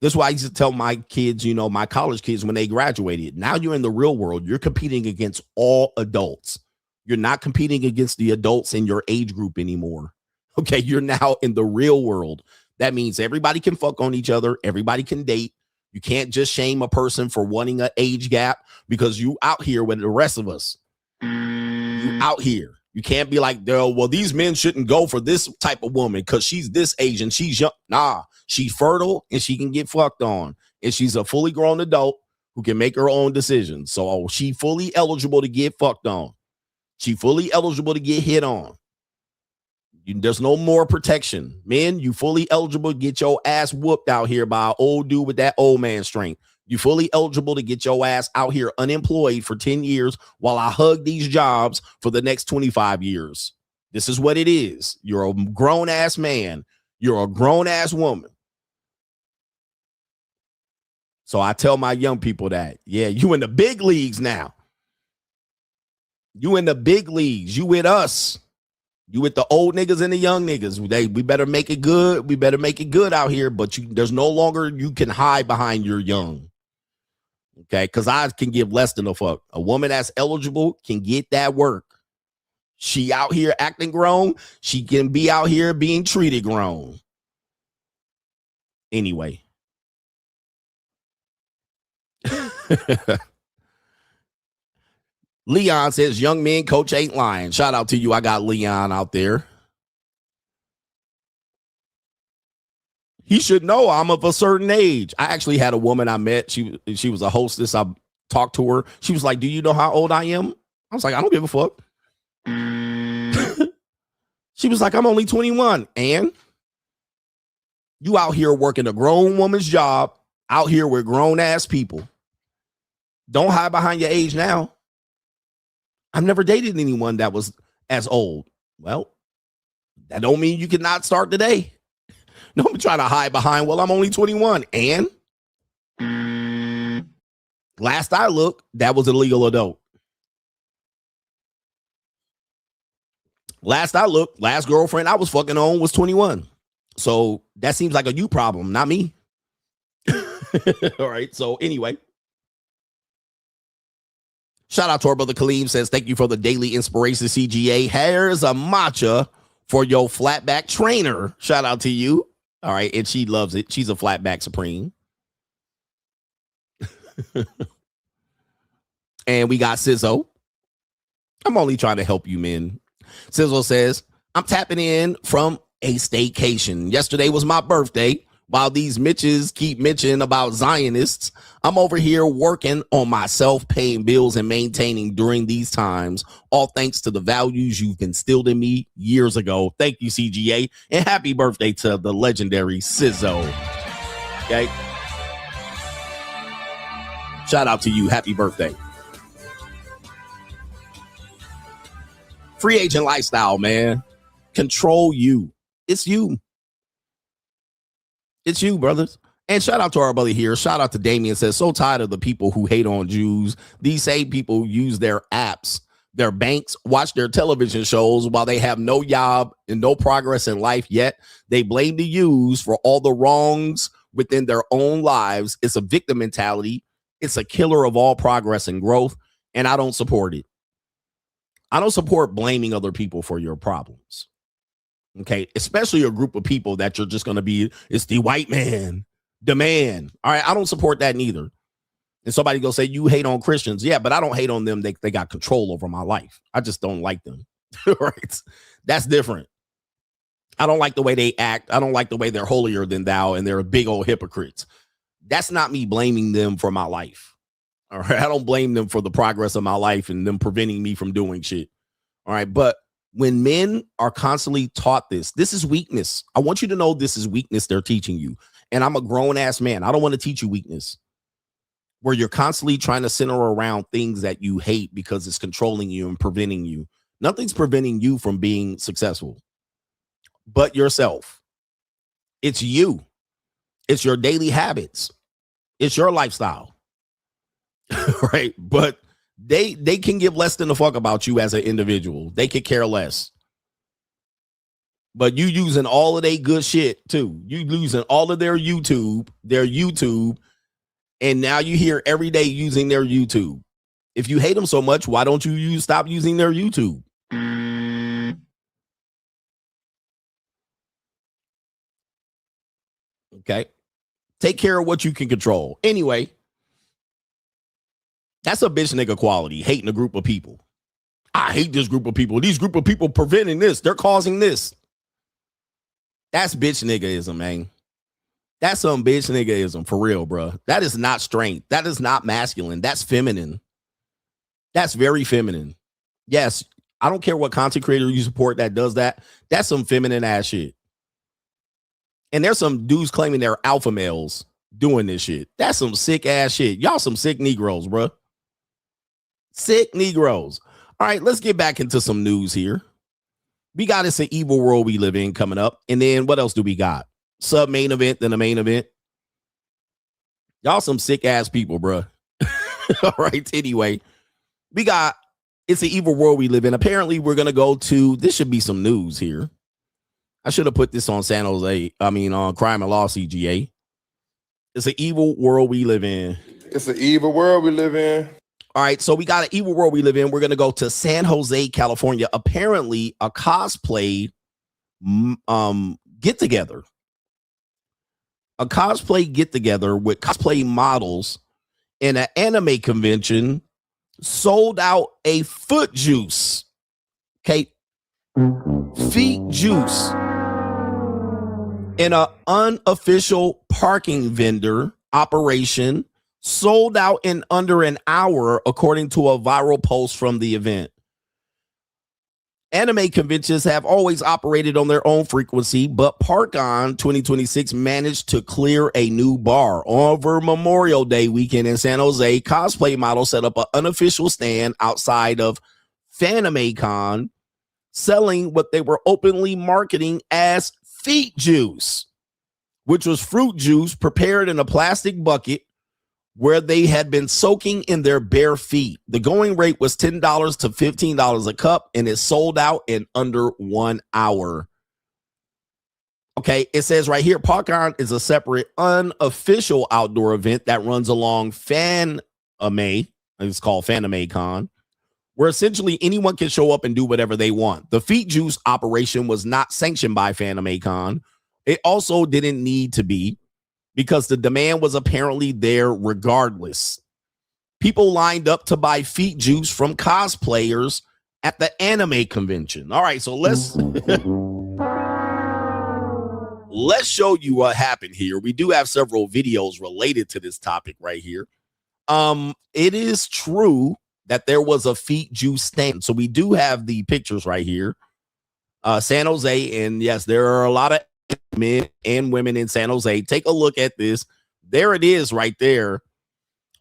this is why I used to tell my kids, my college kids when they graduated. Now you're in the real world. You're competing against all adults. You're not competing against the adults in your age group anymore. Okay, you're now in the real world. That means everybody can fuck on each other. Everybody can date. You can't just shame a person for wanting an age gap because you out here with the rest of us. You out here. You can't be like, well, these men shouldn't go for this type of woman because she's this age and she's young. Nah, she's fertile and she can get fucked on. And she's a fully grown adult who can make her own decisions. So she's fully eligible to get fucked on. She's fully eligible to get hit on. There's no more protection. Men, you fully eligible to get your ass whooped out here by an old dude with that old man strength. You fully eligible to get your ass out here unemployed for 10 years while I hug these jobs for the next 25 years. This is what it is. You're a grown-ass man. You're a grown-ass woman. So I tell my young people that, yeah, you in the big leagues now. You in the big leagues. You with us. You with the old niggas and the young niggas. We better make it good. We better make it good out here. But there's no longer you can hide behind your young. Okay, because I can give less than a fuck. A woman that's eligible can get that work. She out here acting grown. She can be out here being treated grown. Anyway. Leon says, young men, coach ain't lying. Shout out to you. I got Leon out there. He should know I'm of a certain age. I actually had a woman I met. She was a hostess. I talked to her. She was like, do you know how old I am? I was like, I don't give a fuck. She was like, I'm only 21. And you out here working a grown woman's job, out here with grown ass people. Don't hide behind your age now. I've never dated anyone that was as old. Well, that don't mean you cannot start today. Don't be trying to hide behind, well, I'm only 21. And last I looked, that was a legal adult. Last I looked, last girlfriend I was fucking on was 21. So that seems like a you problem, not me. All right. So anyway. Shout out to our brother Kaleem, says, thank you for the daily inspiration, CGA. Here's a matcha for your flatback trainer. Shout out to you. All right. And she loves it. She's a flatback supreme. And we got Sizzo. I'm only trying to help you, men. Sizzo says, I'm tapping in from a staycation. Yesterday was my birthday. While these Mitches keep mentioning about Zionists, I'm over here working on myself, paying bills and maintaining during these times, all thanks to the values you've instilled in me years ago. Thank you, CGA, and happy birthday to the legendary Sizzo. Okay. Shout out to you. Happy birthday. Free agent lifestyle, man. Control you. It's you. It's you, brothers. And shout out to our brother here. Shout out to Damien, says, so tired of the people who hate on Jews. These same people use their apps, their banks, watch their television shows while they have no job and no progress in life yet. They blame the Jews for all the wrongs within their own lives. It's a victim mentality. It's a killer of all progress and growth. And I don't support it. I don't support blaming other people for your problems. Okay, especially a group of people that you're just going to be, it's the white man, the man. All right, I don't support that neither. And somebody go say, you hate on Christians. Yeah, but I don't hate on them. They got control over my life. I just don't like them. Right? That's different. I don't like the way they act. I don't like the way they're holier than thou and they're big old hypocrites. That's not me blaming them for my life. All right, I don't blame them for the progress of my life and them preventing me from doing shit. All right, but when men are constantly taught this is weakness. I want you to know this is weakness they're teaching you. And I'm a grown ass man. I don't want to teach you weakness where you're constantly trying to center around things that you hate because it's controlling you and preventing you. Nothing's preventing you from being successful but yourself. It's you. It's your daily habits. It's your lifestyle. Right? But they can give less than a fuck about you as an individual. They could care less. But you using all of their good shit too. You using all of their YouTube, and now you hear every day using their YouTube. If you hate them so much, why don't you stop using their YouTube? Okay. Take care of what you can control. Anyway, that's a bitch nigga quality, hating a group of people. I hate this group of people. These group of people preventing this. They're causing this. That's bitch niggaism, man. That's some bitch niggaism for real, bro. That is not strength. That is not masculine. That's feminine. That's very feminine. Yes, I don't care what content creator you support that does that. That's some feminine ass shit. And there's some dudes claiming they're alpha males doing this shit. That's some sick ass shit. Y'all some sick Negroes, bro. Sick Negroes. All right, let's get back into some news here. We got It's an Evil World We Live In coming up. And then what else do we got? Sub main event, then the main event. Y'all some sick ass people, bro. All right, anyway, we got It's an Evil World We Live In. Apparently, we're going to go to, this should be some news here. I should have put this on San Jose. On Crime and Law CGA. It's an evil world we live in. It's an evil world we live in. All right, so we got an evil world we live in. We're going to go to San Jose, California. Apparently, a cosplay get-together. A cosplay get-together with cosplay models in an anime convention sold out a foot juice. Okay. Feet juice. In an unofficial parking vendor operation, sold out in under an hour, according to a viral post from the event. Anime conventions have always operated on their own frequency, but ParkOn 2026 managed to clear a new bar. Over Memorial Day weekend in San Jose, cosplay models set up an unofficial stand outside of FanimeCon, selling what they were openly marketing as feet juice, which was fruit juice prepared in a plastic bucket where they had been soaking in their bare feet. The going rate was $10 to $15 a cup, and it sold out in under 1 hour. Okay, it says right here, ParkOn is a separate unofficial outdoor event that runs along Fanime. It's called FanimeCon, where essentially anyone can show up and do whatever they want. The feet juice operation was not sanctioned by FanimeCon. It also didn't need to be, because the demand was apparently there regardless. People lined up to buy feet juice from cosplayers at the anime convention. All right, so let's show you what happened here. We do have several videos related to this topic right here. It is true that there was a feet juice stand. So we do have the pictures right here. San Jose, and yes, there are a lot of men and women in San Jose. Take a look at this. There it is right there.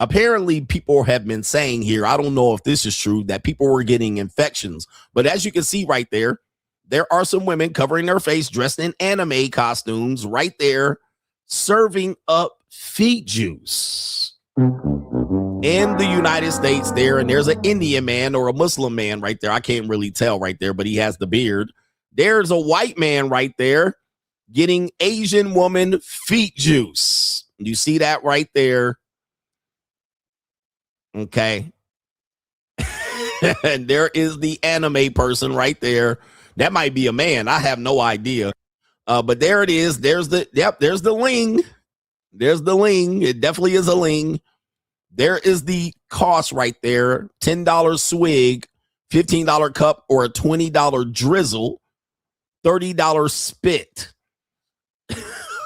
Apparently, people have been saying here, I don't know if this is true, that people were getting infections. But as you can see right there, there are some women covering their face, dressed in anime costumes right there, serving up feet juice in the United States there. And there's an Indian man or a Muslim man right there. I can't really tell right there, but he has the beard. There's a white man right there getting Asian woman feet juice. You see that right there? Okay. And there is the anime person right there. That might be a man. I have no idea. But there it is. There's the ling. There's the ling. It definitely is a ling. There is the cost right there. $10 swig, $15 cup, or a $20 drizzle, $30 spit.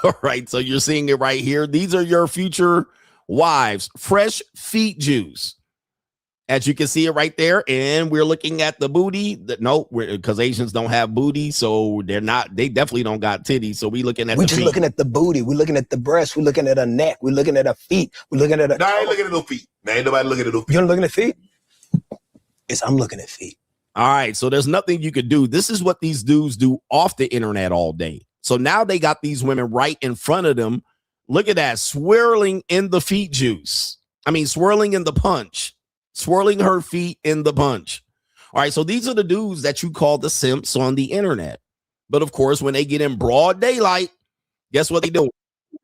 All right, so you're seeing it right here. These are your future wives. Fresh feet juice. As you can see it right there. And we're looking at the booty. No, because Asians don't have booty, so they definitely don't got titties. So we looking at we're the just feet. looking at the booty. We're looking at the breast. We're looking at her neck. We're looking at her feet. We're looking at her. No, I ain't looking at no feet. Man, ain't nobody looking at no feet. You're looking at feet? Yes, I'm looking at feet. All right, so there's nothing you could do. This is what these dudes do off the internet all day. So now they got these women right in front of them. Look at that, swirling in the feet juice. Swirling in the punch. Swirling her feet in the punch. All right, so these are the dudes that you call the simps on the internet. But of course, when they get in broad daylight, guess what they do?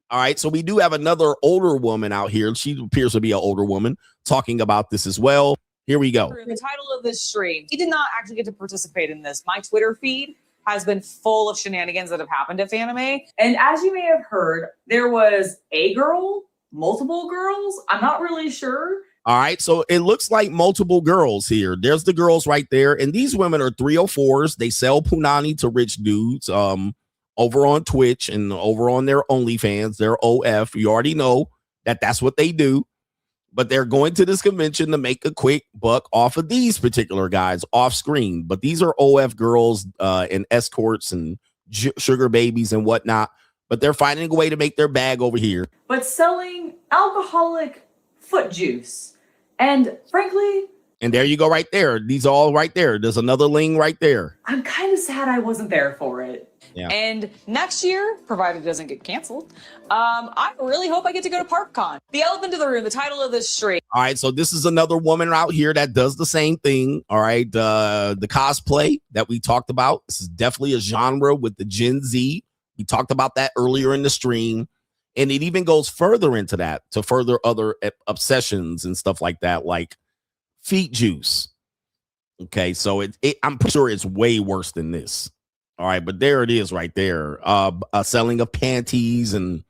All right, so we do have another older woman out here. She appears to be an older woman talking about this as well. Here we go. The title of this stream, he did not actually get to participate in this. My Twitter feed has been full of shenanigans that have happened at Fanime. And as you may have heard, there was a girl, multiple girls. I'm not really sure. All right, so it looks like multiple girls here. There's the girls right there. And these women are 304s. They sell punani to rich dudes over on Twitch and over on their OnlyFans, their OF. You already know that that's what they do. but they're going to this convention to make a quick buck off of these particular guys off screen. But these are OF girls and escorts and sugar babies and whatnot. But they're finding a way to make their bag over here. But selling alcoholic foot juice. And frankly, and there you go right there. These are all right there. There's another Ling right there. I'm kind of sad I wasn't there for it. Yeah. And next year, provided it doesn't get canceled, I really hope I get to go to ParkCon. The elephant in the room, the title of this stream. All right, so this is another woman out here that does the same thing. All right, the cosplay that we talked about. This is definitely a genre with the Gen Z. We talked about that earlier in the stream. And it even goes further into that to further other obsessions and stuff like that, like feet juice. Okay, so I'm pretty sure it's way worse than this. All right, but there it is right there. Selling of panties and,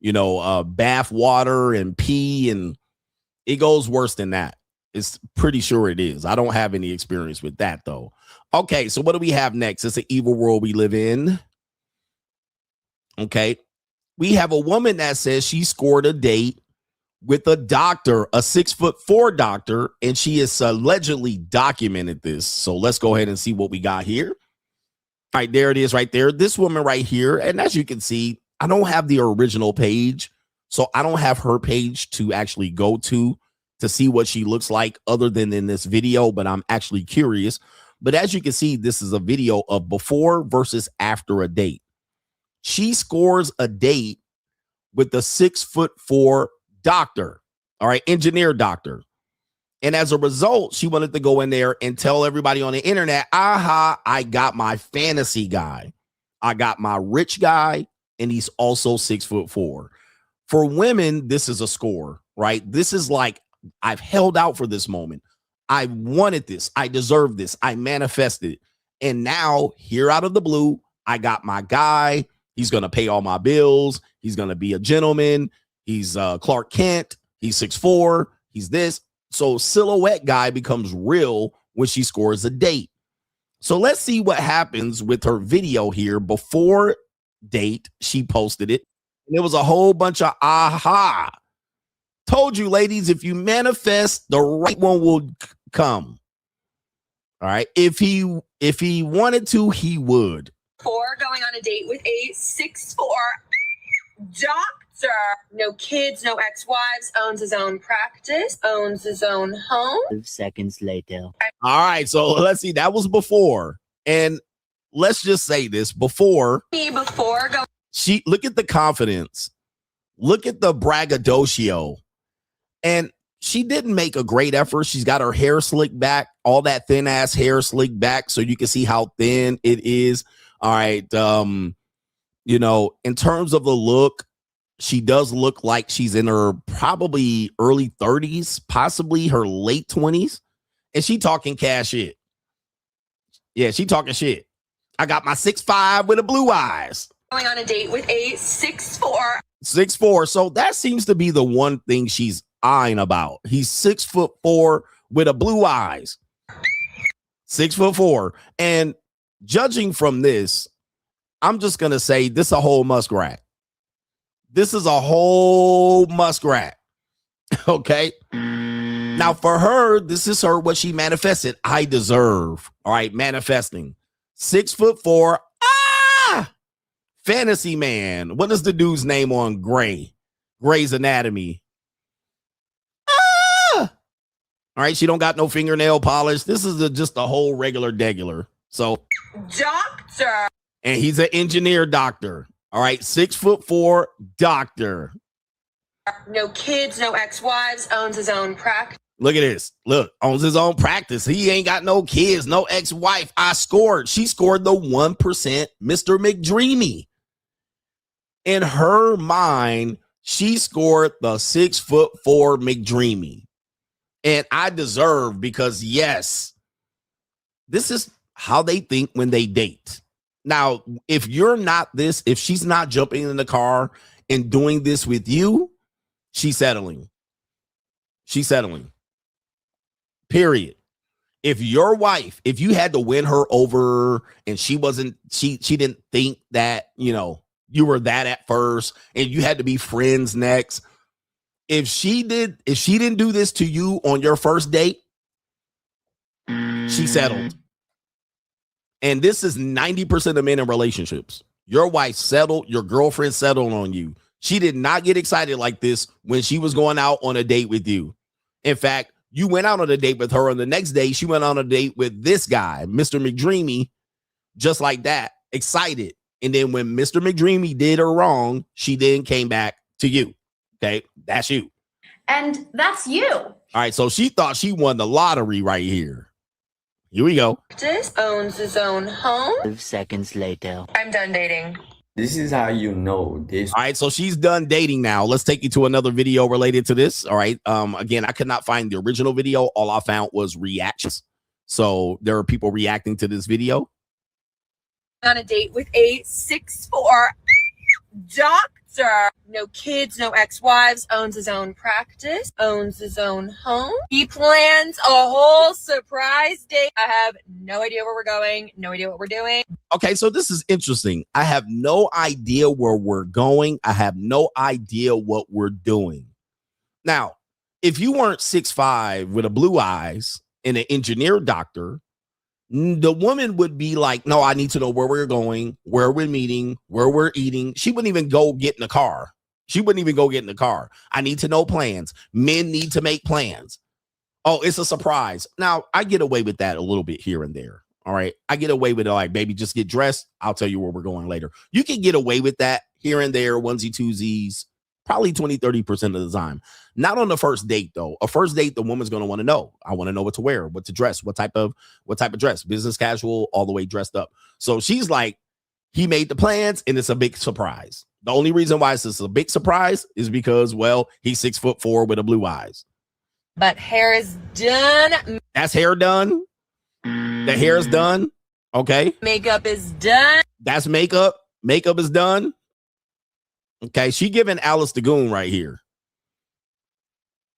bath water and pee, and it goes worse than that. It's pretty sure it is. I don't have any experience with that, though. Okay, so what do we have next? It's an evil world we live in. Okay, we have a woman that says she scored a date with a doctor, a 6'4" doctor, and she has allegedly documented this. So let's go ahead and see what we got here. All right, there it is right there. This woman right here. And as you can see, I don't have the original page. So I don't have her page to actually go to see what she looks like other than in this video. But I'm actually curious. But as you can see, this is a video of before versus after a date. She scores a date with the 6'4" doctor. All right, engineer doctor. And as a result, she wanted to go in there and tell everybody on the internet, aha, I got my fantasy guy. I got my rich guy, and he's also 6'4". For women, this is a score, right? This is like, I've held out for this moment. I wanted this. I deserved this. I manifested it. And now, here out of the blue, I got my guy. He's going to pay all my bills. He's going to be a gentleman. He's Clark Kent. He's 6'4". He's this. So silhouette guy becomes real when she scores a date. So let's see what happens with her video here before date. She posted it. And it was a whole bunch of aha. Told you, ladies, if you manifest, the right one will come. All right. If he wanted to, he would. Going on a date with a 6'4" doctor. No kids, no ex-wives, owns his own practice, owns his own home. 5 seconds later. All right, so let's see. That was before. And let's just say this. Before she look at the confidence. Look at the braggadocio. And she didn't make a great effort. She's got her hair slicked back, all that thin ass hair slicked back so you can see how thin it is. All right. In terms of the look, she does look like she's in her probably early 30s, possibly her late 20s. And she talking cash shit. Yeah, she talking shit. I got my 6'5" with the blue eyes. Going on a date with a 6'4". 6'4". So that seems to be the one thing she's eyeing about. He's 6'4" with a blue eyes. 6'4". And judging from this, I'm just going to say this is a whole muskrat. This is a whole muskrat. Okay. Now for her, this is her, what she manifested. I deserve. All right. Manifesting 6'4". Fantasy man. What is the dude's name on Grey's Anatomy? All right. She don't got no fingernail polish. This is just a whole regular. So doctor. And he's an engineer doctor. All right, 6'4" doctor. No kids, no ex-wives, owns his own practice. Look at this. Look, owns his own practice. He ain't got no kids, no ex-wife. She scored the 1% Mr. McDreamy. In her mind, she scored the 6'4" McDreamy. And I deserve, because yes, this is how they think when they date. Now, if you're not this, if she's not jumping in the car and doing this with you, she's settling. She's settling. Period. If your wife, if you had to win her over and she didn't think that, you were that at first and you had to be friends next, if she didn't do this to you on your first date, she settled. And this is 90% of men in relationships. Your wife settled, your girlfriend settled on you. She did not get excited like this when she was going out on a date with you. In fact, you went out on a date with her, and the next day she went on a date with this guy, Mr. McDreamy, just like that, excited. And then when Mr. McDreamy did her wrong, she then came back to you. Okay, that's you. And that's you. All right, so she thought she won the lottery right here. Here we go. Owns his own home. 5 seconds later. I'm done dating. This is how you know this. All right, so she's done dating now. Let's take you to another video related to this. All right. Again, I could not find the original video. All I found was reactions. So there are people reacting to this video. On a date with a 6'4" doctor. No kids, no ex-wives, owns his own practice, owns his own home. He plans a whole surprise date. I have no idea where we're going, no idea what we're doing. Okay, so this is interesting. I have no idea where we're going. I have no idea what we're doing. Now, if you weren't 6'5" with a blue eyes and an engineer doctor, the woman would be like, no, I need to know where we're going, where we're meeting, where we're eating. She wouldn't even go get in the car. I need to know plans. Men need to make plans. Oh, it's a surprise. Now, I get away with that a little bit here and there. All right. I get away with it. Like, baby, just get dressed. I'll tell you where we're going later. You can get away with that here and there, onesie, twosies, probably 20-30% of the time. Not on the first date, though. A first date, the woman's going to want to know. I want to know what to wear, what to dress, what type of dress, business casual, all the way dressed up. So she's like, he made the plans and it's a big surprise. The only reason why it's a big surprise is because, well, he's 6'4" with a blue eyes. But hair is done. That's hair done. The hair is done. Okay. Makeup is done. That's makeup. Makeup is done. Okay. She giving Alice the Goon right here.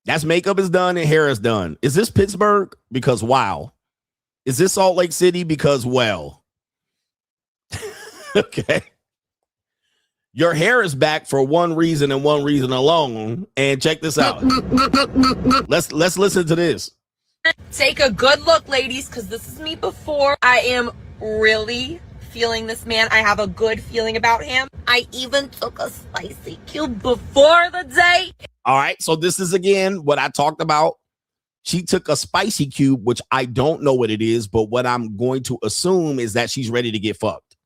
That's makeup is done and hair is done. Is this Pittsburgh? Because wow. Is this Salt Lake City? Because well. Okay. Your hair is back for one reason and one reason alone. And check this out. Let's listen to this. Take a good look, ladies, because this is me before. I am really feeling this man. I have a good feeling about him. I even took a spicy cube before the date. All right. So this is, again, what I talked about. She took a spicy cube, which I don't know what it is, but what I'm going to assume is that she's ready to get fucked.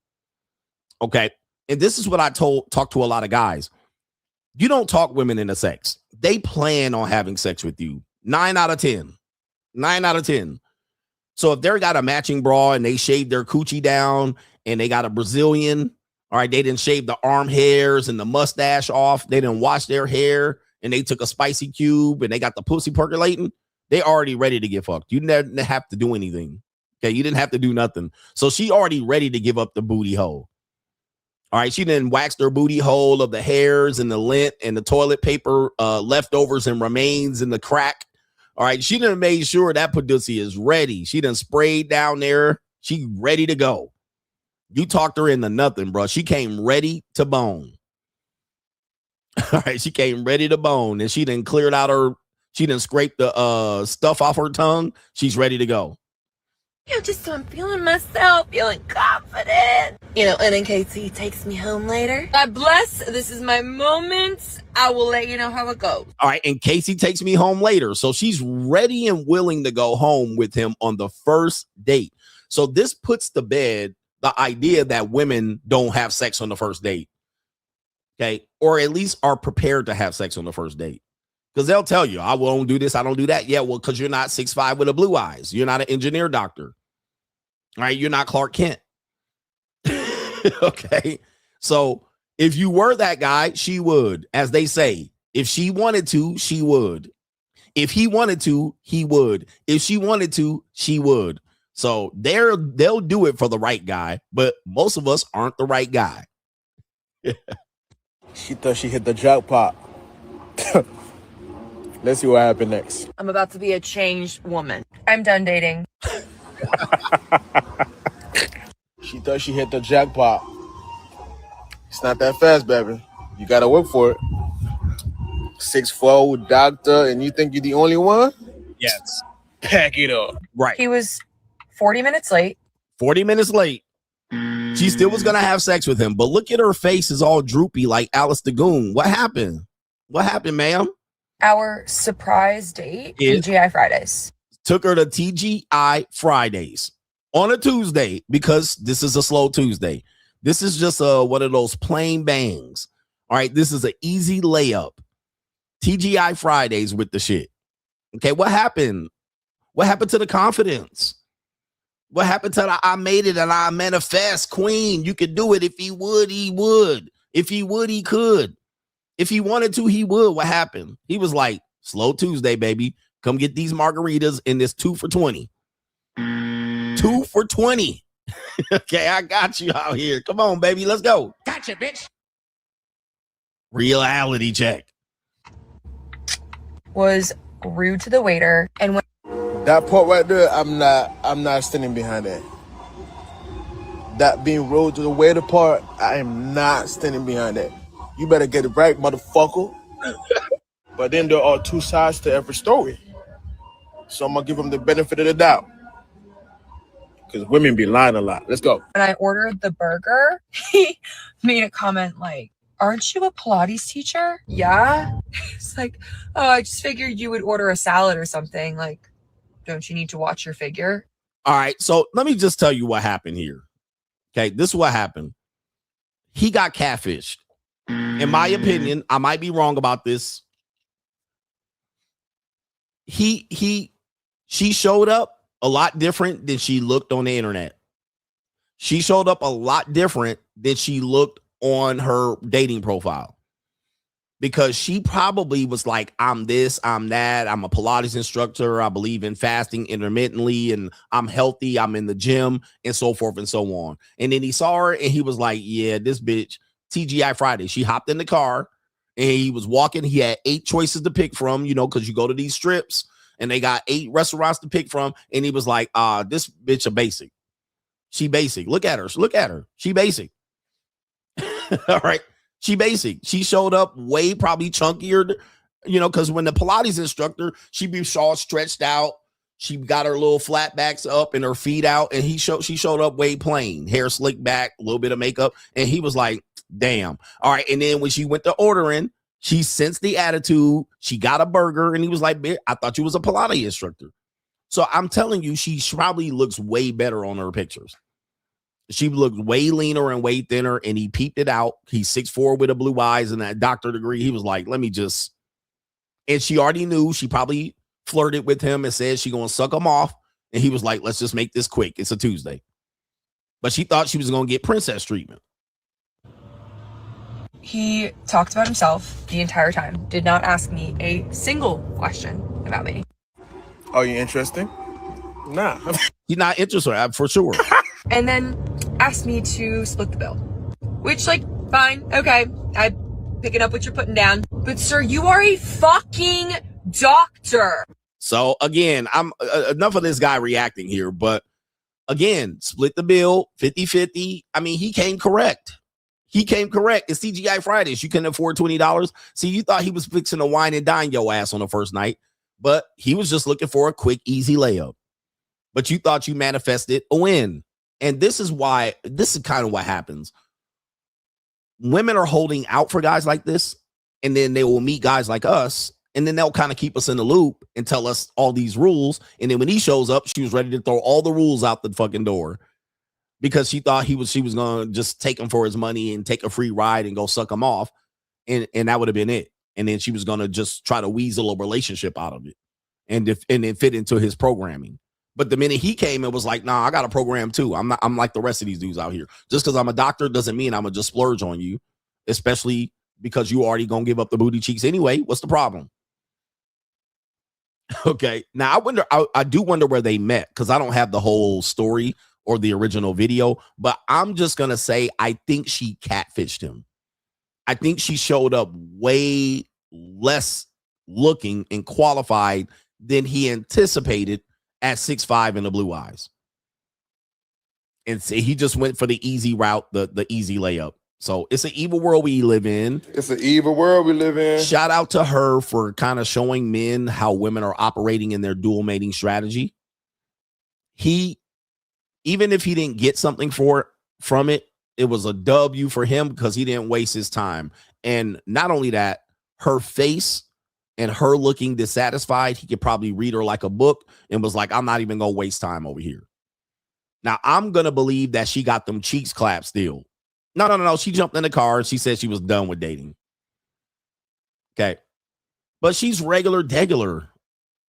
Okay. And this is what I talk to a lot of guys. You don't talk women into sex. They plan on having sex with you. 9 out of 10. 9 out of 10. So if they got a matching bra and they shaved their coochie down and they got a Brazilian, all right, they didn't shave the arm hairs and the mustache off. They didn't wash their hair and they took a spicy cube and they got the pussy percolating. They already ready to get fucked. You didn't have to do anything. Okay. You didn't have to do nothing. So she already ready to give up the booty hole. All right. She didn't wax her booty hole of the hairs and the lint and the toilet paper leftovers and remains in the crack. All right. She done made sure that pussy is ready. She done sprayed down there. She ready to go. You talked her into nothing, bro. She came ready to bone. All right. She came ready to bone and she done cleared out she done scraped the stuff off her tongue. She's ready to go. Just so I'm feeling myself, feeling confident. And in case he takes me home later. God bless. This is my moment. I will let you know how it goes. All right. In case he takes me home later. So she's ready and willing to go home with him on the first date. So this puts to bed the idea that women don't have sex on the first date. Okay. Or at least are prepared to have sex on the first date. Because they'll tell you, I won't do this. I don't do that. Yeah, well, because you're not 6'5" with a blue eyes. You're not an engineer doctor. All right. You're not Clark Kent. Okay. So if you were that guy, she would, as they say, if she wanted to, she would. If he wanted to, he would. If she wanted to, she would. So they'll do it for the right guy, but most of us aren't the right guy. She thought she hit the jackpot. Let's see what happened next. I'm about to be a changed woman. I'm done dating. She thought she hit the jackpot. It's not that fast, baby. You gotta work for it. 6'4" doctor, and you think you're the only one? Yes. Pack it up. Right. He was 40 minutes late. 40 minutes late. She still was going to have sex with him, but look at her face is all droopy like Alice the Goon. What happened? What happened, ma'am? Our surprise date, It- TGI Fridays. Took her to TGI Fridays on a Tuesday because this is a slow Tuesday. This is just one of those plain bangs. All right, this is an easy layup. TGI Fridays with the shit. Okay, what happened? What happened to the confidence? What happened to the I made it and I manifest queen? You could do it. If he would, he would. If he would, he could. If he wanted to, he would. What happened? He was like, slow Tuesday, baby. Come get these margaritas in this 2 for $20. 2 for $20. Okay, I got you out here. Come on, baby. Let's go. Gotcha, bitch. Reality check. Was rude to the waiter and when That part right there, I'm not standing behind that. That being rude to the waiter part, I am not standing behind that. You better get it right, motherfucker. But then there are two sides to every story. So I'm gonna give them the benefit of the doubt. Because women be lying a lot. Let's go. I ordered the burger, he made a comment like, "Aren't you a Pilates teacher?" Yeah. It's like, "Oh, I just figured you would order a salad or something. Like, don't you need to watch your figure?" All right, so let me just tell you what happened here. Okay, this is what happened. He got catfished. In my opinion, I might be wrong about this. She showed up a lot different than she looked on the internet. She showed up a lot different than she looked on her dating profile. Because she probably was like, I'm this, I'm that, I'm a Pilates instructor, I believe in fasting intermittently, and I'm healthy, I'm in the gym, and so forth and so on. And then he saw her and he was like, yeah, this bitch, TGI Friday. She hopped in the car and he was walking. He had 8 choices to pick from, because you go to these strips and they got 8 restaurants to pick from. And he was like, this bitch a basic. She basic. Look at her. Look at her. She basic. All right. She basic. She showed up way probably chunkier, because when the Pilates instructor, she be all stretched out. She got her little flat backs up and her feet out, and she showed up way plain, hair slicked back, a little bit of makeup, and he was like, damn. All right. And then when she went to ordering, she sensed the attitude. She got a burger, and he was like, bitch, I thought you was a Pilates instructor. So I'm telling you, she probably looks way better on her pictures. She looked way leaner and way thinner, and he peeped it out. He's 6'4" with a blue eyes and that doctor degree. He was like, let me just, and she already knew. She probably flirted with him and said she gonna suck him off. And he was like, let's just make this quick. It's a Tuesday. But she thought she was gonna get princess treatment. He talked about himself the entire time, did not ask me a single question about me. Are you interesting? Nah. He's not interested, for sure. And then asked me to split the bill, which, like, fine, okay, I'm picking up what you're putting down. But sir, you are a fucking doctor. So again, I'm enough of this guy reacting here, but again, split the bill 50-50. I mean, he came correct. It's TGI Fridays. You couldn't afford $20. See, you thought he was fixing to wine and dine your ass on the first night, but he was just looking for a quick, easy layup. But you thought you manifested a win. And this is kind of what happens. Women are holding out for guys like this, and then they will meet guys like us, and then they'll kind of keep us in the loop and tell us all these rules. And then when he shows up, she was ready to throw all the rules out the fucking door because she thought she was going to just take him for his money and take a free ride and go suck him off. And that would have been it. And then she was going to just try to weasel a relationship out of it and then fit into his programming. But the minute he came and was like, nah, I got a program too. I'm like the rest of these dudes out here. Just because I'm a doctor doesn't mean I'm going to just splurge on you, especially because you already going to give up the booty cheeks anyway. What's the problem? Okay. Now, I do wonder where they met because I don't have the whole story or the original video, but I'm just going to say I think she catfished him. I think she showed up way less looking and qualified than he anticipated at 6'5" and the blue eyes. And see, he just went for the easy route, the easy layup. So it's an evil world we live in. It's an evil world we live in. Shout out to her for kind of showing men how women are operating in their dual mating strategy. Even if he didn't get something from it, it was a W for him because he didn't waste his time. And not only that, her face and her looking dissatisfied, he could probably read her like a book and was like, I'm not even going to waste time over here. Now, I'm going to believe that she got them cheeks clapped still. No. She jumped in the car and she said she was done with dating. Okay. But she's degular.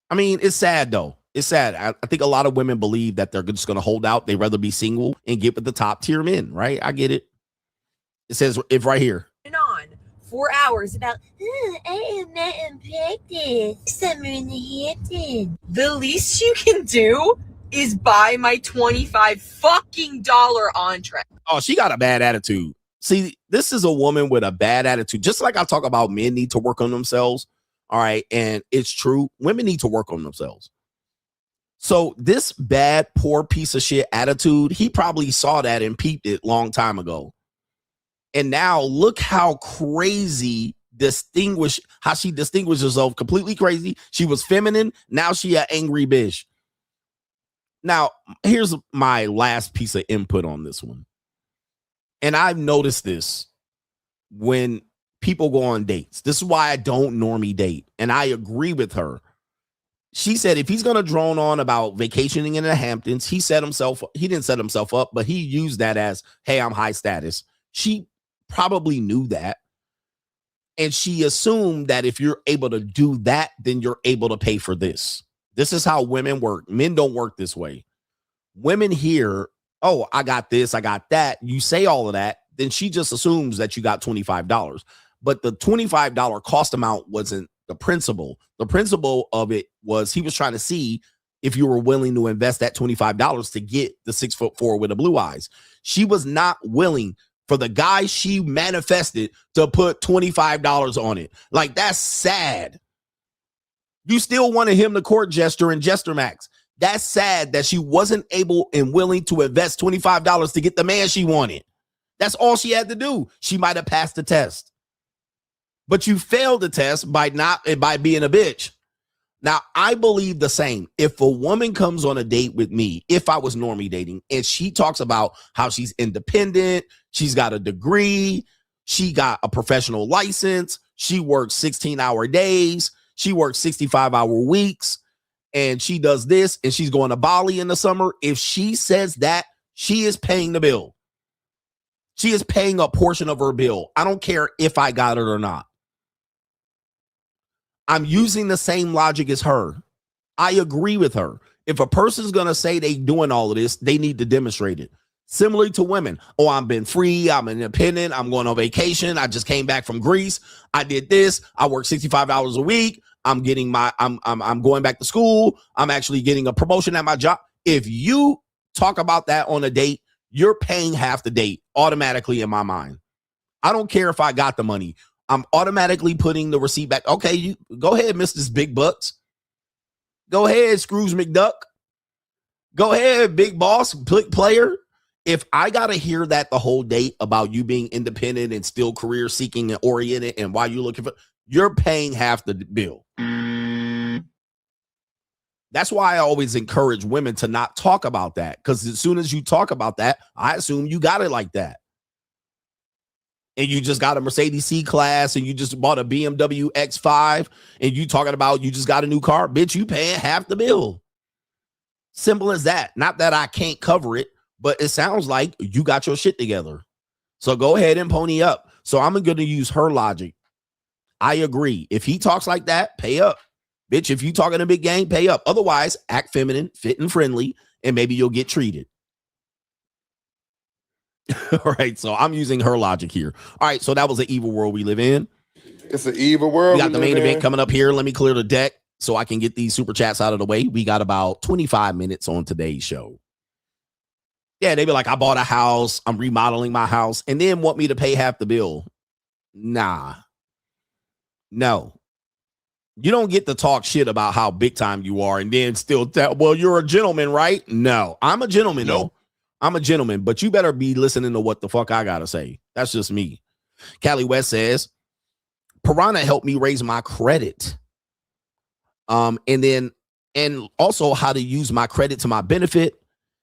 I mean, it's sad, though. It's sad. I think a lot of women believe that they're just going to hold out. They'd rather be single and get with the top tier men, right? I get it. It says if right here. On 4 hours about, I am not impacted. Summer in the Hamptons. The least you can do is buy my $25 fucking entree. Oh, she got a bad attitude. See, this is a woman with a bad attitude. Just like I talk about men need to work on themselves. All right. And it's true. Women need to work on themselves. So this bad, poor piece of shit attitude, he probably saw that and peeped it long time ago. And now look how crazy how she distinguished herself. Completely crazy. She was feminine. Now she an angry bitch. Now, here's my last piece of input on this one. And I've noticed this when people go on dates. This is why I don't normally date. And I agree with her. She said if he's going to drone on about vacationing in the Hamptons, he didn't set himself up, but he used that as, hey, I'm high status. She probably knew that. And she assumed that if you're able to do that, then you're able to pay for this. This is how women work. Men don't work this way. Women hear, oh, I got this, I got that. You say all of that, then she just assumes that you got $25. But the $25 cost amount wasn't the principle. The principle of it was he was trying to see if you were willing to invest that $25 to get the 6'4" with the blue eyes. She was not willing for the guy she manifested to put $25 on it. Like, that's sad. You still wanted him to court jester and jester max. That's sad that she wasn't able and willing to invest $25 to get the man she wanted. That's all she had to do. She might have passed the test. But you failed the test by being a bitch. Now, I believe the same. If a woman comes on a date with me, if I was normally dating, and she talks about how she's independent, she's got a degree, she got a professional license, she works 16-hour days, she works 65-hour weeks, and she does this, and she's going to Bali in the summer. If she says that, she is paying the bill. She is paying a portion of her bill. I don't care if I got it or not. I'm using the same logic as her. I agree with her. If a person's going to say they doing all of this, they need to demonstrate it. Similarly to women. Oh, I've been free. I'm independent. I'm going on vacation. I just came back from Greece. I did this. I work 65 hours a week. I'm getting I'm going back to school. I'm actually getting a promotion at my job. If you talk about that on a date, you're paying half the date automatically in my mind. I don't care if I got the money. I'm automatically putting the receipt back. Okay, you go ahead, Mr. Big Bucks. Go ahead, Scrooge McDuck. Go ahead, big boss player. If I got to hear that the whole date about you being independent and still career seeking and oriented and why you're looking for, you're paying half the bill. That's why I always encourage women to not talk about that. Because as soon as you talk about that, I assume you got it like that. And you just got a Mercedes C-Class and you just bought a BMW X5 and you talking about you just got a new car. Bitch, you paying half the bill. Simple as that. Not that I can't cover it, but it sounds like you got your shit together. So go ahead and pony up. So I'm going to use her logic. I agree. If he talks like that, pay up. Bitch, if you talking a big game, pay up. Otherwise, act feminine, fit and friendly, and maybe you'll get treated. All right, so I'm using her logic here. All right, so that was the evil world we live in. It's an evil world. We got the main event coming up here. Let me clear the deck so I can get these super chats out of the way. We got about 25 minutes on today's show. Yeah, they be like, I bought a house, I'm remodeling my house, and then want me to pay half the bill. Nah. No. You don't get to talk shit about how big time you are and then still tell, well, you're a gentleman, right? No, I'm a gentleman, though. I'm a gentleman, but you better be listening to what the fuck I gotta say. That's just me. Callie West says, Piranha helped me raise my credit. And also how to use my credit to my benefit.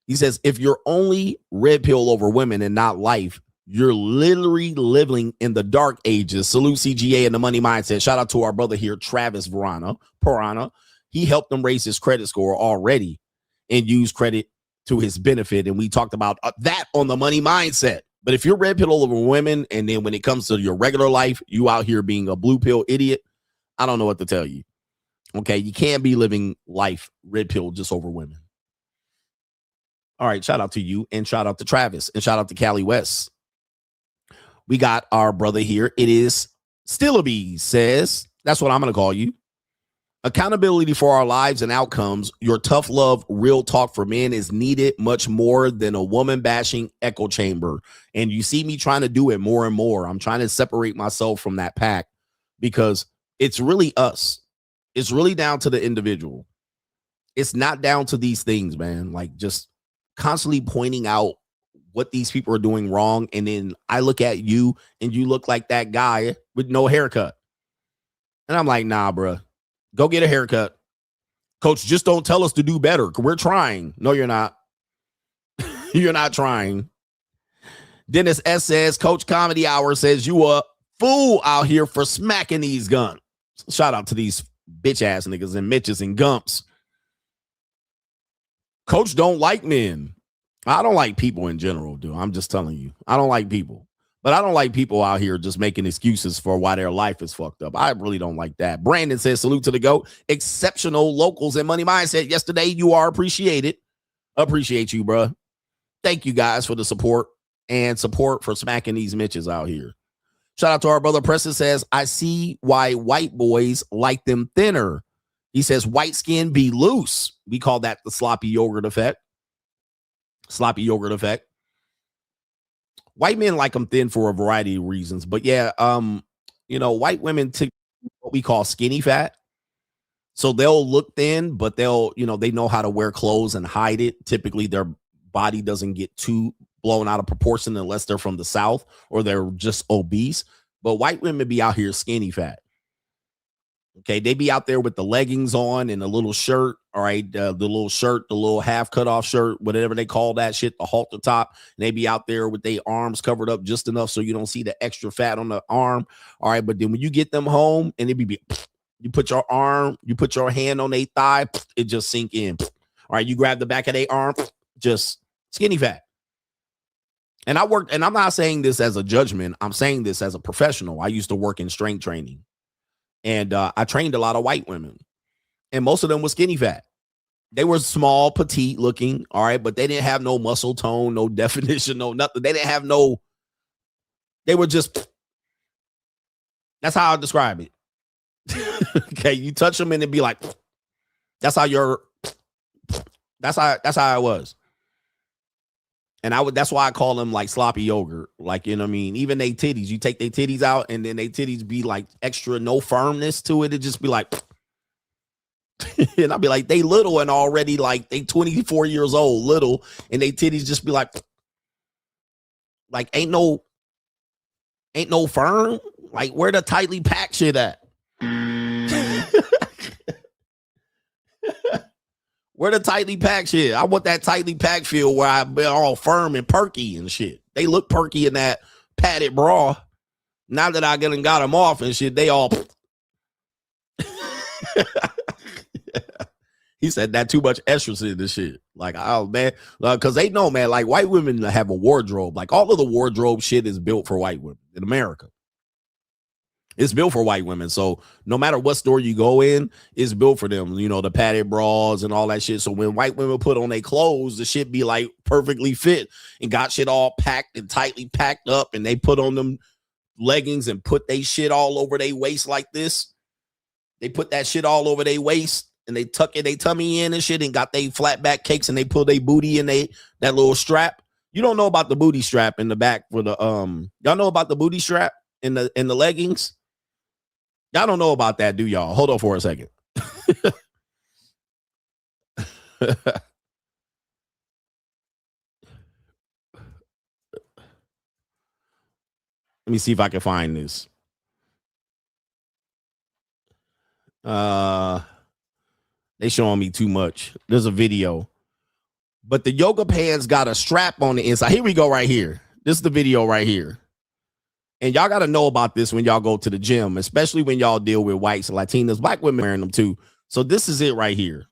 He says, if you're only red pill over women and not life, you're literally living in the dark ages. Salute CGA and the money mindset. Shout out to our brother here, Travis Piranha. He helped him raise his credit score already and use credit to his benefit. And we talked about that on the money mindset. But if you're red pill over women, and then when it comes to your regular life, you out here being a blue pill idiot, I don't know what to tell you. Okay, you can't be living life red pill just over women. All right, shout out to you, and shout out to Travis, and shout out to Callie West. We got our brother here. It is Stillaby says, that's what I'm going to call you. Accountability for our lives and outcomes. Your tough love, real talk for men is needed much more than a woman bashing echo chamber. And you see me trying to do it more and more. I'm trying to separate myself from that pack because it's really us. It's really down to the individual. It's not down to these things, man. Like just constantly pointing out what these people are doing wrong. And then I look at you and you look like that guy with no haircut. And I'm like, nah, bro. Go get a haircut. Coach, just don't tell us to do better. We're trying. No, you're not. You're not trying. Dennis S says, Coach Comedy Hour says, you a fool out here for smacking these guns. Shout out to these bitch ass niggas and Mitches and Gumps. Coach don't like men. I don't like people in general, dude. I'm just telling you. I don't like people. But I don't like people out here just making excuses for why their life is fucked up. I really don't like that. Brandon says, salute to the GOAT. Exceptional locals and money mindset. Yesterday, you are appreciated. Appreciate you, bro. Thank you guys for the support and support for smacking these Mitches out here. Shout out to our brother Preston says, I see why white boys like them thinner. He says, white skin be loose. We call that the sloppy yogurt effect. Sloppy yogurt effect. White men like them thin for a variety of reasons. But yeah, white women take what we call skinny fat. So they'll look thin, but they know how to wear clothes and hide it. Typically, their body doesn't get too blown out of proportion unless they're from the South or they're just obese. But white women be out here skinny fat. Okay, they be out there with the leggings on and a little shirt. All right, the little shirt, the little half cut off shirt, whatever they call that shit, the halter top. And they be out there with their arms covered up just enough so you don't see the extra fat on the arm. All right, but then when you get them home and it be you put your hand on their thigh, it just sink in. All right, you grab the back of their arm, just skinny fat. And I'm not saying this as a judgment. I'm saying this as a professional. I used to work in strength training. And I trained a lot of white women, and most of them were skinny fat. They were small, petite looking, all right, but they didn't have no muscle tone, no definition, no nothing. They didn't have no, they were just, that's how I describe it. Okay, you touch them and it'd be like, that's how I was. And that's why I call them like sloppy yogurt. Like, you know what I mean? Even they titties, you take their titties out and then they titties be like extra no firmness to it. It just be like, and I'll be like, they little and already like they 24 years old, little, and they titties just be like ain't no firm. Like where the tightly packed shit at? Where the tightly packed shit? I want that tightly packed feel where I've been all firm and perky and shit. They look perky in that padded bra. Now that I got them off and shit, they all. He said that too much estrogen in this shit. Like, oh man, because they know, man, like white women have a wardrobe. Like all of the wardrobe shit is built for white women in America. It's built for white women. So no matter what store you go in, it's built for them. You know, the padded bras and all that shit. So when white women put on their clothes, the shit be like perfectly fit and got shit all packed and tightly packed up. And they put on them leggings and put they shit all over their waist like this. They put that shit all over their waist and they tuck their tummy in and shit and got they flat back cakes and they pull their booty in that little strap. You don't know about the booty strap in the back for the y'all know about the booty strap in the leggings? Y'all don't know about that, do y'all? Hold on for a second. Let me see if I can find this. They showing me too much. There's a video. But the yoga pants got a strap on the inside. Here we go right here. This is the video right here. And y'all got to know about this when y'all go to the gym, especially when y'all deal with whites and Latinas. Black women wearing them too. So this is it right here.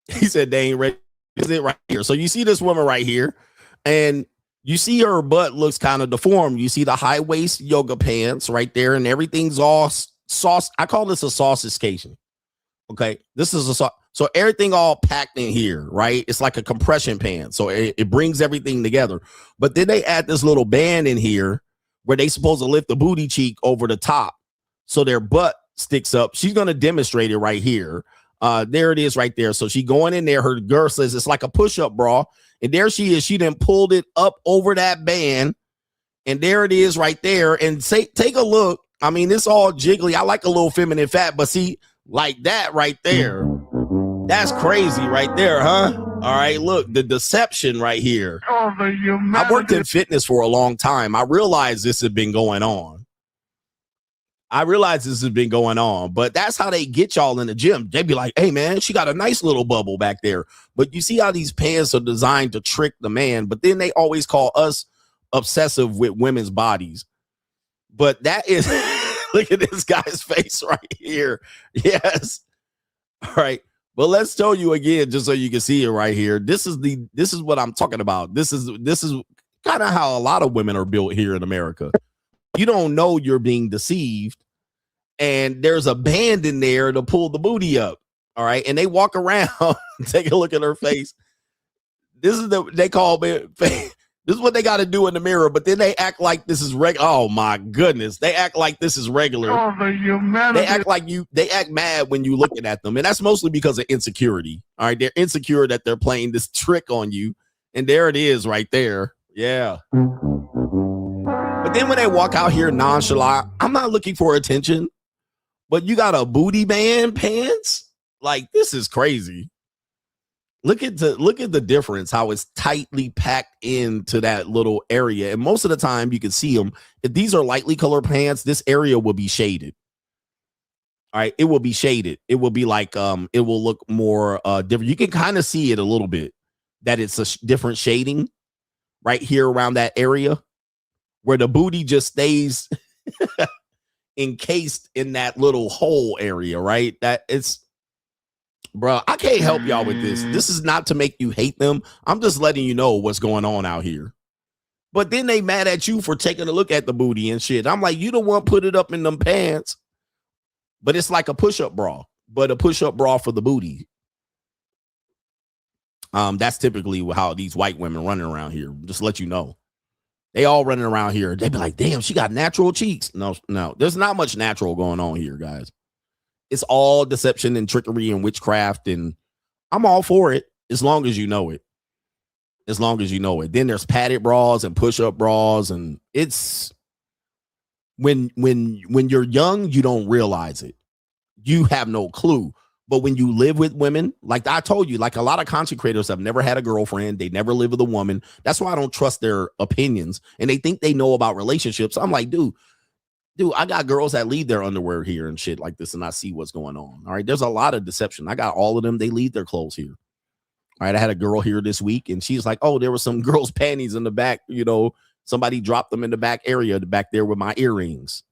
He said they ain't ready. This is it right here. So you see this woman right here, and you see her butt looks kind of deformed. You see the high waist yoga pants right there, and everything's all sauce. I call this a saucification. Okay, this is a sauce. So everything all packed in here, right? It's like a compression pant. So it brings everything together. But then they add this little band in here where they supposed to lift the booty cheek over the top so their butt sticks up. She's going to demonstrate it right here. There it is right there. So she going in there. Her girl says it's like a push-up bra. And there she is. She then pulled it up over that band. And there it is right there. And take a look. I mean, it's all jiggly. I like a little feminine fat. But see, like that right there. That's crazy right there, huh? All right, look, the deception right here. I worked in fitness for a long time. I realized this had been going on. But that's how they get y'all in the gym. They be like, hey, man, she got a nice little bubble back there. But you see how these pants are designed to trick the man. But then they always call us obsessive with women's bodies. But that is, look at this guy's face right here. Yes. All right. But let's show you again, just so you can see it right here. This is what I'm talking about. This is kind of how a lot of women are built here in America. You don't know you're being deceived, and there's a band in there to pull the booty up. All right, and they walk around. Take a look at her face. This is they call me. This is what they got to do in the mirror, but then they act like this is regular. Oh my goodness, they act like this is regular. They act like they act mad when you looking at them, and that's mostly because of insecurity. All right, they're insecure that they're playing this trick on you, and there it is right there. Yeah. But then when they walk out here nonchalant, I'm not looking for attention, but you got a booty band pants? Like, this is crazy. Look at the difference, how it's tightly packed into that little area. And most of the time you can see them. If these are lightly colored pants, this area will be shaded. All right, it will be shaded. It will be like it will look more different. You can kind of see it a little bit that it's a different shading right here around that area where the booty just stays encased in that little hole area, right? That it's, bro, I can't help y'all with this. This is not to make you hate them. I'm just letting you know what's going on out here. But then they mad at you for taking a look at the booty and shit. I'm like, you the one put it up in them pants. But it's like a push-up bra, but a push-up bra for the booty. That's typically how these white women running around here. Just to let you know. They all running around here. They be like, damn, she got natural cheeks. No, there's not much natural going on here, guys. It's all deception and trickery and witchcraft, and I'm all for it as long as you know it. As long as you know it. Then there's padded bras and push-up bras, and it's when you're young, you don't realize it. You have no clue. But when you live with women, like I told you, like a lot of content creators have never had a girlfriend. They never live with a woman. That's why I don't trust their opinions. And they think they know about relationships. I'm like, dude, I got girls that leave their underwear here and shit like this, and I see what's going on. All right, there's a lot of deception. I got all of them. They leave their clothes here. All right, I had a girl here this week, and she's like, oh, there were some girls' panties in the back. You know, somebody dropped them in the back area, back there with my earrings.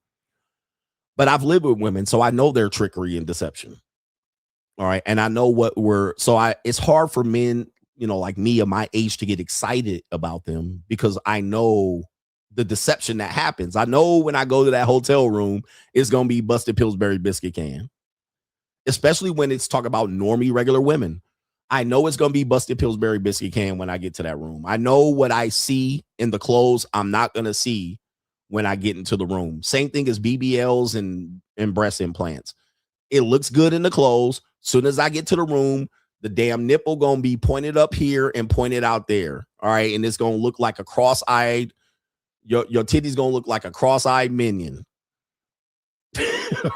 But I've lived with women, so I know their trickery and deception. All right, and I know it's hard for men, you know, like me at my age to get excited about them because I know the deception that happens. I know when I go to that hotel room, it's going to be busted Pillsbury biscuit can, especially when it's talking about normie regular women. I know it's going to be busted Pillsbury biscuit can when I get to that room. I know what I see in the clothes I'm not going to see when I get into the room. Same thing as BBLs and breast implants. It looks good in the clothes. Soon as I get to the room, the damn nipple going to be pointed up here and pointed out there. All right. And it's going to look like a cross-eyed, your titty's going to look like a cross-eyed minion.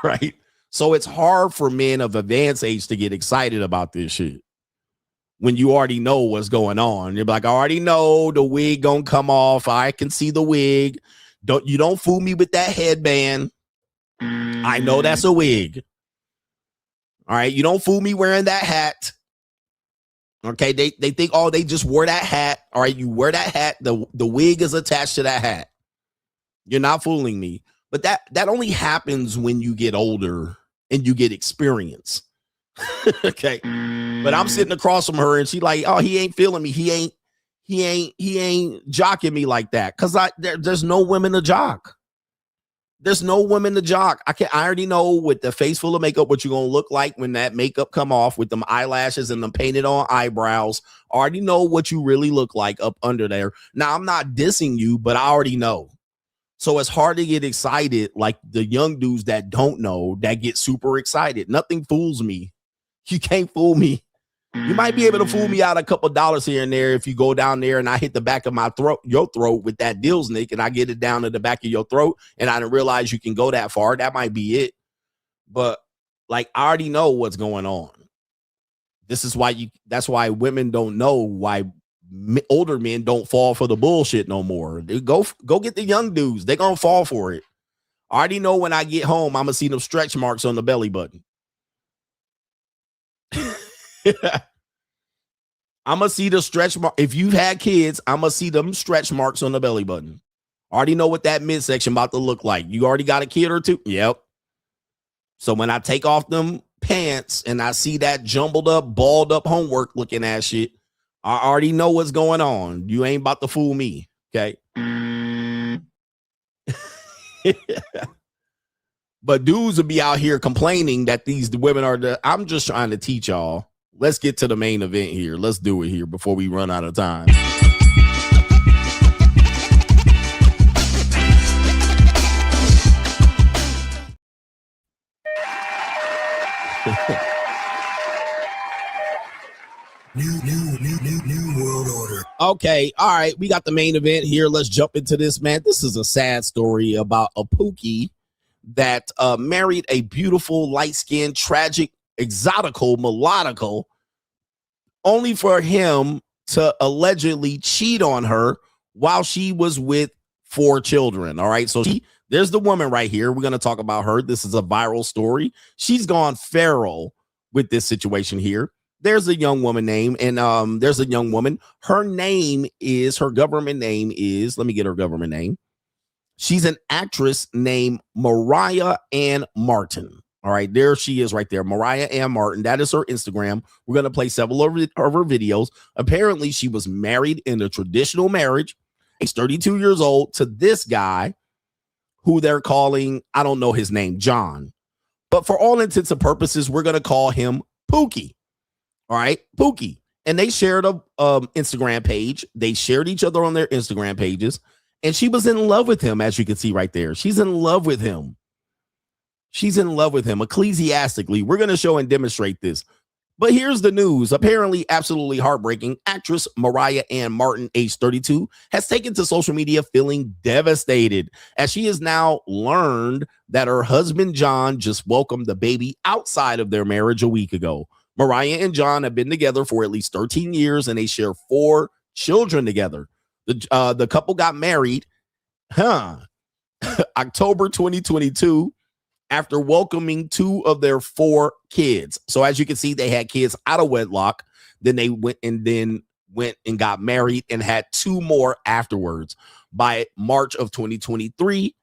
Right. So it's hard for men of advanced age to get excited about this shit when you already know what's going on. You're like, I already know the wig gonna come off. I can see the wig. Don't fool me with that headband. I know that's a wig. All right, you don't fool me wearing that hat. Okay, they think, oh, they just wore that hat. All right, you wear that hat. The wig is attached to that hat. You're not fooling me. But that only happens when you get older and you get experience. Okay. But I'm sitting across from her and she like, oh, he ain't feeling me. He ain't jocking me like that. Cause there's no women to jock. There's no women to jock. I already know with the face full of makeup what you're gonna look like when that makeup come off with them eyelashes and them painted on eyebrows. I already know what you really look like up under there. Now I'm not dissing you, but I already know. So it's hard to get excited like the young dudes that don't know that get super excited. Nothing fools me. You can't fool me. You might be able to fool me out a couple dollars here and there if you go down there and I hit the back of my throat, your throat with that deals nick, and I get it down to the back of your throat and I didn't realize you can go that far. That might be it. But like, I already know what's going on. This is why that's why women don't know why older men don't fall for the bullshit no more. They go get the young dudes. They're going to fall for it. I already know when I get home, I'm going to see them stretch marks on the belly button. I'm gonna see the stretch mark. If you've had kids, I'm gonna see them stretch marks on the belly button. Already know what that midsection about to look like. You already got a kid or two? Yep. So when I take off them pants and I see that jumbled up, balled up homework looking ass shit, I already know what's going on. You ain't about to fool me. Okay. But dudes will be out here complaining that these women are I'm just trying to teach y'all. Let's get to the main event here. Let's do it here before we run out of time. New world order. Okay, all right. We got the main event here. Let's jump into this, man. This is a sad story about a Pookie that married a beautiful, light-skinned, tragic, exotical, melodical, only for him to allegedly cheat on her while she was with 4 children. All right. So there's the woman right here. We're going to talk about her. This is a viral story. She's gone feral with this situation here. There's a young woman name, and there's a young woman. Her government name is, let me get her government name. She's an actress named Mariah Anne Martin. All right, there she is right there. Mariah Anne Martin. That is her Instagram. We're going to play several of her videos. Apparently, she was married in a traditional marriage. She's 32 years old to this guy who they're calling, I don't know his name, John. But for all intents and purposes, we're going to call him Pookie. All right, Pookie. And they shared a Instagram page. They shared each other on their Instagram pages. And she was in love with him, as you can see right there. She's in love with him. She's in love with him. Ecclesiastically, we're going to show and demonstrate this. But here's the news. Apparently, absolutely heartbreaking. Actress Mariah Anne Martin, age 32, has taken to social media feeling devastated as she has now learned that her husband, John, just welcomed the baby outside of their marriage a week ago. Mariah and John have been together for at least 13 years, and they share 4 children together. The couple got married, October 2022, after welcoming 2 of their 4 kids. So as you can see, they had kids out of wedlock. Then they went and got married and had 2 more afterwards. By March of 2023,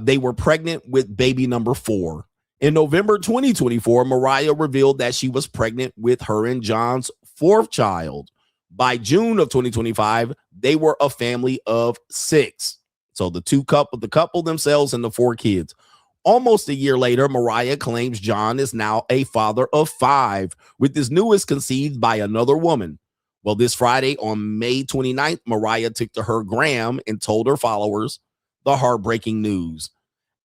they were pregnant with baby number 4. In November 2024, Mariah revealed that she was pregnant with her and John's 4th child. By June of 2025, they were a family of 6. So the couple themselves and the 4 kids. Almost a year later, Mariah claims John is now a father of 5, with his newest conceived by another woman. Well, this Friday on May 29th, Mariah took to her gram and told her followers the heartbreaking news.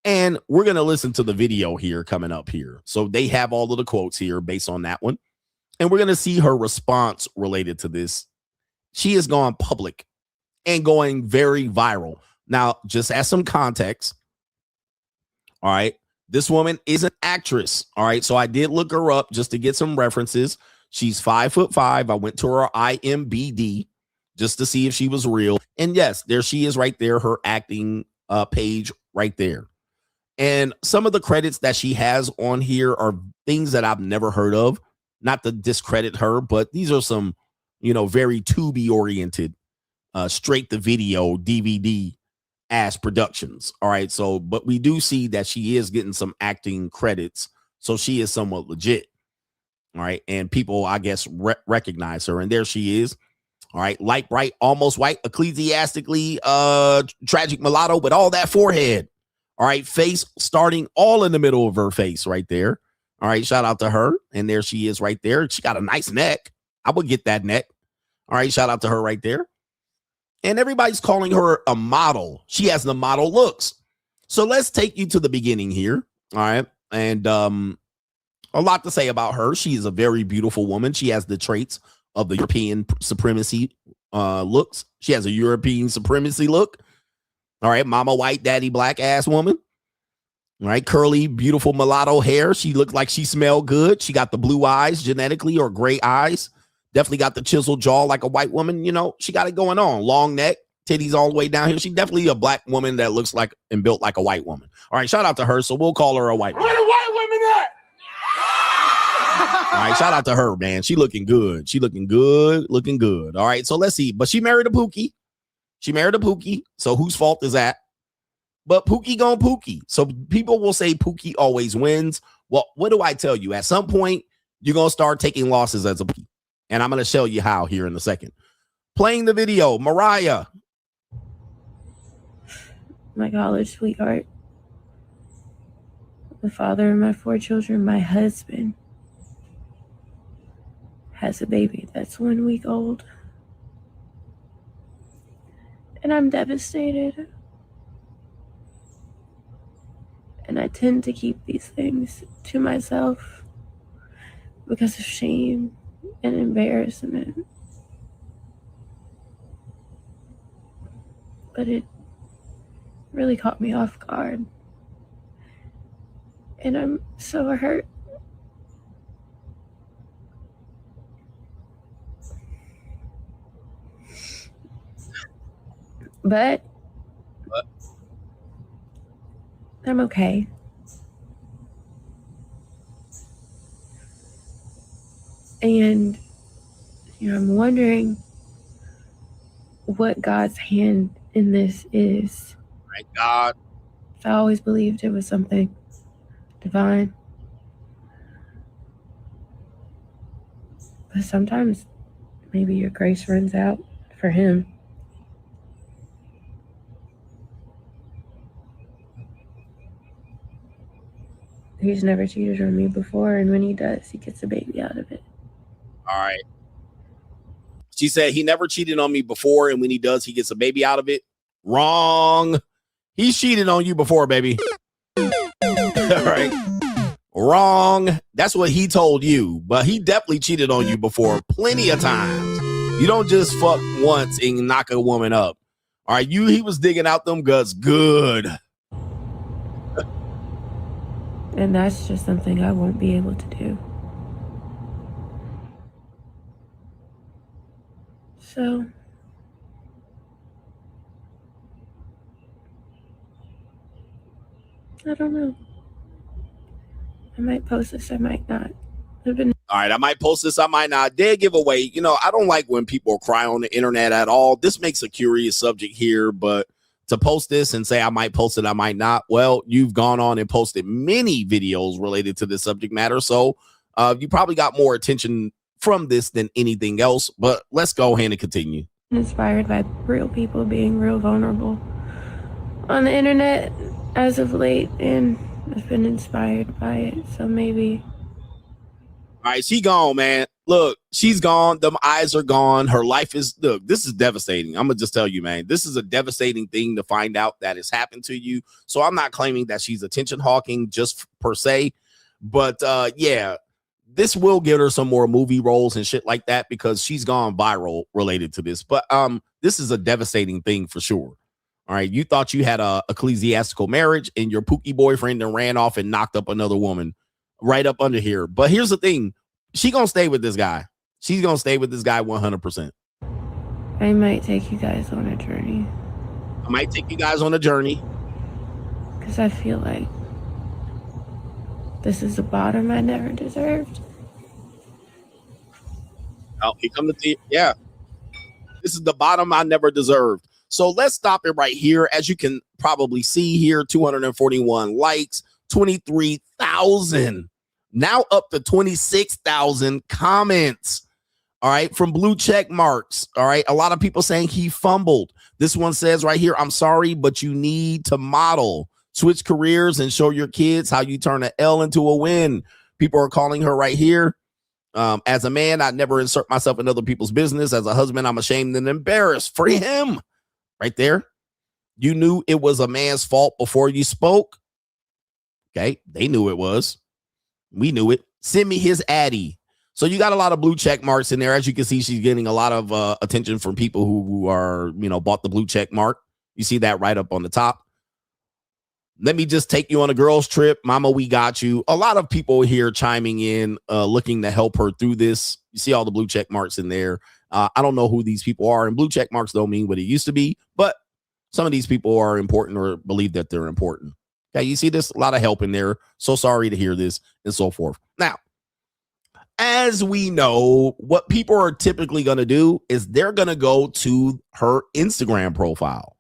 And we're going to listen to the video here coming up here. So they have all of the quotes here based on that one. And we're going to see her response related to this. She has gone public and going very viral. Now, just as some context, all right, this woman is an actress. All right, so I did look her up just to get some references. She's 5'5". I went to her IMBD just to see if she was real. And yes, there she is right there, her acting page right there. And some of the credits that she has on here are things that I've never heard of. Not to discredit her, but these are some, very Tubi oriented, straight to video DVD ass productions. All right. So, but we do see that she is getting some acting credits. So she is somewhat legit. All right. And people, I guess, recognize her. And there she is. All right. Light, bright, almost white, ecclesiastically tragic mulatto with all that forehead. All right. Face starting all in the middle of her face right there. All right. Shout out to her. And there she is right there. She got a nice neck. I would get that neck. All right. Shout out to her right there. And everybody's calling her a model. She has the model looks. So let's take you to the beginning here. All right. And a lot to say about her. She is a very beautiful woman. She has the traits of the European supremacy looks. She has a European supremacy look. All right. Mama white, daddy black ass woman. All right. Curly, beautiful mulatto hair. She looked like she smelled good. She got the blue eyes genetically, or gray eyes. Definitely got the chiseled jaw like a white woman. She got it going on. Long neck, titties all the way down here. She's definitely a black woman that looks like and built like a white woman. All right. Shout out to her. So we'll call her a white woman. Where the white women at? All right. Shout out to her, man. She looking good. She looking good. Looking good. All right. So let's see. But she married a Pookie. So whose fault is that? But Pookie gone Pookie. So people will say Pookie always wins. Well, what do I tell you? At some point, you're going to start taking losses as a Pookie. And I'm going to show you how here in a second. Playing the video, Mariah. My college sweetheart. The father of my 4 children, my husband, has a baby that's 1 week old. And I'm devastated. And I tend to keep these things to myself because of shame and embarrassment. But it really caught me off guard. And I'm so hurt. But I'm okay. And, I'm wondering what God's hand in this is. Right, God. I always believed it was something divine. But sometimes maybe your grace runs out for him. He's never cheated on me before, and when he does, he gets a baby out of it. All right. She said he never cheated on me before, and when he does, he gets a baby out of it. Wrong. He's cheated on you before, baby. All right. Wrong. That's what he told you, but he definitely cheated on you before plenty of times. You don't just fuck once and knock a woman up. All right. He was digging out them guts good. And that's just something I won't be able to do. So, I don't know. I might post this, I might not. All right, I might post this, I might not. Dead giveaway. I don't like when people cry on the internet at all. This makes a curious subject here, but to post this and say I might post it, I might not. Well, you've gone on and posted many videos related to this subject matter. So you probably got more attention from this than anything else. But let's go ahead and continue. Inspired by real people being real vulnerable on the internet as of late, and I've been inspired by it. So maybe. All right, she gone, man. Look, she's gone. Them eyes are gone. Her life is, look, this is devastating. I'm going to just tell you, man, this is a devastating thing to find out that has happened to you. So I'm not claiming that she's attention hawking just per se. But yeah, this will give her some more movie roles and shit like that because she's gone viral related to this. But this is a devastating thing for sure. All right, you thought you had a ecclesiastical marriage and your Pookie boyfriend and ran off and knocked up another woman right up under here. But here's the thing. She gonna stay with this guy. She's gonna stay with this guy 100%. I might take you guys on a journey. I might take you guys on a journey. Because I feel like this is the bottom I never deserved. Oh, he come to yeah. This is the bottom I never deserved. So let's stop it right here. As you can probably see here, 241 likes, 23,000. Now up to 26,000 comments. All right, from blue check marks. All right, a lot of people saying he fumbled. This one says right here, I'm sorry, but you need to model, switch careers, and show your kids how you turn an L into a win. People are calling her right here. As a man, I never insert myself in other people's business. As a husband, I'm ashamed and embarrassed for him. Right there. You knew it was a man's fault before you spoke. Okay, they knew it was. We knew it. Send me his addy. So you got a lot of blue check marks in there. As you can see, she's getting a lot of attention from people who are, bought the blue check mark. You see that right up on the top. Let me just take you on a girl's trip. Mama, we got you. A lot of people here chiming in, looking to help her through this. You see all the blue check marks in there. I don't know who these people are, and blue check marks don't mean what it used to be, but some of these people are important or believe that they're important. Okay, you see this? A lot of help in there. So sorry to hear this and so forth. Now, as we know, what people are typically going to do is they're going to go to her Instagram profile.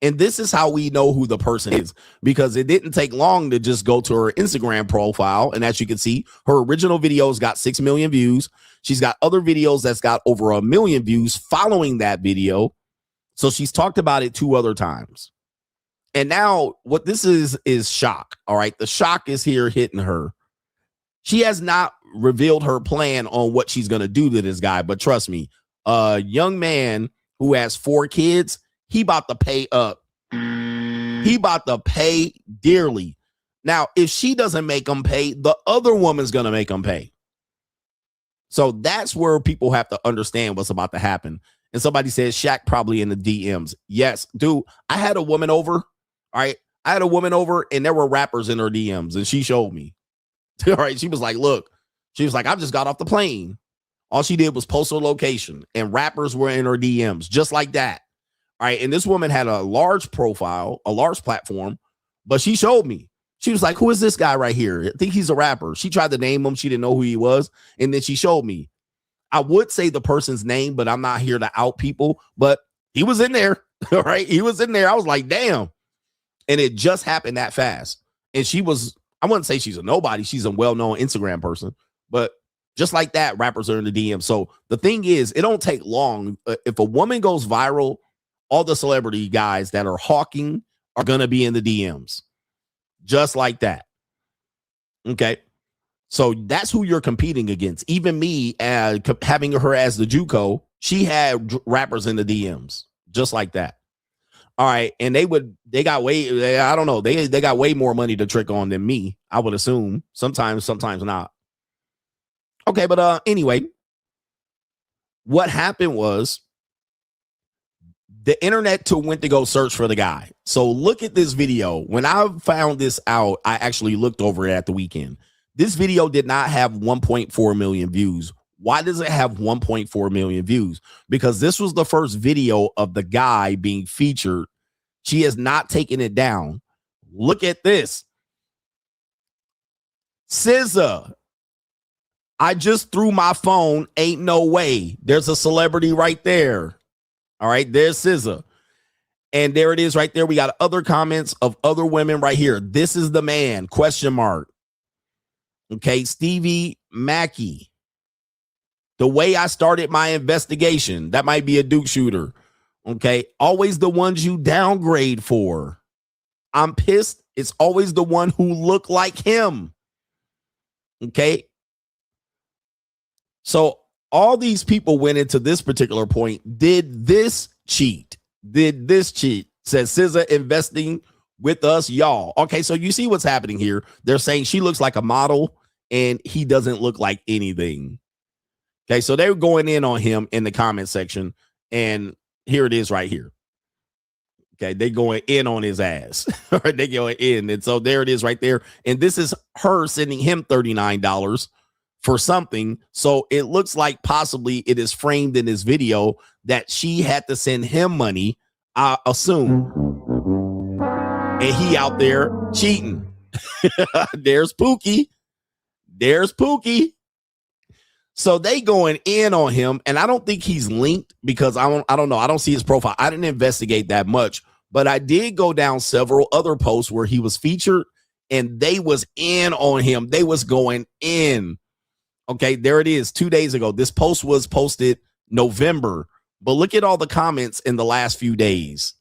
And this is how we know who the person is, because it didn't take long to just go to her Instagram profile. And as you can see, her original videos got 6 million views. She's got other videos that's got over 1 million views following that video. So she's talked about it 2 other times. And now what this is shock. All right. The shock is here hitting her. She has not revealed her plan on what she's going to do to this guy. But trust me, a young man who has 4 kids, he about to pay up. He about to pay dearly. Now, if she doesn't make him pay, the other woman's going to make him pay. So that's where people have to understand what's about to happen. And somebody says Shaq probably in the DMs. Yes, dude, I had a woman over. All right. I had a woman over and there were rappers in her DMs and she showed me. All right. She was like, look, she was like, I just got off the plane. All she did was post her location and rappers were in her DMs just like that. All right. And this woman had a large profile, a large platform, but she showed me. She was like, who is this guy right here? I think he's a rapper. She tried to name him. She didn't know who he was. And then she showed me. I would say the person's name, but I'm not here to out people. But he was in there. All right. He was in there. I was like, damn. And it just happened that fast. And she was, I wouldn't say she's a nobody. She's a well-known Instagram person. But just like that, rappers are in the DM. So the thing is, it don't take long. If a woman goes viral, all the celebrity guys that are hawking are going to be in the DMs. Just like that. Okay. So that's who you're competing against. Even me, having her as the JUCO, she had rappers in the DMs. Just like that. All right. And they got way, I don't know. They got way more money to trick on than me, I would assume. Sometimes not. Okay. But anyway, what happened was the internet went to go search for the guy. So look at this video. When I found this out, I actually looked over it at the weekend. This video did not have 1.4 million views. Why does it have 1.4 million views? Because this was the first video of the guy being featured. She has not taken it down. Look at this. SZA, I just threw my phone. Ain't no way. There's a celebrity right there. All right, there's SZA. And there it is right there. We got other comments of other women right here. This is the man, question mark. Okay, Stevie Mackey. The way I started my investigation. That might be a Duke shooter. Okay, always the ones you downgrade for. I'm pissed. It's always the one who look like him. Okay. So all these people went into this particular point. Did this cheat? Says SZA investing with us, y'all. Okay, so you see what's happening here. They're saying she looks like a model and he doesn't look like anything. Okay, so they're going in on him in the comment section. And here it is right here. Okay, they going in on his ass. They going in. And so there it is right there. And this is her sending him $39 for something. So it looks like possibly it is framed in this video that she had to send him money, I assume. And he out there cheating. There's Pookie. There's Pookie. So they going in on him, and I don't think he's linked because I don't know. I don't see his profile. I didn't investigate that much, but I did go down several other posts where he was featured, and they was in on him. They was going in. Okay, there it is. 2 days ago. This post was posted November, but look at all the comments in the last few days.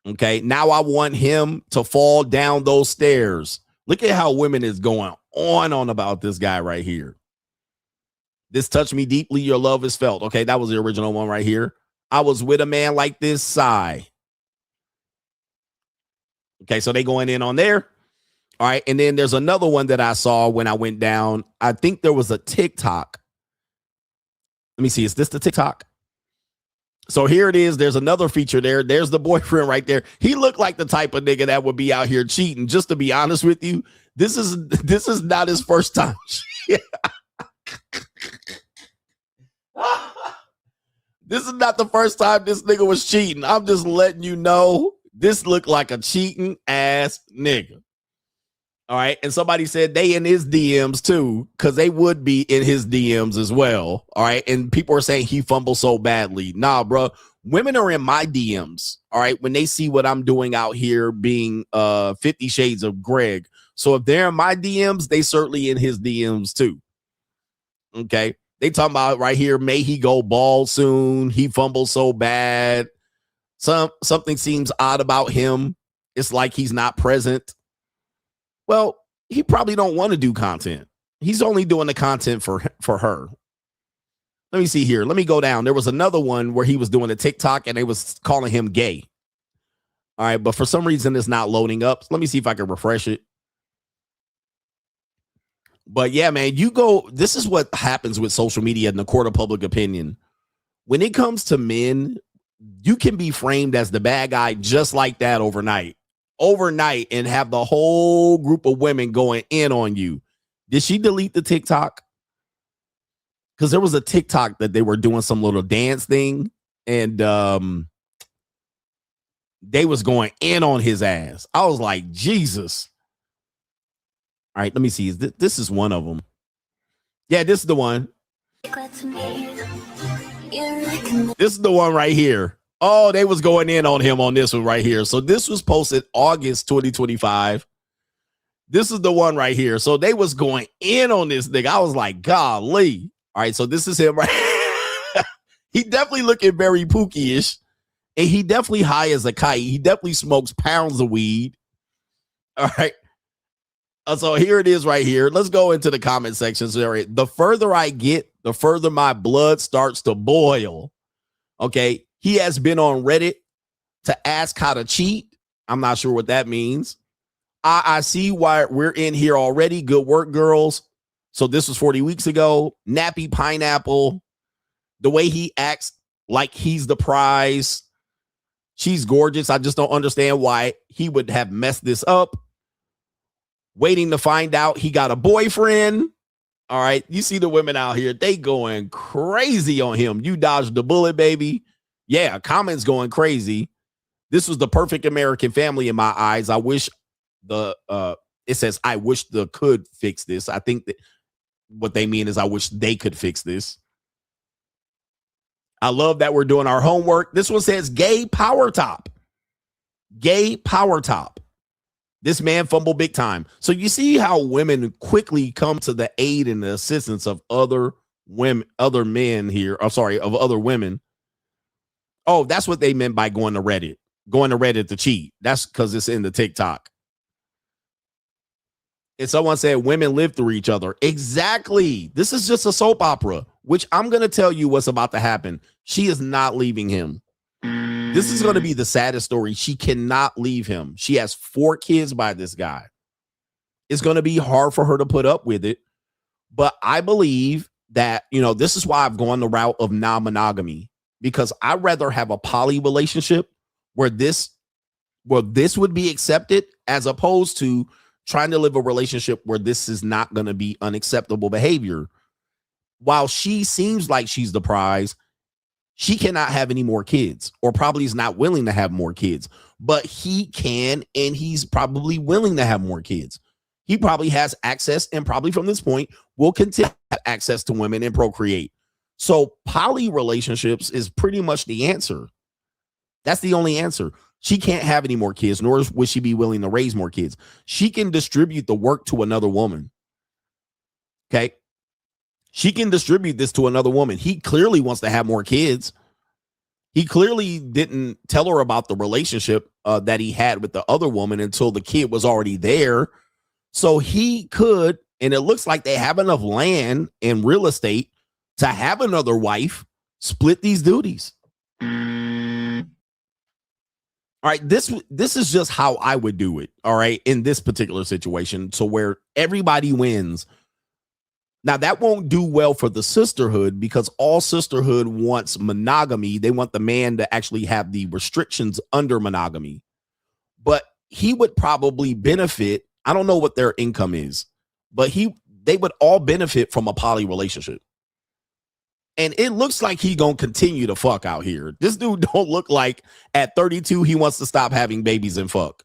Okay, now I want him to fall down those stairs. Look at how women is going on about this guy right here. This touched me deeply. Your love is felt. Okay, that was the original one right here. I was with a man like this, sigh. Okay, so they going in on there. All right, and then there's another one that I saw when I went down. I think there was a TikTok. Let me see. Is this the TikTok? So here it is. There's another feature there. There's the boyfriend right there. He looked like the type of nigga that would be out here cheating. Just to be honest with you, this is not his first time. This is not the first time this nigga was cheating. I'm just letting you know this looked like a cheating ass nigga. All right. And somebody said they in his DMs too, because they would be in his DMs as well. All right. And people are saying he fumbled so badly. Nah, bro. Women are in my DMs. All right. When they see what I'm doing out here being 50 Shades of Greg. So if they're in my DMs, they certainly in his DMs too. Okay. They talking about right here, may he go bald soon. He fumbled so bad. Something seems odd about him. It's like he's not present. Well, he probably don't want to do content. He's only doing the content for her. Let me see here. Let me go down. There was another one where he was doing a TikTok and they was calling him gay. All right, but for some reason it's not loading up. Let me see if I can refresh it. But yeah, man, this is what happens with social media and the court of public opinion. When it comes to men, you can be framed as the bad guy just like that overnight and have the whole group of women going in on you. Did she delete the TikTok? Because there was a TikTok that they were doing some little dance thing and they was going in on his ass. I was like, Jesus. All right, let me see. This is one of them. Yeah, this is the one. This is the one right here. Oh, they was going in on him on this one right here. So this was posted August 2025. This is the one right here. So they was going in on this nigga. I was like, golly. All right, so this is him right. He definitely looking very Pookie-ish. And he definitely high as a kite. He definitely smokes pounds of weed. All right. So here it is right here. Let's go into the comment section. So the further I get, the further my blood starts to boil. Okay. He has been on Reddit to ask how to cheat. I'm not sure what that means. I see why we're in here already. Good work, girls. So this was 40 weeks ago. Nappy Pineapple. The way he acts like he's the prize. She's gorgeous. I just don't understand why he would have messed this up. Waiting to find out he got a boyfriend. All right. You see the women out here. They going crazy on him. You dodged the bullet, baby. Yeah. Comments going crazy. This was the perfect American family in my eyes. I wish it says, I wish the could fix this. I think that what they mean is I wish they could fix this. I love that we're doing our homework. This one says gay power top. Gay power top. This man fumbled big time. So you see how women quickly come to the aid and the assistance of other women, other men here. I'm sorry, of other women. Oh, that's what they meant by going to Reddit. Going to Reddit to cheat. That's because it's in the TikTok. And someone said women live through each other. Exactly. This is just a soap opera, which I'm going to tell you what's about to happen. She is not leaving him. This is going to be the saddest story. She cannot leave him. She has 4 kids by this guy. It's going to be hard for her to put up with it. But I believe that, this is why I've gone the route of non-monogamy, because I'd rather have a poly relationship where this would be accepted as opposed to trying to live a relationship where this is not going to be unacceptable behavior. While she seems like she's the prize, she cannot have any more kids, or probably is not willing to have more kids, but he can, and he's probably willing to have more kids. He probably has access, and probably from this point will continue to have access to women and procreate. So poly relationships is pretty much the answer. That's the only answer. She can't have any more kids, nor would she be willing to raise more kids. She can distribute the work to another woman. Okay. She can distribute this to another woman. He clearly wants to have more kids. He clearly didn't tell her about the relationship that he had with the other woman until the kid was already there. So he could, and it looks like they have enough land and real estate to have another wife, split these duties. All right, this is just how I would do it, all right, in this particular situation, so where everybody wins. Now, that won't do well for the sisterhood, because all sisterhood wants monogamy. They want the man to actually have the restrictions under monogamy. But he would probably benefit. I don't know what their income is, but they would all benefit from a poly relationship. And it looks like he gonna continue to fuck out here. This dude don't look like at 32 he wants to stop having babies and fuck.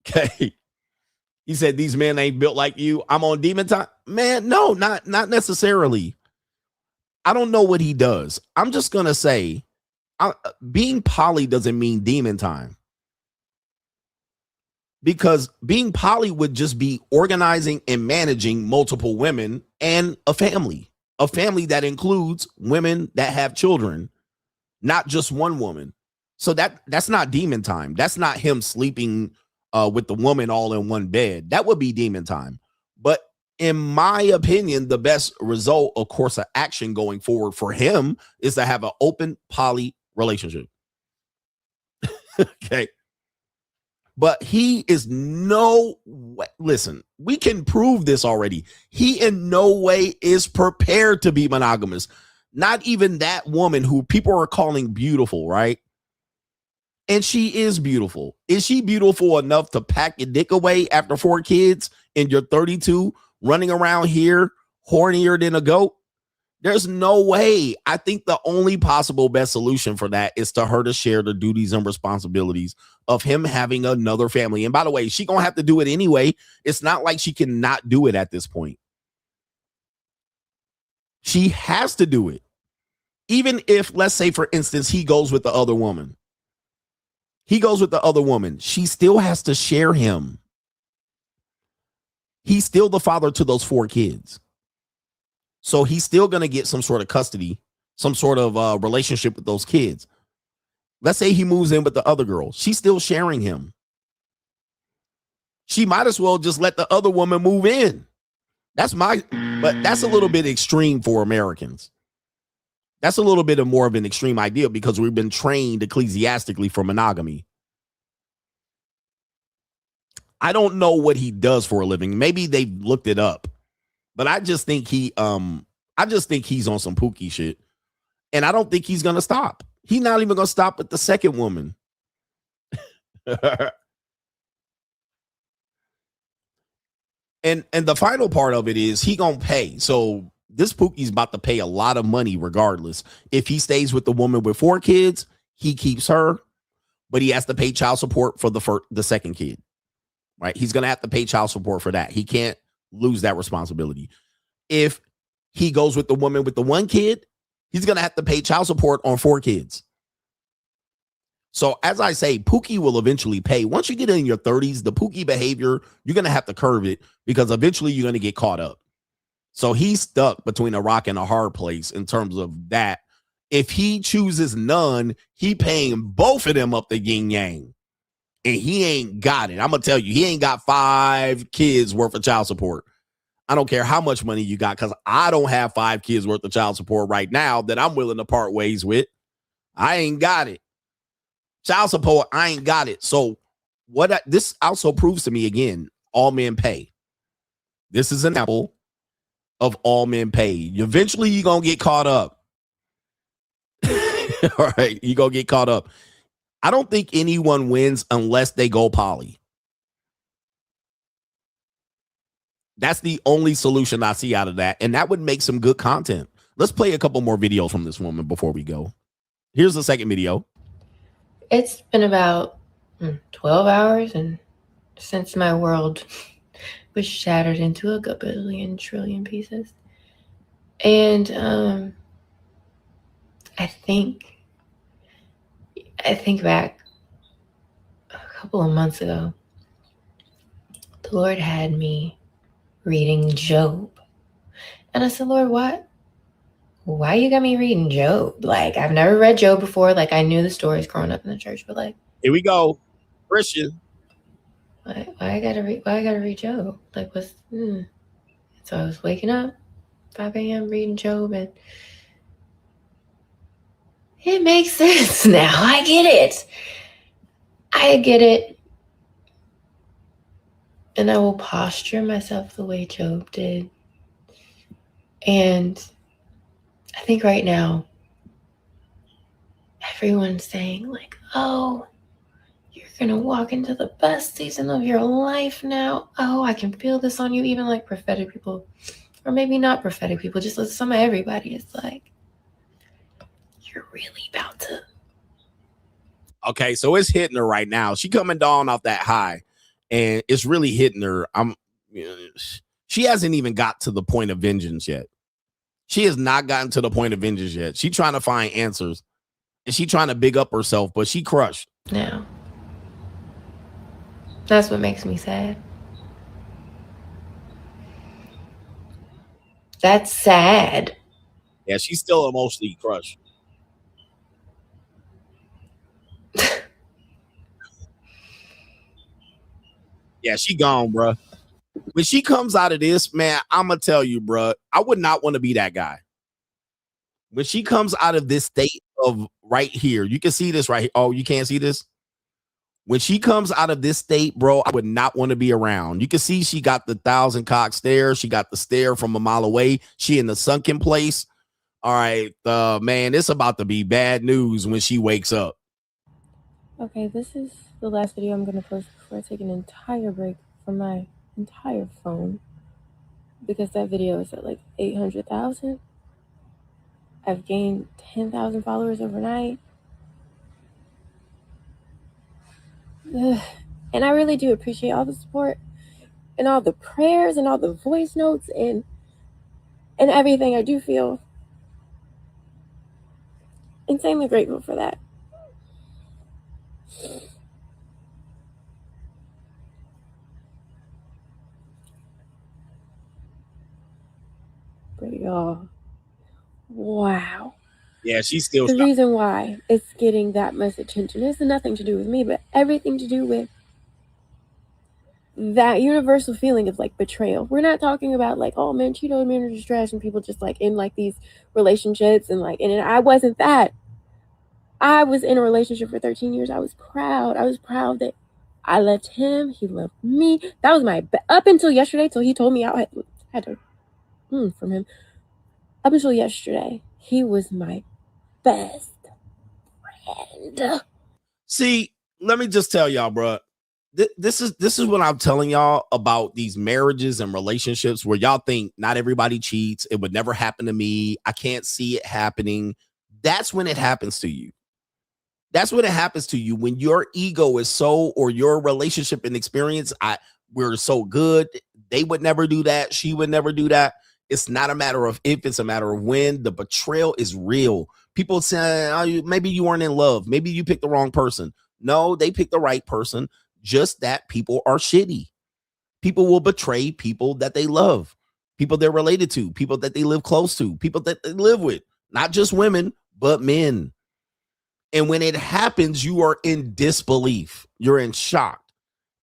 Okay. He said these men ain't built like you. I'm on demon time. Man, no, not necessarily. I don't know what he does. I'm just gonna say being poly doesn't mean demon time. Because being poly would just be organizing and managing multiple women and a family. A family that includes women that have children, not just one woman. So that's not demon time. That's not him sleeping with the woman all in one bed. That would be demon time. But in my opinion, the best result, of course, of action going forward for him is to have an open poly relationship. Okay. But he is no way. Listen, we can prove this already. He in no way is prepared to be monogamous. Not even that woman who people are calling beautiful, right? And she is beautiful. Is she beautiful enough to pack your dick away after 4 kids and you're 32 running around here hornier than a goat? There's no way. I think the only possible best solution for that is to her to share the duties and responsibilities of him having another family. And by the way, she gonna have to do it anyway. It's not like she can not do it at this point. She has to do it. Even if, let's say, for instance, he goes with the other woman. He goes with the other woman. She still has to share him. He's still the father to those 4 kids. So he's still going to get some sort of custody, some sort of relationship with those kids. Let's say he moves in with the other girl. She's still sharing him. She might as well just let the other woman move in. But that's a little bit extreme for Americans. That's a little bit of more of an extreme idea because we've been trained ecclesiastically for monogamy. I don't know what he does for a living. Maybe they've looked it up. But I just think he's on some Pookie shit. And I don't think he's going to stop. He's not even going to stop at the second woman. And the final part of it is he going to pay. So this Pookie's about to pay a lot of money regardless. If he stays with the woman with 4 kids, he keeps her, but he has to pay child support for the second kid. Right? He's going to have to pay child support for that. He can't lose that responsibility. If he goes with the woman with the 1 kid, he's going to have to pay child support on 4 kids. So as I say, Pookie will eventually pay. Once you get in your 30s, the Pookie behavior, you're going to have to curve it because eventually you're going to get caught up. So he's stuck between a rock and a hard place in terms of that. If he chooses none, he paying both of them up the yin yang. And he ain't got it. I'm going to tell you, he ain't got 5 kids worth of child support. I don't care how much money you got because I don't have 5 kids worth of child support right now that I'm willing to part ways with. I ain't got it. Child support, I ain't got it. So this also proves to me again, all men pay. This is an example of all men pay. Eventually, you're going to get caught up. All right, you're going to get caught up. I don't think anyone wins unless they go poly. That's the only solution I see out of that. And that would make some good content. Let's play a couple more videos from this woman before we go. Here's the second video. It's been about 12 hours and since my world was shattered into a gabillion trillion pieces. And I think back a couple of months ago, the Lord had me reading Job. And I said, Lord, why you got me reading Job? Like, I've never read Job before. Like, I knew the stories growing up in the church, but like, here we go. Christian. Why I gotta read Job? Like, what's So I was waking up 5 a.m. reading Job, and it makes sense now. I get it. And I will posture myself the way Job did. And I think right now, everyone's saying like, oh, you're going to walk into the best season of your life now. Oh, I can feel this on you. Even like prophetic people, or maybe not prophetic people, just like some of everybody is like, you're really about to. Okay, so it's hitting her right now. She coming down off that high, and it's really hitting her. She hasn't even got to the point of vengeance yet. She has not gotten to the point of vengeance yet. She's trying to find answers, and she trying to big up herself, but she crushed. Now, that's what makes me sad. That's sad. Yeah, she's still emotionally crushed. Yeah, she gone, bro. When she comes out of this, man, I'm gonna tell you, bro, I would not want to be that guy. When she comes out of this state of right here, you can see this right here. Oh, you can't see this? When she comes out of this state, bro, I would not want to be around. You can see she got the 1,000-cock stare. She got the stare from a mile away. She in the sunken place. All right, man, it's about to be bad news when she wakes up. Okay, this is the last video I'm going to post before I take an entire break from my entire phone, because that video is at like 800,000. I've gained 10,000 followers overnight. Ugh. And I really do appreciate all the support and all the prayers and all the voice notes and everything. I do feel insanely grateful for that. But y'all, wow. Yeah, she's still the reason why it's getting that much attention has nothing to do with me, but everything to do with that universal feeling of like betrayal. We're not talking about like, oh man, Cheeto marriage is trash and people just like in like these relationships and like, and I wasn't that. I was in a relationship for 13 years. I was proud. I was proud that I loved him. He loved me. That was my up until yesterday, till he told me I had to from him. Up until yesterday, he was my best friend. See, let me just tell y'all, bro. This is what I'm telling y'all about these marriages and relationships where y'all think not everybody cheats. It would never happen to me. I can't see it happening. That's when it happens to you. That's when it happens to you, when your ego is so, or your relationship and experience, we're so good. They would never do that. She would never do that. It's not a matter of if, it's a matter of when. The betrayal is real. People say, oh, maybe you weren't in love. Maybe you picked the wrong person. No, they picked the right person. Just that people are shitty. People will betray people that they love, people they're related to, people that they live close to, people that they live with, not just women, but men. And when it happens, you are in disbelief. You're in shock.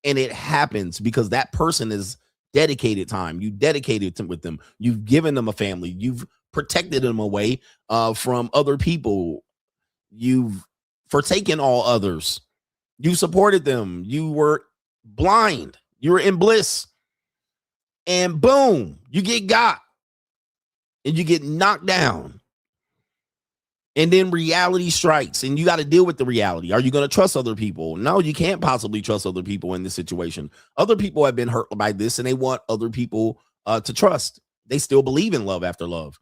And it happens because that person is dedicated time. You dedicated with them. You've given them a family. You've protected them away from other people. You've forsaken all others. You supported them. You were blind. You were in bliss. And boom, you get got. And you get knocked down. And then reality strikes and you got to deal with the reality. Are you going to trust other people? No, you can't possibly trust other people in this situation. Other people have been hurt by this and they want other people to trust. They still believe in love after love.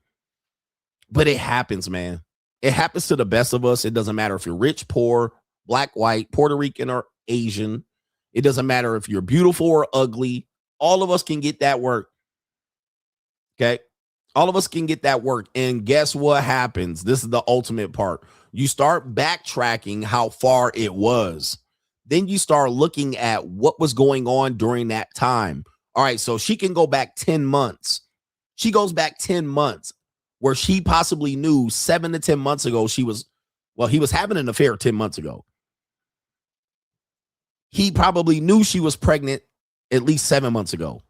But it happens, man. It happens to the best of us. It doesn't matter if you're rich, poor, black, white, Puerto Rican, or Asian. It doesn't matter if you're beautiful or ugly. All of us can get that work. Okay? All of us can get that work. And guess what happens? This is the ultimate part. You start backtracking how far it was. Then you start looking at what was going on during that time. All right, so she can go back 10 months. She goes back 10 months where she possibly knew 7 to 10 months ago he was having an affair 10 months ago. He probably knew she was pregnant at least 7 months ago.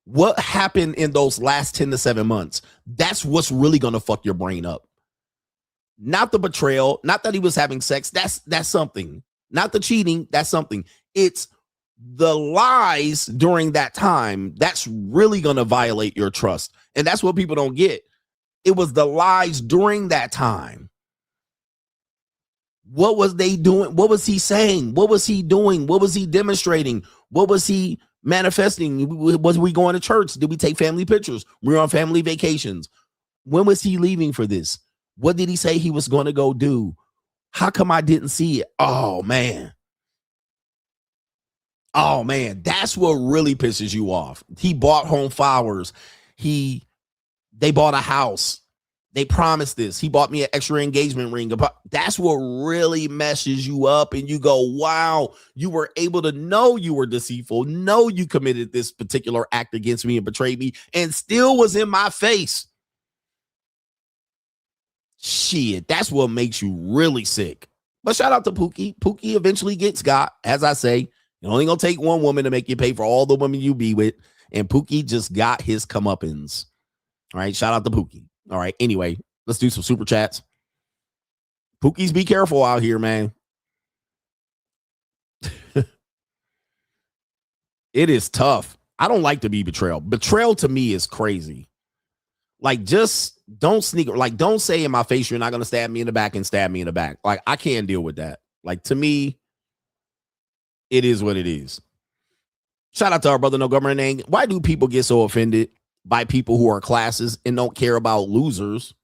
What happened in those last 10 to 7 months? That's what's really going to fuck your brain up. Not the betrayal, not that he was having sex. That's something. Not the cheating. That's something. It's the lies during that time. That's really going to violate your trust. And that's what people don't get. It was the lies during that time. What was they doing? What was he saying? What was he doing? What was he demonstrating? What was he manifesting? Was we going to church? Did we take family pictures? We were on family vacations. When was he leaving for this? What did he say he was going to go do? How come I didn't see it? Oh, man. Oh, man. That's what really pisses you off. He bought home flowers. They bought a house. They promised this. He bought me an extra engagement ring. That's what really messes you up. And you go, wow, you were able to know you were deceitful, know you committed this particular act against me and betrayed me, and still was in my face. Shit, that's what makes you really sick. But shout out to Pookie. Pookie eventually gets got. As I say, you're only going to take one woman to make you pay for all the women you be with. And Pookie just got his comeuppance. All right, shout out to Pookie. All right, anyway, let's do some super chats. Pookies, be careful out here, man. It is tough. I don't like to be betrayed. Betrayal to me is crazy. Like, just don't sneak. Like, don't say in my face, you're not going to stab me in the back and stab me in the back. Like, I can't deal with that. Like, to me, it is what it is. Shout out to our brother, No Government Name. Why do people get so offended by people who are classes and don't care about losers,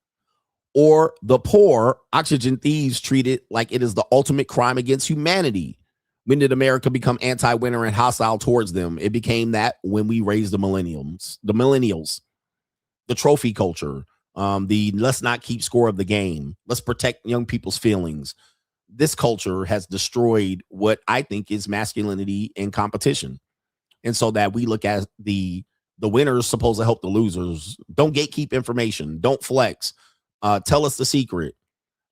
or the poor, oxygen thieves, treated like it is the ultimate crime against humanity? When did America become anti-winner and hostile towards them? It became that when we raised the millennials, the trophy culture, the let's not keep score of the game. Let's protect young people's feelings. This culture has destroyed what I think is masculinity and competition. And so that we look at the winners supposed to help the losers. Don't gatekeep information. Don't flex. Tell us the secret.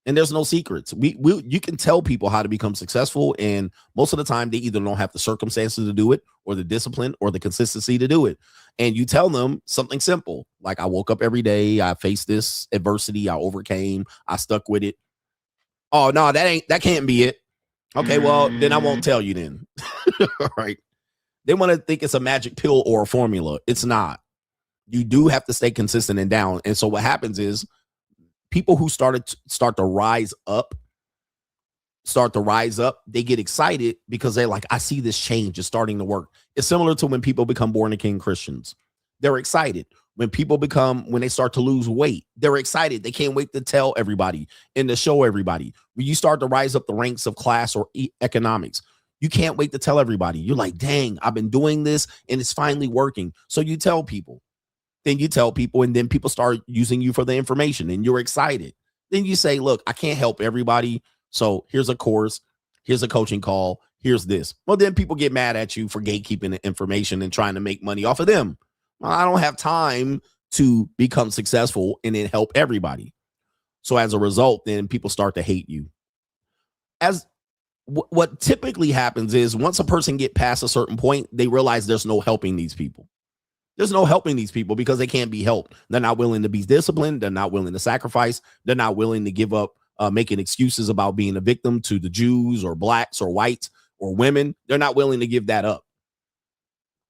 And there's no secrets. You can tell people how to become successful, and most of the time they either don't have the circumstances to do it, or the discipline, or the consistency to do it. And you tell them something simple, like, I woke up every day, I faced this adversity, I overcame, I stuck with it. Oh no, that can't be it. Okay, well then I won't tell you then. All right. They want to think it's a magic pill or a formula. It's not. You do have to stay consistent and down. And so what happens is people who start to rise up, they get excited because they're like, I see this change is starting to work. It's similar to when people become born again Christians. They're excited. When they start to lose weight, they're excited. They can't wait to tell everybody and to show everybody. When you start to rise up the ranks of class or economics, you can't wait to tell everybody. You're like, dang, I've been doing this and it's finally working. So you tell people. Then you tell people, and then people start using you for the information and you're excited. Then you say, look, I can't help everybody. So here's a course. Here's a coaching call. Here's this. Well, then people get mad at you for gatekeeping the information and trying to make money off of them. Well, I don't have time to become successful and then help everybody. So as a result, then people start to hate you. What typically happens is once a person get past a certain point, they realize there's no helping these people. There's no helping these people because they can't be helped. They're not willing to be disciplined. They're not willing to sacrifice. They're not willing to give up, making excuses about being a victim to the Jews or blacks or whites or women. They're not willing to give that up.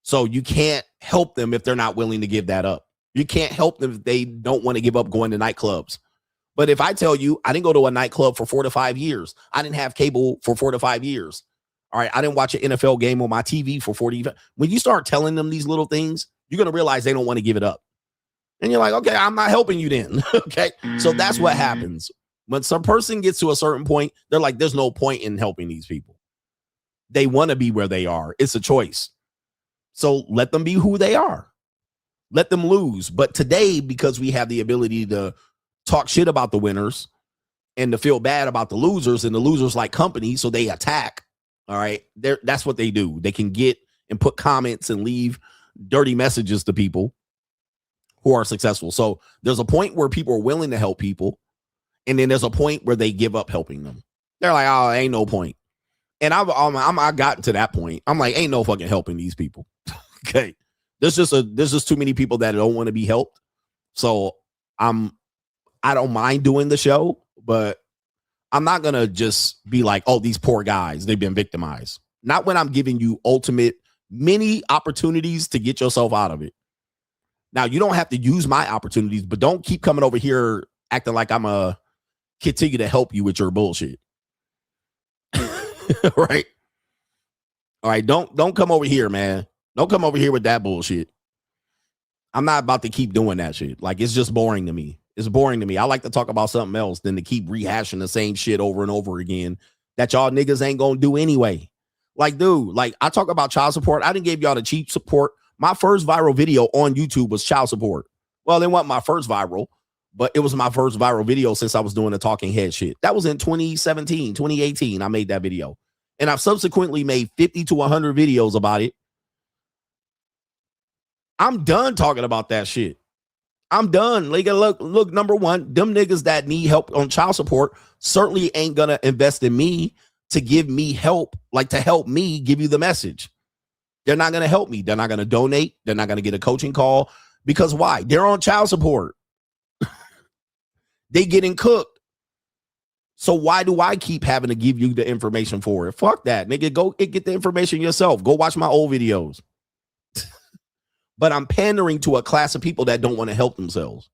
So you can't help them if they're not willing to give that up. You can't help them if they don't want to give up going to nightclubs. But if I tell you, I didn't go to a nightclub for 4 to 5 years. I didn't have cable for 4 to 5 years. All right. I didn't watch an NFL game on my TV for 40. When you start telling them these little things, you're going to realize they don't want to give it up. And you're like, okay, I'm not helping you then. Okay. So that's what happens. When some person gets to a certain point, they're like, there's no point in helping these people. They want to be where they are. It's a choice. So let them be who they are. Let them lose. But today, because we have the ability to talk shit about the winners and to feel bad about the losers, and the losers like company, so they attack. All right. That's what they do. They can get and put comments and leave dirty messages to people who are successful. So there's a point where people are willing to help people. And then there's a point where they give up helping them. They're like, oh, ain't no point. And I got to that point. I'm like, ain't no fucking helping these people. Okay. There's just too many people that don't want to be helped. So I don't mind doing the show, but I'm not going to just be like, oh, these poor guys, they've been victimized. Not when I'm giving you ultimate many opportunities to get yourself out of it. Now, you don't have to use my opportunities, but don't keep coming over here acting like I'm a continue to help you with your bullshit. Right? All right. Don't come over here, man. Don't come over here with that bullshit. I'm not about to keep doing that shit. Like, it's just boring to me. It's boring to me. I like to talk about something else than to keep rehashing the same shit over and over again that y'all niggas ain't gonna do anyway. Like, dude, like, I talk about child support. I didn't give y'all the cheap support. My first viral video on YouTube was child support. Well, it wasn't my first viral, but it was my first viral video since I was doing the talking head shit. That was in 2017, 2018. I made that video. And I've subsequently made 50 to 100 videos about it. I'm done talking about that shit. I'm done. Like, look, number one, them niggas that need help on child support certainly ain't gonna invest in me to give me help, like to help me give you the message. They're not gonna help me. They're not gonna donate. They're not gonna get a coaching call. Because why? They're on child support. They getting cooked. So why do I keep having to give you the information for it? Fuck that, nigga. Go get the information yourself. Go watch my old videos. But I'm pandering to a class of people that don't want to help themselves.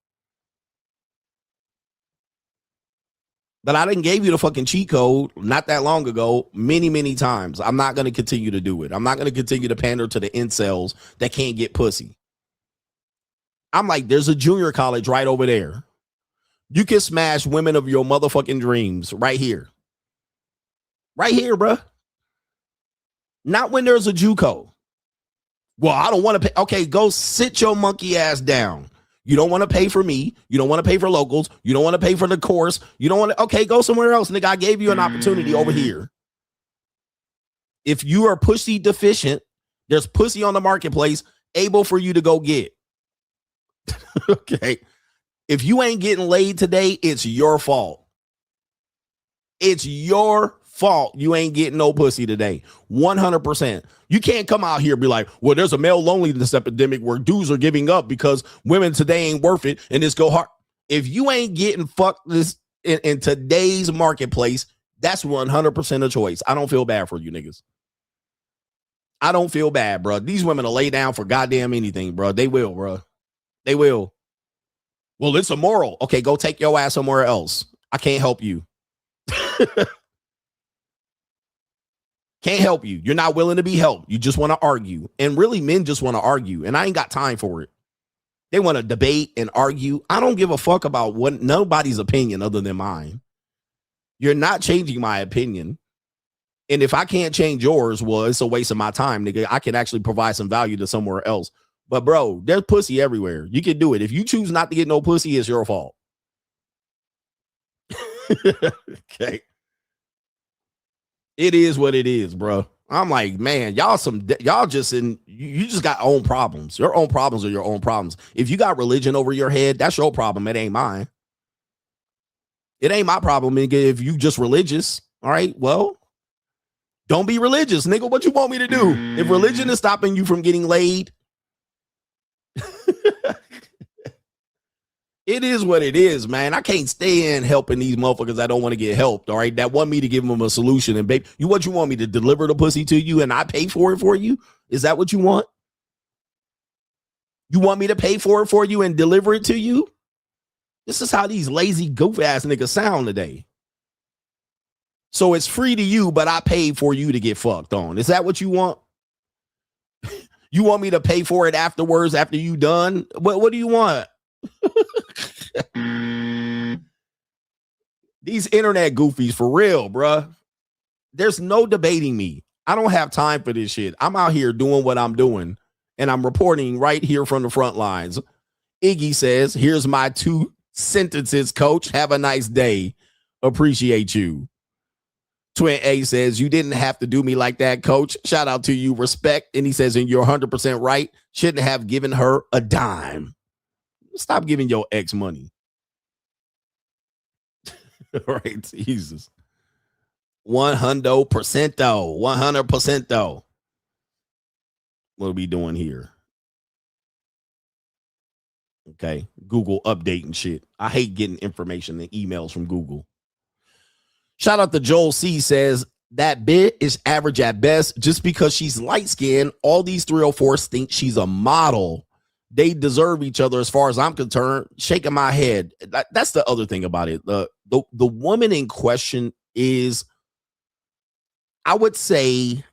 But I didn't give you the fucking cheat code not that long ago, many, many times. I'm not going to continue to do it. I'm not going to continue to pander to the incels that can't get pussy. I'm like, there's a junior college right over there. You can smash women of your motherfucking dreams right here. Right here, bruh. Not when there's a JUCO. Well, I don't want to pay. Okay, go sit your monkey ass down. You don't want to pay for me. You don't want to pay for locals. You don't want to pay for the course. You don't want to. Okay, go somewhere else. Nigga, I gave you an opportunity over here. If you are pussy deficient, there's pussy on the marketplace able for you to go get. Okay. If you ain't getting laid today, it's your fault. It's your fault you ain't getting no pussy today. 100%. You can't come out here and be like, well, there's a male loneliness epidemic where dudes are giving up because women today ain't worth it and this go hard. If you ain't getting fucked this in today's marketplace, that's 100% a choice. I don't feel bad for you niggas. I don't feel bad, bro. These women will lay down for goddamn anything, bro. They will, bro. They will. Well, it's immoral. Okay, go take your ass somewhere else. I can't help you. Can't help you. You're not willing to be helped. You just want to argue. And really, men just want to argue. And I ain't got time for it. They want to debate and argue. I don't give a fuck about what nobody's opinion other than mine. You're not changing my opinion. And if I can't change yours, well, it's a waste of my time, nigga. I can actually provide some value to somewhere else. But, bro, there's pussy everywhere. You can do it. If you choose not to get no pussy, it's your fault. Okay. It is what it is, bro. I'm like, man, y'all you just got own problems. Your own problems are your own problems. If you got religion over your head, that's your problem. It ain't mine. It ain't my problem, nigga. If you just religious, all right, well, don't be religious, nigga. What you want me to do? If religion is stopping you from getting laid, it is what it is, man. I can't stay in helping these motherfuckers that don't want to get helped, all right? That want me to give them a solution. And, babe, you want me to deliver the pussy to you and I pay for it for you? Is that what you want? You want me to pay for it for you and deliver it to you? This is how these lazy goof ass niggas sound today. So it's free to you, but I paid for you to get fucked on. Is that what you want? You want me to pay for it afterwards after you done? What do you want? These internet goofies for real, bruh. There's no debating me. I don't have time for this shit. I'm out here doing what I'm doing, and I'm reporting right here from the front lines. Iggy says, here's my 2 sentences, coach. Have a nice day. Appreciate you. Twin A says, you didn't have to do me like that, coach. Shout out to you. Respect. And he says, and you're 100% right. Shouldn't have given her a dime. Stop giving your ex money. Right, Jesus. 100% though. 100% though. What are we doing here? Okay, Google updating shit. I hate getting information and emails from Google. Shout out to Joel C. Says, that bit is average at best. Just because she's light-skinned, all these 304s think she's a model. They deserve each other as far as I'm concerned. Shaking my head. That's the other thing about it. The woman in question is, I would say,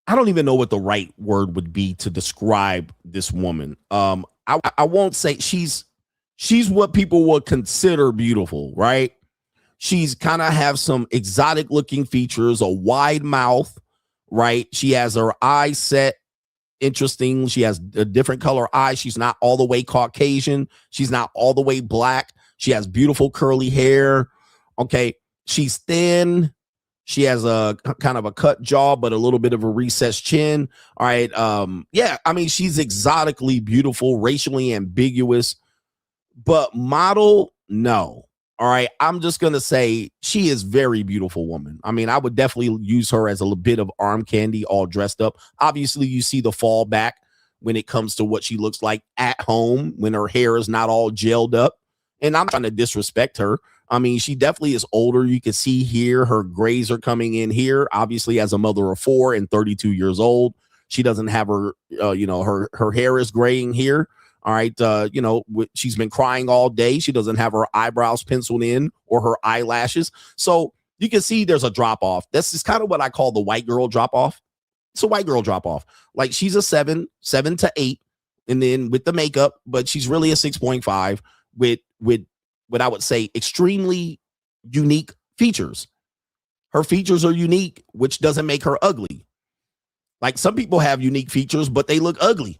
I don't even know what the right word would be to describe this woman. I won't say she's what people would consider beautiful, right? She's kind of have some exotic looking features, a wide mouth, right? She has her eyes set interesting. She has a different color eyes. She's not all the way Caucasian. She's not all the way black. She has beautiful curly hair. Okay. She's thin. She has a kind of a cut jaw, but a little bit of a recessed chin. All right. Yeah. I mean, she's exotically beautiful, racially ambiguous, but model, no. All right. I'm just going to say she is very beautiful woman. I mean, I would definitely use her as a little bit of arm candy, all dressed up. Obviously, you see the fallback when it comes to what she looks like at home when her hair is not all gelled up. And I'm trying to disrespect her. I mean, she definitely is older. You can see here her grays are coming in here. Obviously, as a mother of 4 and 32 years old, she doesn't have her, her hair is graying here. All right. She's been crying all day. She doesn't have her eyebrows penciled in or her eyelashes. So you can see there's a drop off. This is kind of what I call the white girl drop off. It's a white girl drop off. Like she's a 7 to 8. And then with the makeup, but she's really a 6.5 with what I would say extremely unique features. Her features are unique, which doesn't make her ugly. Like some people have unique features, but they look ugly.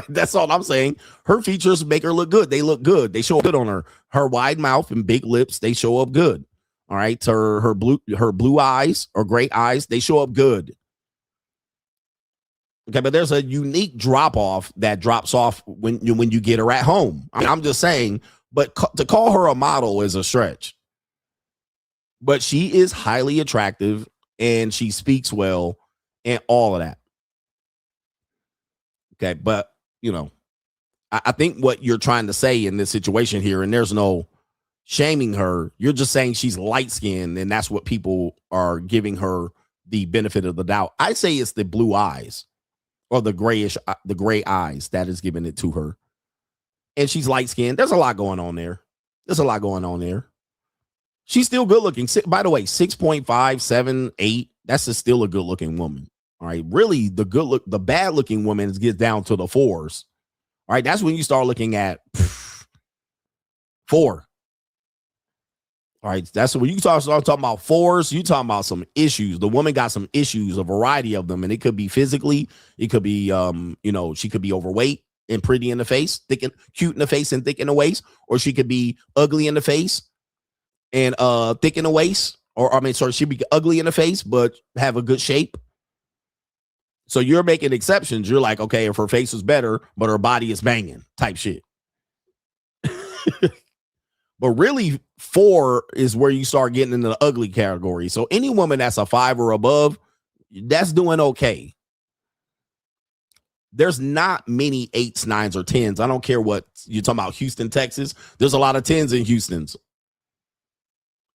That's all I'm saying. Her features make her look good. They look good. They show up good on her. Her wide mouth and big lips, they show up good. All right. Her blue eyes or gray eyes, they show up good. Okay, but there's a unique drop off that drops off when you get her at home. I mean, I'm just saying, but to call her a model is a stretch. But she is highly attractive and she speaks well and all of that. Okay, but I think what you're trying to say in this situation here, and there's no shaming her, you're just saying she's light skinned, and that's what people are giving her the benefit of the doubt. I say it's the blue eyes or the gray eyes that is giving it to her. And she's light skinned. There's a lot going on there. She's still good looking. By the way, 6.5, 7, 8. That's still a good looking woman. All right. Really, the bad looking woman gets down to the 4s. All right. That's when you start looking at 4. All right. That's when you start talking about 4s. You talking about some issues. The woman got some issues, a variety of them. And it could be physically. It could be, she could be overweight and pretty in the face, cute in the face and thick in the waist. Or she could be ugly in the face and thick in the waist. She'd be ugly in the face, but have a good shape. So you're making exceptions. You're like, okay, if her face is better, but her body is banging type shit. But really 4 is where you start getting into the ugly category. So any woman that's a 5 or above, that's doing okay. There's not many 8s, 9s, or 10s. I don't care what you're talking about. Houston, Texas. There's a lot of 10s in Houston's.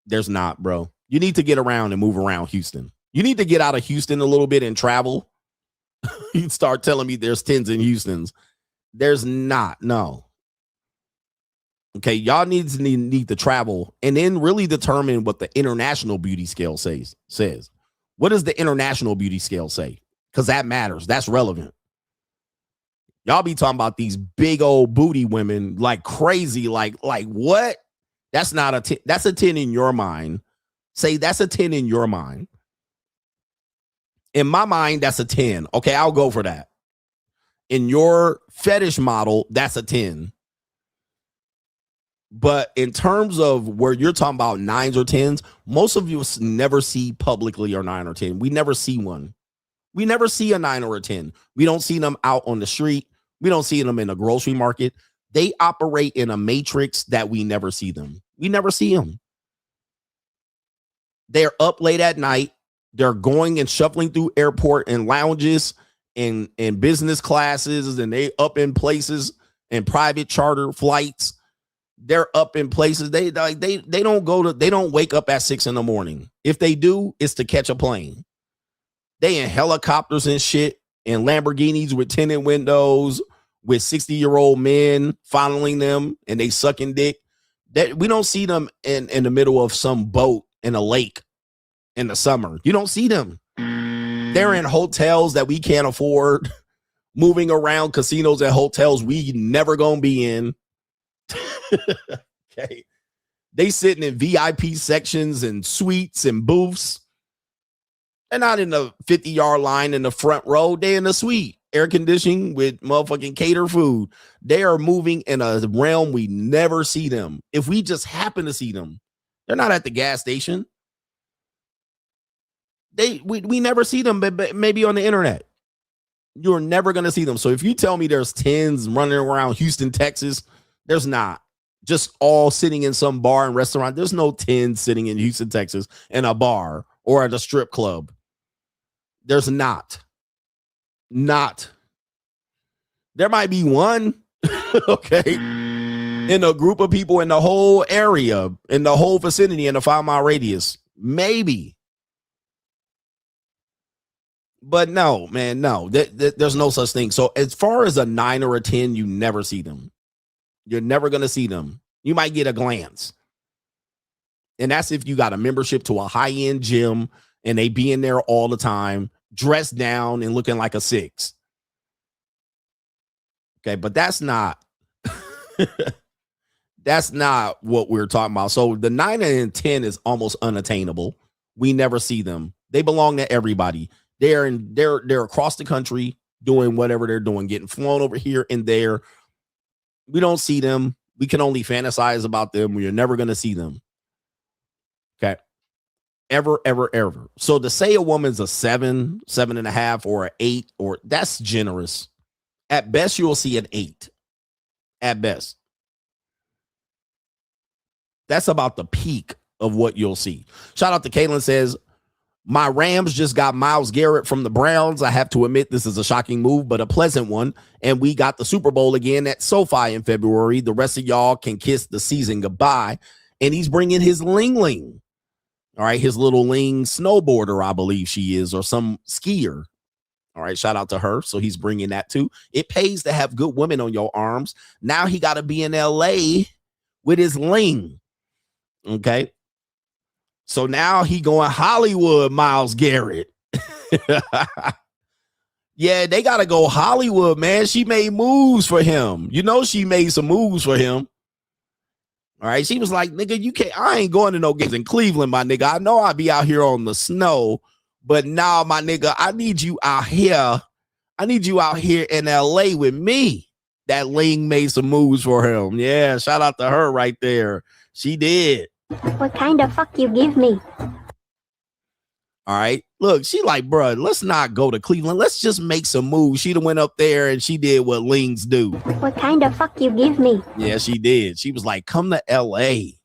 There's not, bro. You need to get around and move around Houston. You need to get out of Houston a little bit and travel. You start telling me there's 10s in Houston's. There's not. No. Okay, y'all need to travel and then really determine what the international beauty scale says. What does the international beauty scale say? Because that matters. That's relevant. Y'all be talking about these big old booty women like crazy, like what? That's not a 10. That's a 10 in your mind. Say that's a 10 in your mind. In my mind, that's a 10. Okay, I'll go for that. In your fetish model, that's a 10. But in terms of where you're talking about 9s or 10s, most of you never see publicly or 9 or 10. We never see one. We never see a 9 or a 10. We don't see them out on the street. We don't see them in a grocery market. They operate in a matrix that we never see them. We never see them. They're up late at night. They're going and shuffling through airport and lounges and business classes, and they up in places and private charter flights. They're up in places. They don't wake up at 6 a.m. If they do, it's to catch a plane. They in helicopters and shit and Lamborghinis with tinted windows with 60-year-old men following them and they sucking dick. That we don't see them in the middle of some boat in a lake in the summer. You don't see them. They're in hotels that we can't afford, moving around casinos and hotels we never gonna be in. Okay, they sitting in VIP sections and suites and booths. They're not in the 50-yard line in the front row. They're in the suite, air conditioning with motherfucking cater food. They are moving in a realm we never see them. If we just happen to see them, they're not at the gas station. We never see them, but maybe on the internet. You're never gonna see them. So if you tell me there's 10s running around Houston, Texas, there's not. Just all sitting in some bar and restaurant. There's no 10 sitting in Houston, Texas in a bar or at a strip club. There's not. There might be one, okay, in a group of people in the whole area, in the whole vicinity, in a 5-mile radius. Maybe. But no, man, no. There's no such thing. So as far as a 9 or a 10, you never see them. You're never going to see them. You might get a glance. And that's if you got a membership to a high-end gym and they be in there all the time, dressed down and looking like a 6. Okay, but that's not that's not what we're talking about. So the 9 and 10 is almost unattainable. We never see them. They belong to everybody. They're across the country doing whatever they're doing, getting flown over here and there. We don't see them. We can only fantasize about them. We're never going to see them. Okay. Ever. So to say a woman's a 7, 7.5, or an 8, or that's generous. At best, you'll see an 8. At best. That's about the peak of what you'll see. Shout out to Caitlin, says, my Rams just got Myles Garrett from the Browns. I have to admit this is a shocking move, but a pleasant one. And we got the Super Bowl again at SoFi in February. The rest of y'all can kiss the season goodbye. And he's bringing his Lingling. All right, his little Ling snowboarder, I believe she is, or some skier. All right, shout out to her. So he's bringing that too. It pays to have good women on your arms. Now he got to be in LA with his Ling. Okay. So now he going Hollywood, Myles Garrett. Yeah, they got to go Hollywood, man. She made moves for him. You know, she made some moves for him. All right. She was like, nigga, you can't, I ain't going to no games in Cleveland, my nigga. I know I'll be out here on the snow, but now, my nigga, I need you out here. I need you out here in LA with me. That Ling made some moves for him. Yeah. Shout out to her right there. She did. What kind of fuck you give me? All right. Look, she like, bro, let's not go to Cleveland. Let's just make some moves. She done went up there and she did what Lings do. What kind of fuck you give me? Yeah, she did. She was like, come to LA.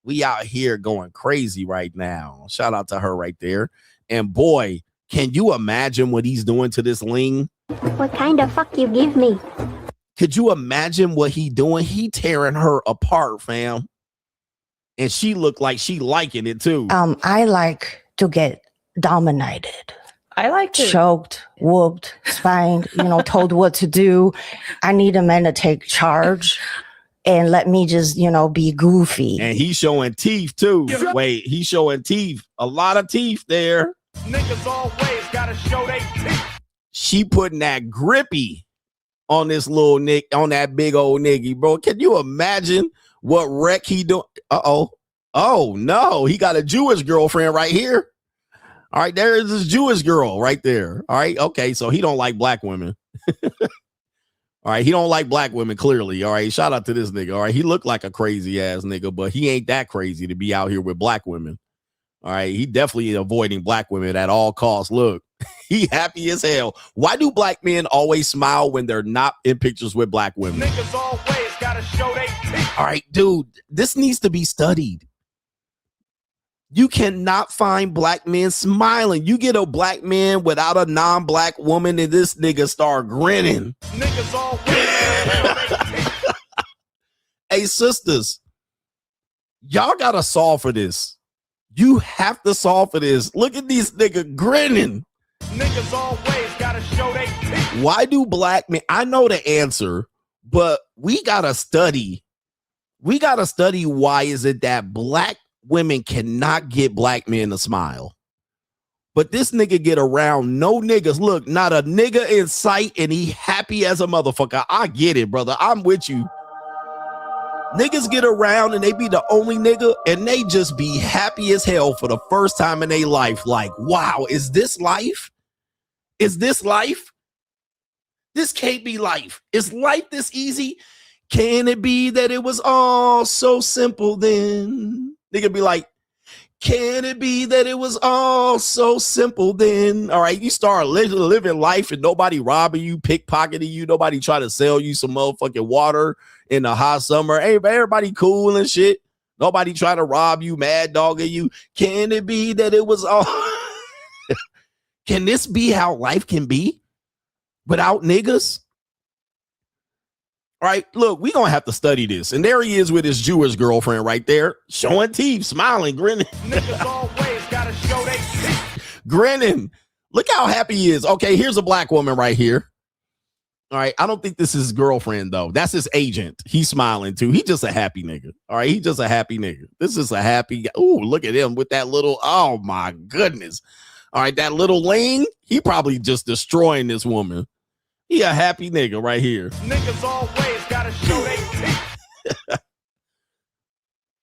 We out here going crazy right now. Shout out to her right there. And boy, can you imagine what he's doing to this Ling? What kind of fuck you give me? Could you imagine what he doing? He tearing her apart, fam. And she looked like she liking it too. I like to get dominated. I like to choked, whooped, spanked, told what to do. I need a man to take charge. and let me just, be goofy. And he's showing teeth too. Wait, he's showing teeth. A lot of teeth there. Niggas always gotta show they teeth. She putting that grippy on this little Nick, on that big old nigga, bro. Can you imagine what wreck he doing? Uh-oh. Oh, no. He got a Jewish girlfriend right here. All right, there is this Jewish girl right there. All right, okay, so he don't like black women. All right, he don't like black women, clearly. All right, shout out to this nigga. All right, he looked like a crazy ass nigga, but he ain't that crazy to be out here with black women. All right, he definitely avoiding black women at all costs. Look, he happy as hell. Why do black men always smile when they're not in pictures with black women? Niggas always gotta show they teeth. All right, dude, this needs to be studied. You cannot find black men smiling. You get a black man without a non-black woman and this nigga start grinning. Niggas always gotta show they teeth. Hey, sisters, y'all gotta solve for this. You have to solve for this. Look at these niggas grinning. Niggas always gotta show they teeth. Why do black men? I know the answer, but we gotta study. We gotta study why is it that black women cannot get black men to smile, but this nigga get around no niggas. Look, not a nigga in sight, and he happy as a motherfucker. I get it, brother. I'm with you. Niggas get around and they be the only nigga, and they just be happy as hell for the first time in their life. Like, wow, is this life? Is this life? This can't be life. Is life this easy? Can it be that it was all so simple then? Nigga be like, can it be that it was all so simple then? All right, you start living life and nobody robbing you, pickpocketing you, nobody try to sell you some motherfucking water in the hot summer. Hey, everybody cool and shit. Nobody trying to rob you, mad dogging you. Can it be that it was all... Can this be how life can be without niggas? All right, look, we gonna have to study this. And there he is with his Jewish girlfriend right there, showing teeth, smiling, grinning. Niggas always gotta show they teeth. Grinning. Look how happy he is. Okay, here's a black woman right here. All right, I don't think this is his girlfriend, though. That's his agent. He's smiling, too. He just a happy nigga. All right, he just a happy nigga. This is a happy guy. Ooh, look at him with that little, oh, my goodness. All right, that little Ling, he probably just destroying this woman. He a happy nigga right here. Niggas always gotta show they teeth.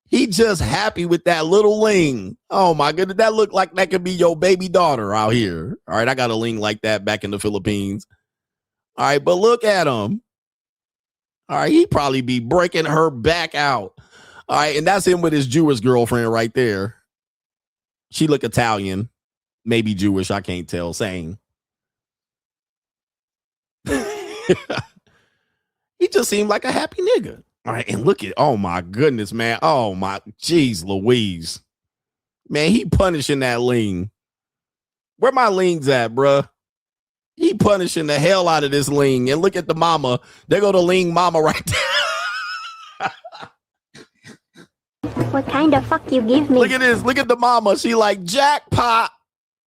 He just happy with that little Ling. Oh my goodness, that look like that could be your baby daughter out here. All right, I got a Ling like that back in the Philippines. All right, but look at him. All right, he probably be breaking her back out. All right, and that's him with his Jewish girlfriend right there. She look Italian, maybe Jewish, I can't tell. Same. He just seemed like a happy nigga. All right, and look at, oh my goodness, man. Oh my, geez, Louise. Man, he punishing that Ling. Where my Lings at, bruh? He punishing the hell out of this Ling. And look at the mama. There go the Ling mama right there. What kind of fuck you give me? Look at this. Look at the mama. She like, jackpot.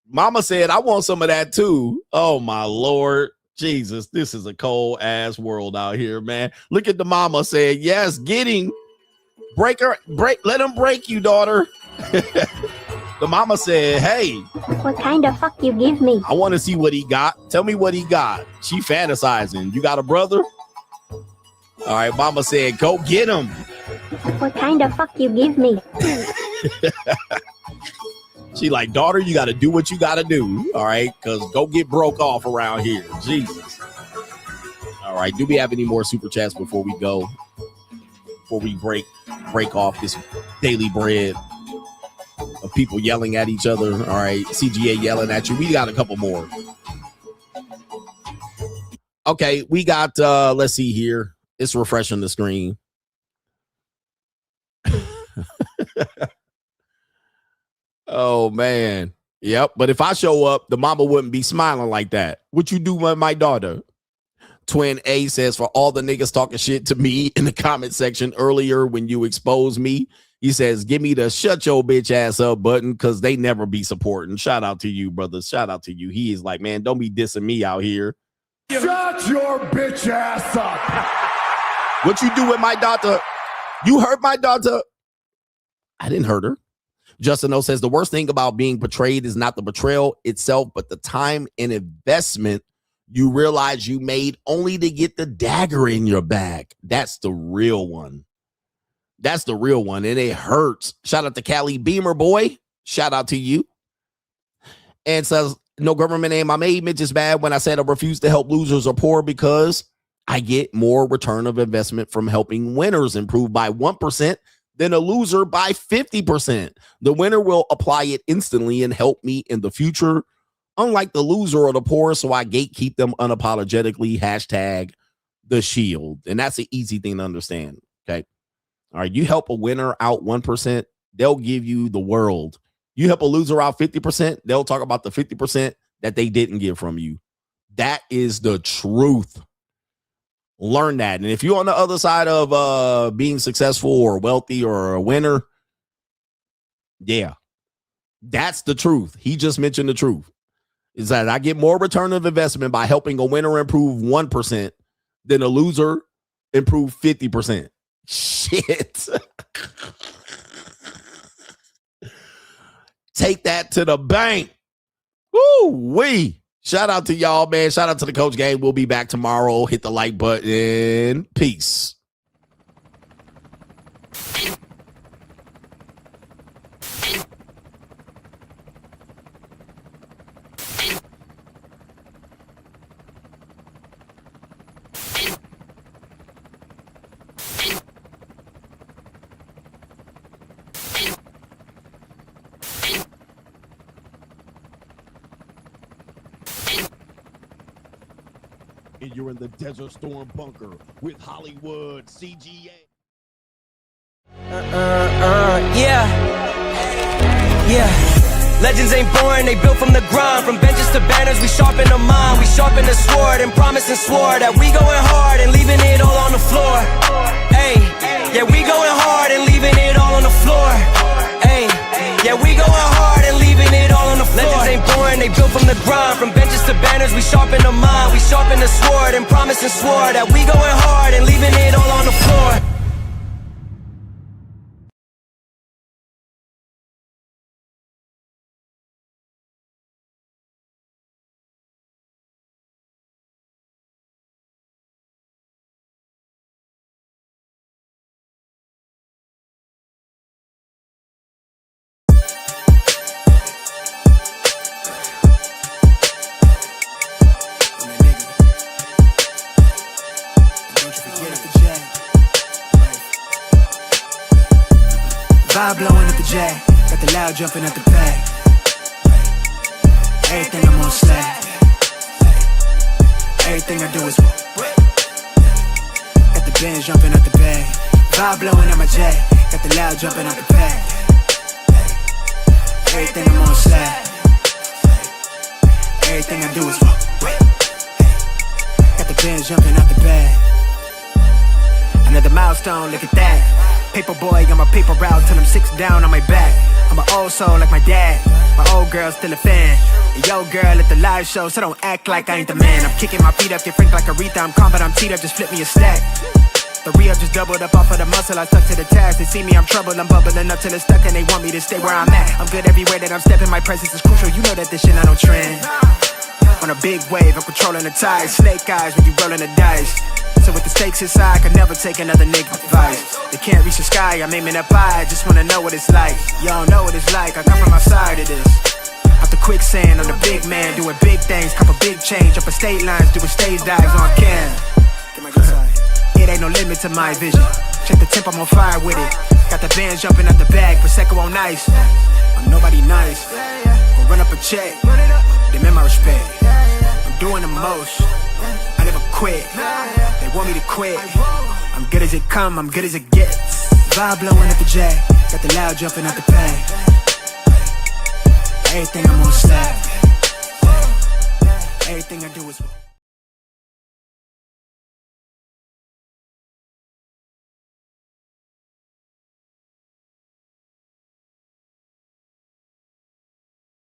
Mama said, I want some of that too. Oh my Lord. Jesus, this is a cold ass world out here, man. Look at the mama said, yes, get him. Break her, let him break you, daughter. The mama said, hey. What kind of fuck you give me? I want to see what he got. Tell me what he got. She fantasizing. You got a brother? All right, mama said, go get him. What kind of fuck you give me? She like, daughter, you got to do what you got to do. All right, because go get broke off around here. Jesus. All right, do we have any more super chats before we go? Before we break off this daily bread of people yelling at each other. All right, CGA yelling at you. We got a couple more. Okay, we got, let's see here. It's refreshing the screen. Oh, man. Yep. But if I show up, the mama wouldn't be smiling like that. What you do with my daughter? Twin A says, for all the niggas talking shit to me in the comment section earlier when you exposed me, he says, give me the shut your bitch ass up button because they never be supporting. Shout out to you, brother. Shout out to you. He is like, man, don't be dissing me out here. Shut your bitch ass up. What you do with my daughter? You hurt my daughter. I didn't hurt her. Justin O says the worst thing about being betrayed is not the betrayal itself, but the time and investment you realize you made only to get the dagger in your back. That's the real one. That's the real one. And it hurts. Shout out to Cali Beamer boy. Shout out to you. And says, no government name. I made Mitch's bad when I said I refuse to help losers or poor because I get more return of investment from helping winners improve by 1% than a loser by 50%. The winner will apply it instantly and help me in the future, unlike the loser or the poor, so I gatekeep them unapologetically. Hashtag the shield. And that's an easy thing to understand, okay? All right, you help a winner out 1%, they'll give you the world. You help a loser out 50%, they'll talk about the 50% that they didn't get from you. That is the truth. Learn that. And if you're on the other side of being successful or wealthy or a winner, yeah, that's the truth. He just mentioned the truth. Is that I get more return of investment by helping a winner improve 1% than a loser improve 50%. Shit. Take that to the bank. Woo-wee. Shout out to y'all, man. Shout out to the Coach Gang. We'll be back tomorrow. Hit the like button. Peace. And you're in the Desert Storm bunker with Hollywood CGA. Yeah. Legends ain't born, they built from the grind. From benches to banners, we sharpen the mind. We sharpen the sword and promise and swore that we going hard and leaving it all on the floor. Hey, yeah, we going hard and leaving it all on the floor. Hey, yeah, we going hard and leaving it all on the floor. Legends ain't born, they built from the grind. From benches to banners, we sharpen the mind. We sharpen the sword and promise and swore that we going hard and leaving it all on the floor. Vibe blowing at the jack, got the loud jumping at the pack. Everything I'm on slack. Everything I do is got the band jumping at the bag. Vibe blowing at my jack, got the loud jumping at the pack. Everything I'm on slack. Everything I do is got the band jumping at the bag. Another milestone, look at that. Paper boy on my paper route till I'm 6 down on my back. I'm an old soul like my dad. My old girl's still a fan. And yo girl at the live show, so don't act like I ain't the man. I'm kicking my feet up, get frank like Aretha. I'm calm but I'm teed up, just flip me a stack. The re-up just doubled up off of the muscle, I stuck to the task. They see me, I'm trouble, I'm bubbling up till it's stuck. And they want me to stay where I'm at. I'm good everywhere that I'm stepping, my presence is crucial. You know that this shit not no trend. On a big wave, I'm controlling the tide. Snake eyes when you rolling the dice. So with the stakes inside, I could never take another nigga advice. They can't reach the sky, I'm aiming up high. Just wanna know what it's like. Y'all know what it's like, I come from outside of this. Out the quicksand, I'm the big man, doing big things. Cop a big change, up a state lines, doing stage dives on cam. It ain't no limit to my vision. Check the temp, I'm on fire with it. Got the band jumping out the bag, Prosecco on ice. I'm nobody nice, gonna run up a check. Demand my respect, I'm doing the most. I never quit, they want me to quit. I'm good as it come, I'm good as it gets. Vibe blowing at the jack, got the loud jumping out the bag. Everything I'm on slack. Everything I do is